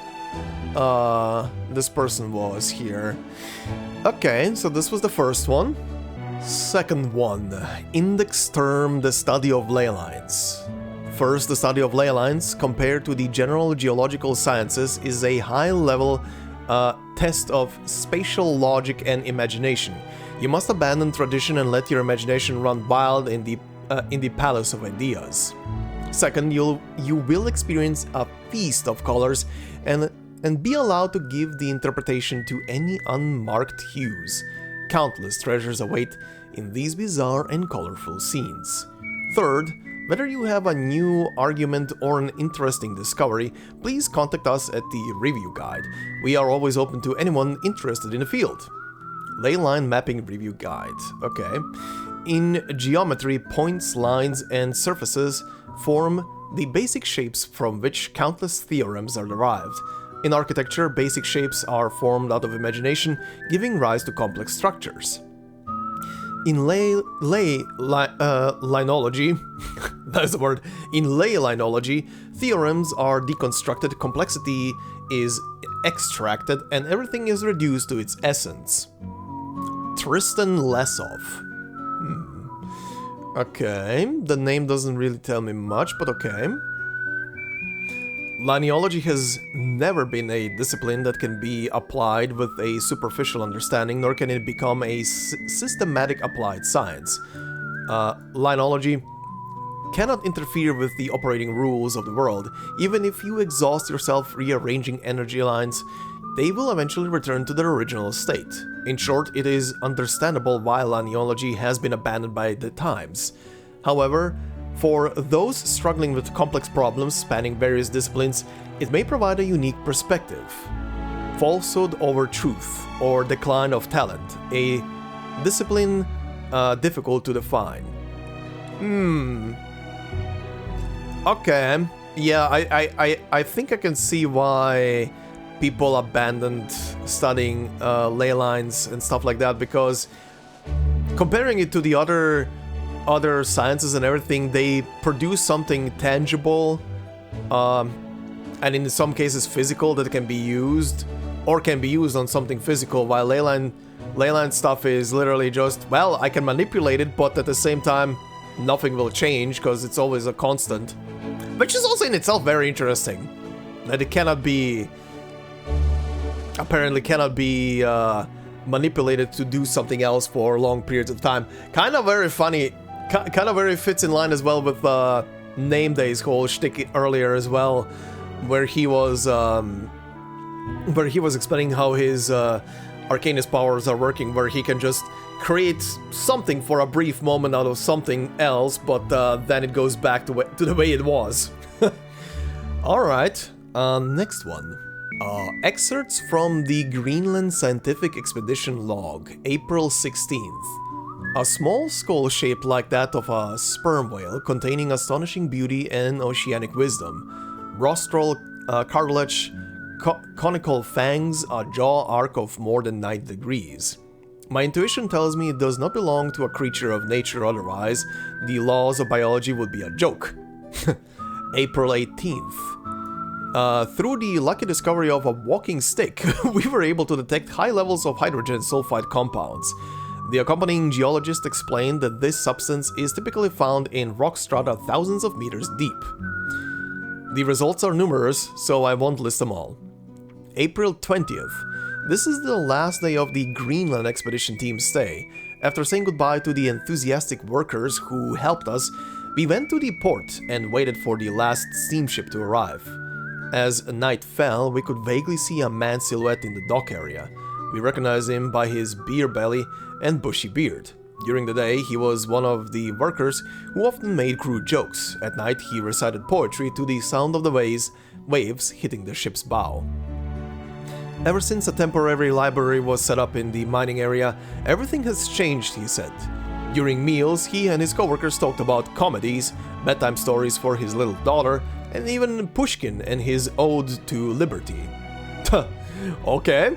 this person was here. Okay, so this was the first one. Second one, index term, the study of ley lines. First, the study of ley lines, compared to the general geological sciences, is a high-level test of spatial logic and imagination. You must abandon tradition and let your imagination run wild in the palace of ideas. Second, you will experience a feast of colors and be allowed to give the interpretation to any unmarked hues. Countless treasures await in these bizarre and colorful scenes. Third, whether you have a new argument or an interesting discovery, please contact us at the Review Guide. We are always open to anyone interested in the field. Leyline Mapping Review Guide. Okay. In geometry, points, lines, and surfaces form the basic shapes from which countless theorems are derived. In architecture, basic shapes are formed out of imagination, giving rise to complex structures. In linology, that's the word. In ley linology, theorems are deconstructed, complexity is extracted, and everything is reduced to its essence. Tristan Lesov. Okay, the name doesn't really tell me much, but okay. Lineology has never been a discipline that can be applied with a superficial understanding, nor can it become a systematic applied science. Lineology cannot interfere with the operating rules of the world. Even if you exhaust yourself rearranging energy lines, they will eventually return to their original state. In short, it is understandable why lineology has been abandoned by the times. However, for those struggling with complex problems spanning various disciplines, it may provide a unique perspective. Falsehood over truth, or decline of talent, a discipline difficult to define. Okay, yeah, I think I can see why people abandoned studying ley lines and stuff like that, because comparing it to the other sciences and everything, they produce something tangible, and in some cases physical, that can be used, or can be used on something physical, while ley line stuff is literally just, well, I can manipulate it, but at the same time, nothing will change, because it's always a constant. Which is also in itself very interesting, that it cannot be, apparently cannot be manipulated to do something else for long periods of time. Kind of very funny, kind of very fits in line as well with Name Day's whole shtick earlier as well, where he was explaining how his Arcanist powers are working, where he can just create something for a brief moment out of something else, but then it goes back to the way it was. Alright, next one. Excerpts from the Greenland Scientific Expedition log, April 16th. A small skull shaped like that of a sperm whale, containing astonishing beauty and oceanic wisdom. Rostral cartilage, conical fangs, a jaw arc of more than 90 degrees. My intuition tells me it does not belong to a creature of nature, otherwise the laws of biology would be a joke. April 18th. Through the lucky discovery of a walking stick, we were able to detect high levels of hydrogen sulfide compounds. The accompanying geologist explained that this substance is typically found in rock strata thousands of meters deep. The results are numerous, so I won't list them all. April 20th. This is the last day of the Greenland expedition team's stay. After saying goodbye to the enthusiastic workers who helped us, we went to the port and waited for the last steamship to arrive. As night fell, we could vaguely see a man's silhouette in the dock area. We recognized him by his beer belly and bushy beard. During the day, he was one of the workers who often made crude jokes. At night, he recited poetry to the sound of the waves hitting the ship's bow. Ever since a temporary library was set up in the mining area, everything has changed, he said. During meals, he and his coworkers talked about comedies, bedtime stories for his little daughter, and even Pushkin and his Ode to Liberty. Okay.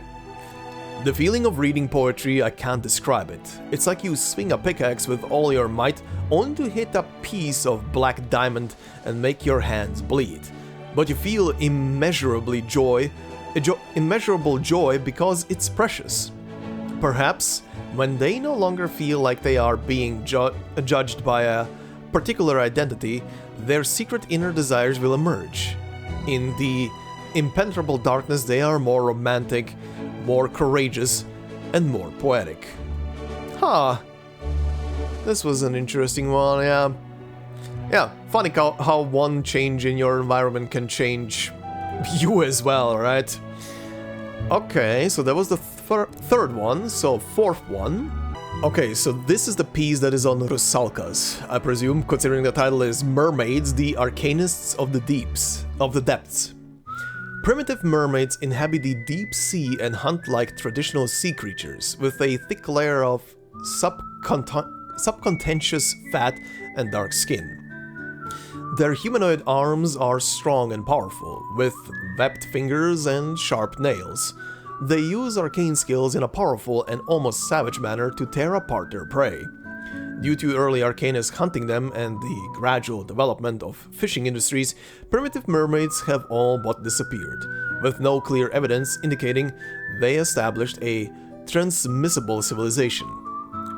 The feeling of reading poetry, I can't describe it. It's like you swing a pickaxe with all your might, only to hit a piece of black diamond and make your hands bleed. But you feel immeasurable joy because it's precious. Perhaps, when they no longer feel like they are being judged by a particular identity, their secret inner desires will emerge. In the impenetrable darkness, they are more romantic, more courageous, and more poetic. This was an interesting one, yeah. Yeah, funny how one change in your environment can change you as well, right? Okay, so that was the third one, so fourth one. Okay, so this is the piece that is on Rusalka's, I presume, considering the title is Mermaids, the Arcanists of the Depths. Primitive mermaids inhabit the deep sea and hunt like traditional sea creatures, with a thick layer of subcutaneous fat and dark skin. Their humanoid arms are strong and powerful, with webbed fingers and sharp nails. They use arcane skills in a powerful and almost savage manner to tear apart their prey. Due to early Arcanists hunting them and the gradual development of fishing industries, primitive mermaids have all but disappeared, with no clear evidence indicating they established a transmissible civilization.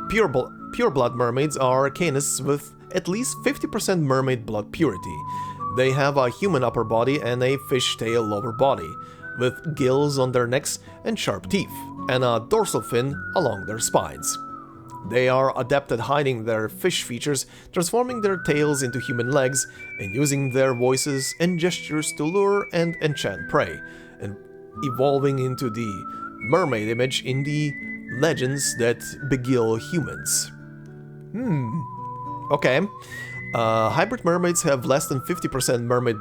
Pure-blood mermaids are Arcanists with at least 50% mermaid blood purity. They have a human upper body and a fishtail lower body, with gills on their necks and sharp teeth, and a dorsal fin along their spines. They are adept at hiding their fish features, transforming their tails into human legs, and using their voices and gestures to lure and enchant prey, and evolving into the mermaid image in the legends that beguile humans. Okay. Hybrid mermaids have less than 50% mermaid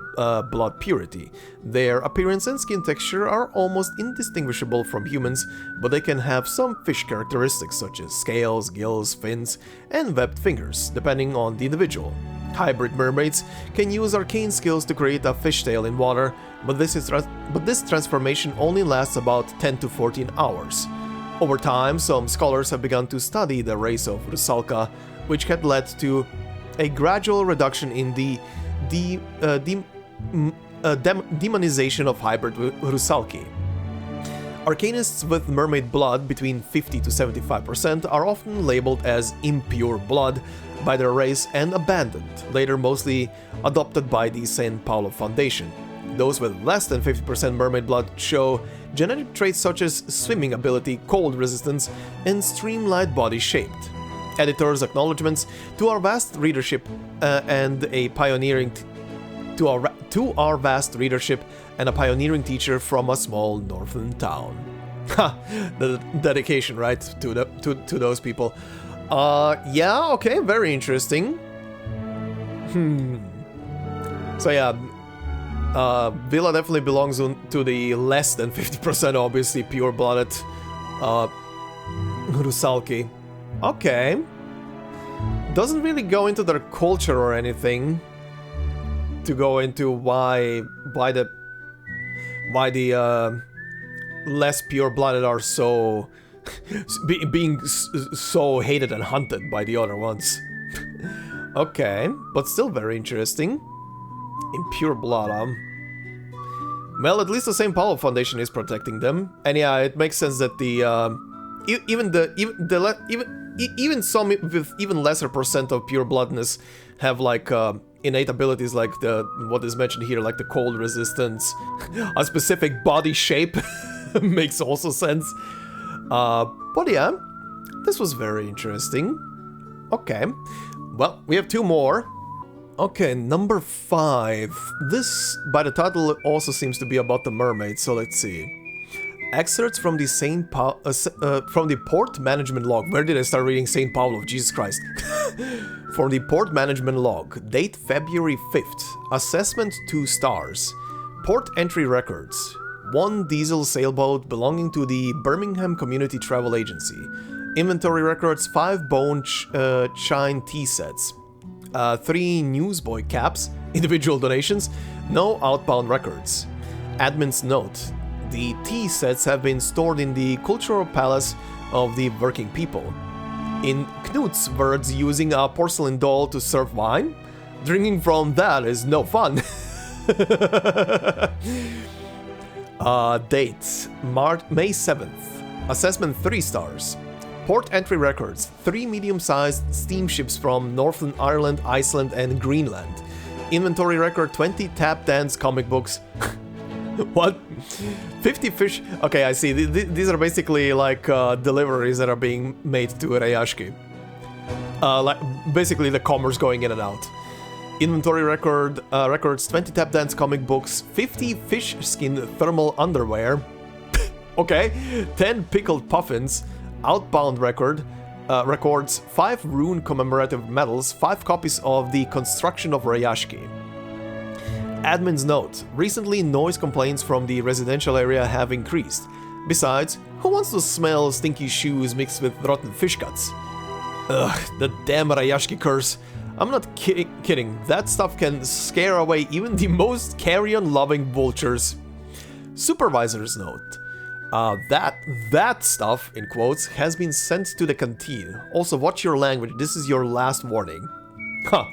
blood purity. Their appearance and skin texture are almost indistinguishable from humans, but they can have some fish characteristics such as scales, gills, fins, and webbed fingers, depending on the individual. Hybrid mermaids can use arcane skills to create a fishtail in water, but this transformation only lasts about 10 to 14 hours. Over time, some scholars have begun to study the race of Rusalka, which had led to a gradual reduction in the demonization of hybrid Rusalki. Arcanists with mermaid blood between 50 to 75% are often labeled as impure blood by their race and abandoned, later mostly adopted by the St. Paulo Foundation. Those with less than 50% mermaid blood show genetic traits such as swimming ability, cold resistance, and streamlined body shaped. Editor's acknowledgements to our vast readership and a pioneering teacher from a small northern town. Ha! The dedication, right, to those people. Yeah, okay, very interesting. So yeah, Vila definitely belongs to the less than 50%, obviously, pure-blooded Rusalki. Okay. Doesn't really go into their culture or anything to go into why the less pure-blooded are so being so hated and hunted by the other ones. Okay, but still very interesting. Impure blood, well, at least the St. Paulo Foundation is protecting them, and yeah, it makes sense that even some with even lesser percent of pure bloodness have like innate abilities like what is mentioned here, like the cold resistance, a specific body shape. Makes also sense. But yeah, this was very interesting. Okay, well, we have two more. Okay, number 5. This, by the title, also seems to be about the mermaid, so let's see. Excerpts from the from the port management log. Where did I start reading St. Paulo? Jesus Christ. For the port management log, date February 5th. Assessment 2 stars. Port entry records. 1 diesel sailboat belonging to the Birmingham Community Travel Agency. Inventory records 5 bone chine tea sets. 3 newsboy caps. Individual donations. No outbound records. Admin's note. The tea sets have been stored in the cultural palace of the working people. In Knut's words, using a porcelain doll to serve wine? Drinking from that is no fun. Date, May 7th. Assessment 3 stars. Port entry records, 3 medium-sized steamships from Northern Ireland, Iceland and Greenland. Inventory record 20 tap dance comic books. What? 50 fish? Okay, I see. These are basically like deliveries that are being made to Rayashki. Like basically the commerce going in and out. Inventory records 20 tap dance comic books, 50 fish skin thermal underwear. Okay, 10 pickled puffins. Outbound records 5 rune commemorative medals, 5 copies of the Construction of Rayashki. Admin's note. Recently, noise complaints from the residential area have increased. Besides, who wants to smell stinky shoes mixed with rotten fish guts? Ugh, the damn Rayashki curse. I'm not kidding. That stuff can scare away even the most carrion-loving vultures. Supervisor's note. That stuff, in quotes, has been sent to the canteen. Also, watch your language. This is your last warning. Huh.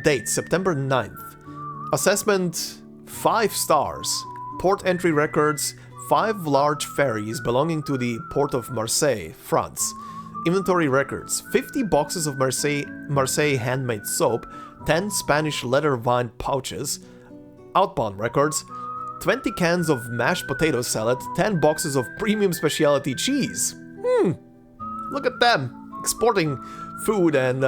Date, September 9th. Assessment 5 stars. Port entry records 5 large ferries belonging to the port of Marseille, France. Inventory records 50 boxes of Marseille handmade soap, 10 Spanish leather-lined pouches, outbound records, 20 cans of mashed potato salad, 10 boxes of premium specialty cheese. Look at them, exporting food and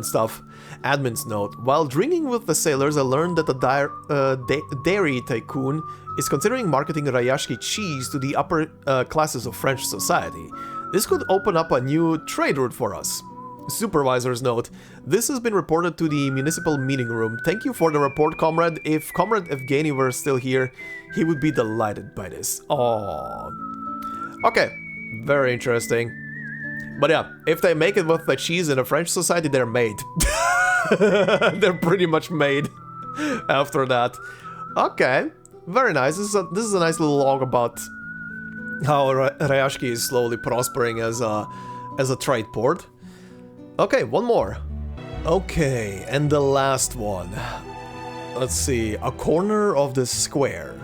stuff. Admin's note: while drinking with the sailors, I learned that the dairy tycoon is considering marketing Rayashki cheese to the upper classes of French society. This could open up a new trade route for us. Supervisor's note: this has been reported to the municipal meeting room. Thank you for the report, comrade. If Comrade Evgeny were still here, he would be delighted by this. Oh, okay, very interesting. But yeah, if they make it with the cheese in the French society, they're made. They're pretty much made after that. Okay, very nice. This is a nice little log about how Rayashki is slowly prospering as a trade port. Okay, one more. Okay, and the last one. Let's see, a corner of the square.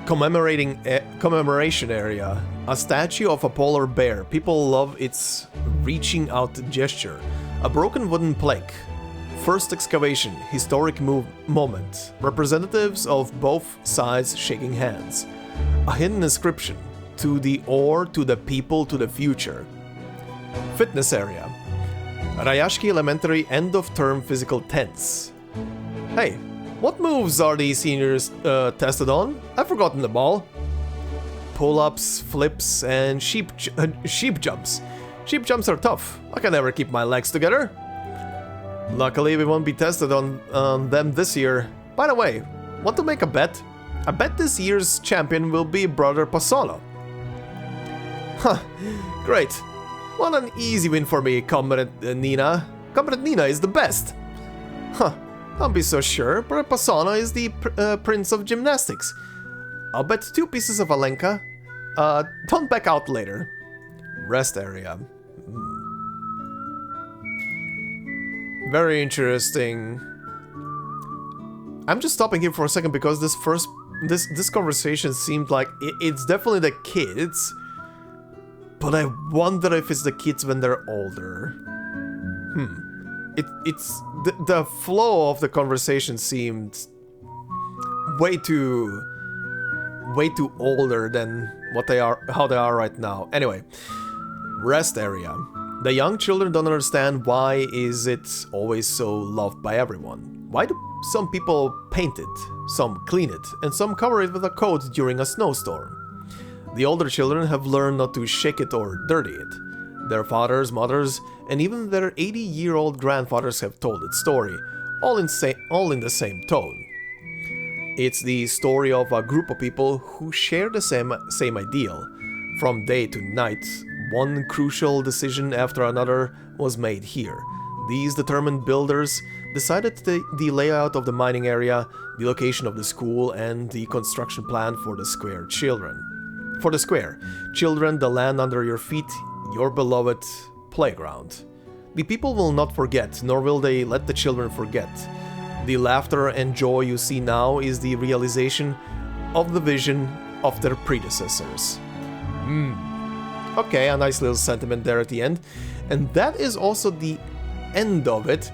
Commemoration area. A statue of a polar bear. People love its reaching out gesture. A broken wooden plank. First excavation. Historic moment. Representatives of both sides shaking hands. A hidden inscription. To the ore, to the people, to the future. Fitness area. Rayashki Elementary end-of-term physical tense. Hey, what moves are the seniors tested on? I've forgotten them all. Pull-ups, flips, and sheep jumps. Sheep jumps are tough. I can never keep my legs together. Luckily, we won't be tested on them this year. By the way, want to make a bet? I bet this year's champion will be Brother Pasolo. Huh, great. What an easy win for me, Comrade Nina. Comrade Nina is the best. Huh, don't be so sure. Brother Pasolo is the prince of gymnastics. I'll bet 2 pieces of Alenka. Don't back out later. Rest area. Very interesting. I'm just stopping here for a second because this conversation seemed like it's definitely the kids, but I wonder if it's the kids when they're older. It's the flow of the conversation seemed way too older than how they are right now. Anyway, rest area. The young children don't understand why is it always so loved by everyone. Why do some people paint it, some clean it, and some cover it with a coat during a snowstorm? The older children have learned not to shake it or dirty it. Their fathers, mothers, and even their 80-year-old grandfathers have told its story, all in the same tone. It's the story of a group of people who share the same ideal. From day to night, one crucial decision after another was made here. These determined builders decided the layout of the mining area, the location of the school, and the construction plan for the square. Children, the land under your feet, your beloved playground. The people will not forget, nor will they let the children forget. The laughter and joy you see now is the realization of the vision of their predecessors. Okay, a nice little sentiment there at the end. And that is also the end of it.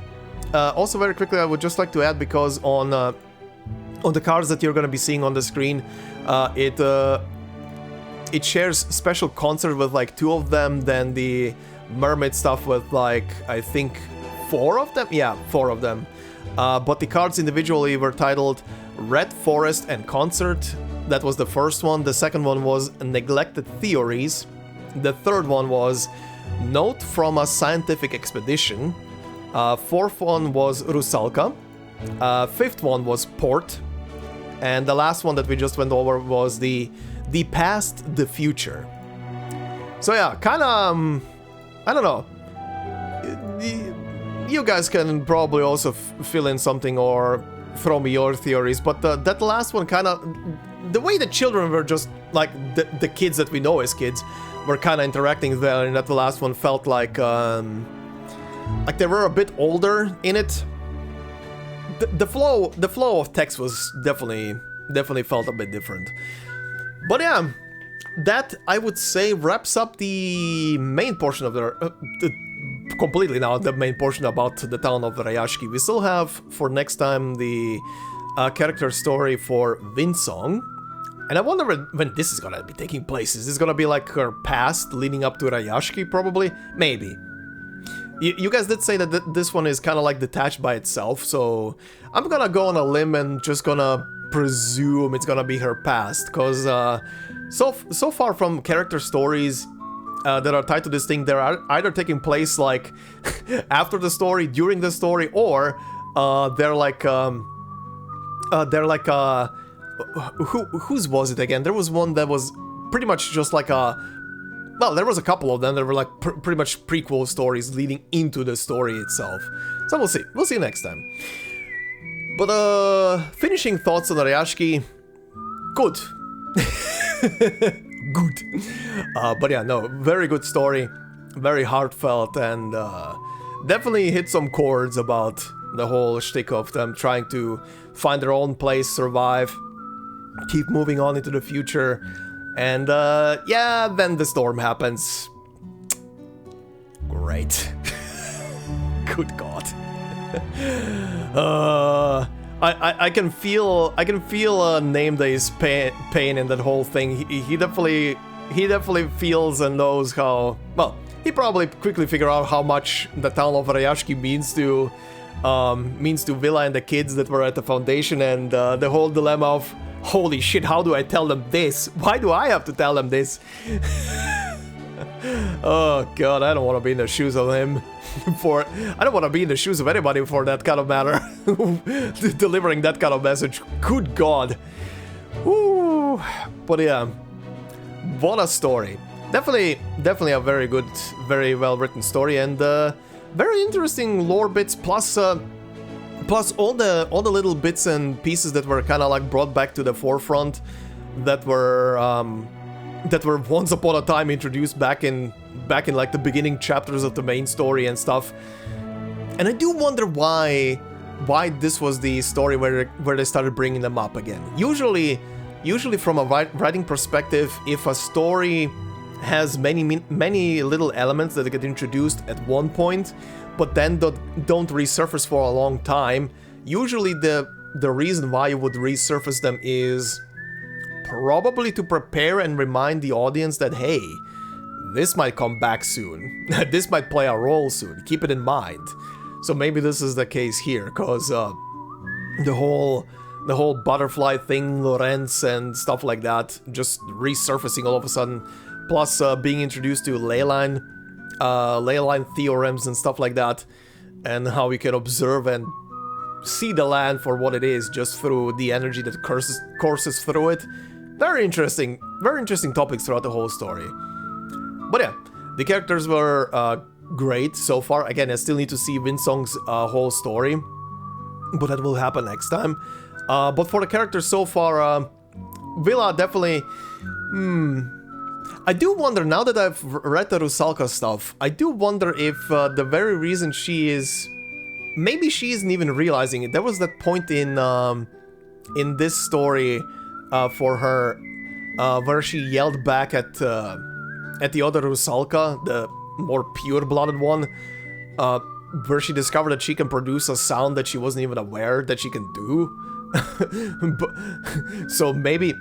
Also, very quickly, I would just like to add, because on the cards that you're going to be seeing on the screen, it shares special concert with like 2 of them, then the mermaid stuff with like, I think 4 of them? Yeah, 4 of them. But the cards individually were titled Red Forest and Concert. That was the first one. The second one was Neglected Theories. The third one was Note from a Scientific Expedition. Fourth one was Rusalka. Fifth one was Port. And the last one that we just went over was the Past, the Future. So yeah, kind of, I don't know. You guys can probably also fill in something or throw me your theories, but that last one kind of, the way the children were just like the kids that we know as kids were kind of interacting there, and that the last one felt like they were a bit older in it. The flow of text was definitely felt a bit different. But yeah, that I would say wraps up the main portion of the completely now the main portion about the town of Rayashki. We still have for next time the character story for Windsong. And I wonder when this is gonna be taking place. Is this gonna be like her past leading up to Rayashki, probably? Maybe. You guys did say that this one is kind of like detached by itself, so I'm gonna go on a limb and just gonna presume it's gonna be her past, because so far from character stories that are tied to this thing, they're either taking place like after the story, during the story, or they're like whose was it again? There was one that was pretty much just like well, there was a couple of them that were like pretty much prequel stories leading into the story itself. So we'll see. We'll see next time. But finishing thoughts on Rayashki, good. Good. But yeah, no, very good story, very heartfelt, and definitely hit some chords about the whole shtick of them trying to find their own place, survive, keep moving on into the future, and yeah, then the storm happens. Great. Good God. I can feel Name Day's pain in that whole thing. He definitely feels and knows how. Well, he probably quickly figured out how much the town of Rayashki means to Vila and the kids that were at the foundation, and the whole dilemma of, holy shit, how do I tell them this? Why do I have to tell them this? Oh God, I don't want to be in the shoes of him. I don't want to be in the shoes of anybody for that kind of matter. Delivering that kind of message. Good God. Ooh. But yeah, what a story. Definitely a very good, very well written story, and very interesting lore bits, plus all the little bits and pieces that were kind of like brought back to the forefront, that were once upon a time introduced back in like the beginning chapters of the main story and stuff. And I do wonder why this was the story where they started bringing them up again. Usually from a writing perspective, if a story has many little elements that get introduced at one point, but then don't resurface for a long time, usually the reason why you would resurface them is probably to prepare and remind the audience that, hey, this might come back soon. This might play a role soon. Keep it in mind. So maybe this is the case here, because the whole butterfly thing, Lorenz and stuff like that, just resurfacing all of a sudden, plus being introduced to ley line theorems and stuff like that, and how we can observe and see the land for what it is just through the energy that courses through it. Very interesting topics throughout the whole story. But yeah, the characters were great so far. Again, I still need to see Windsong's whole story, but that will happen next time. But for the characters so far, Vila definitely... I do wonder, now that I've read the Rusalka stuff, I do wonder if the very reason she is... Maybe she isn't even realizing it. There was that point in this story for her where she yelled back at the other Rusalka, the more pure-blooded one, where she discovered that she can produce a sound that she wasn't even aware that she can do. So maybe...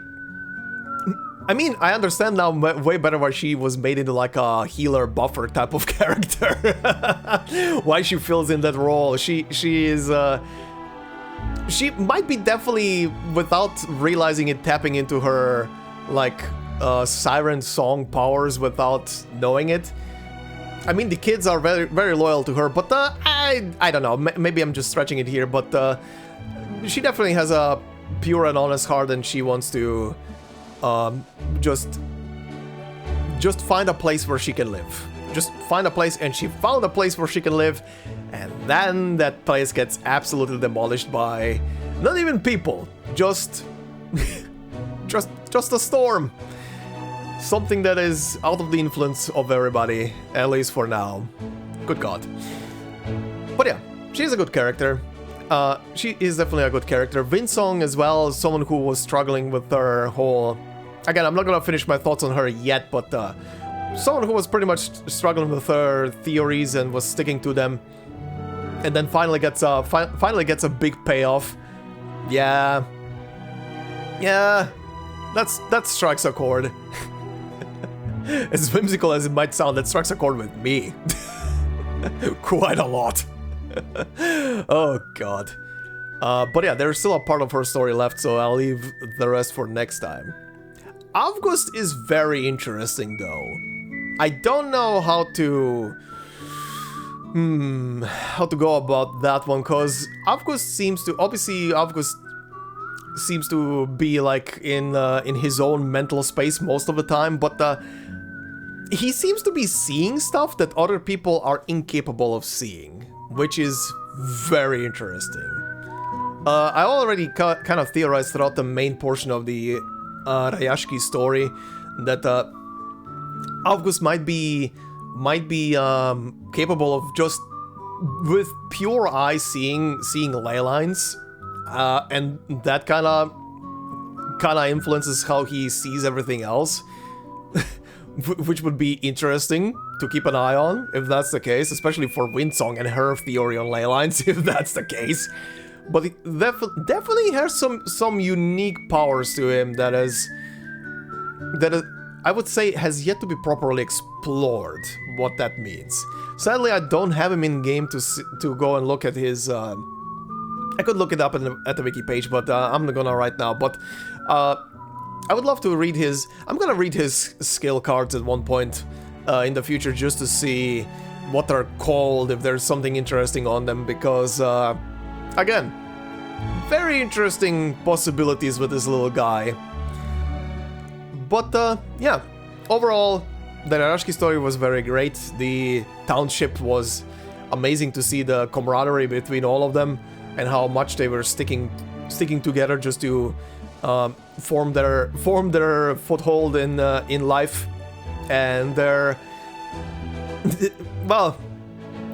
I mean, I understand now way better why she was made into like a healer buffer type of character. Why she fills in that role. She is... she might be definitely, without realizing it, tapping into her, like, siren song powers without knowing it. I mean, the kids are very, very loyal to her, but I don't know, maybe I'm just stretching it here, but she definitely has a pure and honest heart, and she wants to just find a place where she can live. Just find a place, and she found a place where she can live, and then that place gets absolutely demolished by not even people, just a storm. Something that is out of the influence of everybody, at least for now. Good God. But yeah, she's a good character. She is definitely a good character. Windsong as well, someone who was struggling with her whole... Again, I'm not gonna finish my thoughts on her yet, but someone who was pretty much struggling with her theories and was sticking to them, and then finally gets a big payoff. Yeah, that strikes a chord. As whimsical as it might sound, that strikes a chord with me. Quite a lot. Oh god. But yeah, there's still a part of her story left, so I'll leave the rest for next time. Avgust is very interesting though. I don't know how to go about that one, cause Avgust seems to be like in his own mental space most of the time, but he seems to be seeing stuff that other people are incapable of seeing, which is very interesting. I already kind of theorized throughout the main portion of the Rayashki story that Avgust might be capable of just with pure eye seeing ley lines, and that kind of influences how he sees everything else, which would be interesting to keep an eye on if that's the case, especially for Windsong and her theory on ley lines if that's the case. But he definitely has some unique powers to him that I would say has yet to be properly explored what that means. Sadly, I don't have him in game to go and look at his. I could look it up at the wiki page, but I'm not gonna right now. But I would love to read his. I'm gonna read his skill cards at one point in the future just to see what they're called, if there's something interesting on them, because again, very interesting possibilities with this little guy. But yeah, overall, the Rayashki story was very great. The township was amazing to see the camaraderie between all of them and how much they were sticking together just to form their foothold in life, and their well,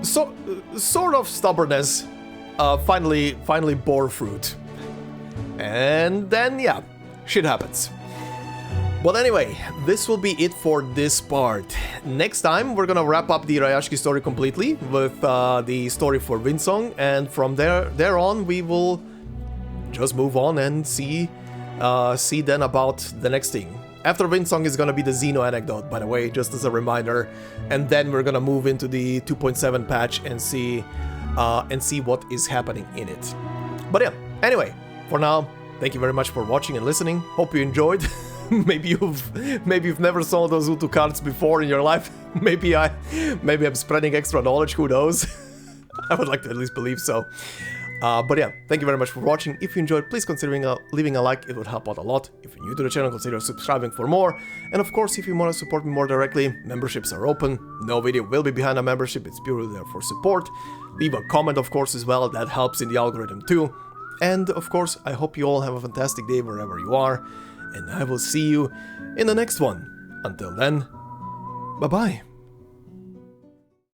sort of stubbornness finally bore fruit. And then yeah, shit happens. But anyway, this will be it for this part. Next time, we're gonna wrap up the Rayashki story completely with the story for Windsong, and from there on, we will just move on and see then about the next thing. After Windsong is gonna be the Xeno Anecdote, by the way, just as a reminder, and then we're gonna move into the 2.7 patch and see what is happening in it. But yeah, anyway, for now, thank you very much for watching and listening. Hope you enjoyed. Maybe you've never saw those Utu cards before in your life. Maybe I'm spreading extra knowledge, who knows? I would like to at least believe so. But yeah, thank you very much for watching. If you enjoyed, please consider leaving a like, it would help out a lot. If you're new to the channel, consider subscribing for more. And of course, if you want to support me more directly, memberships are open. No video will be behind a membership, it's purely there for support. Leave a comment, of course, as well, that helps in the algorithm too. And of course, I hope you all have a fantastic day wherever you are. And I will see you in the next one. Until then, bye-bye.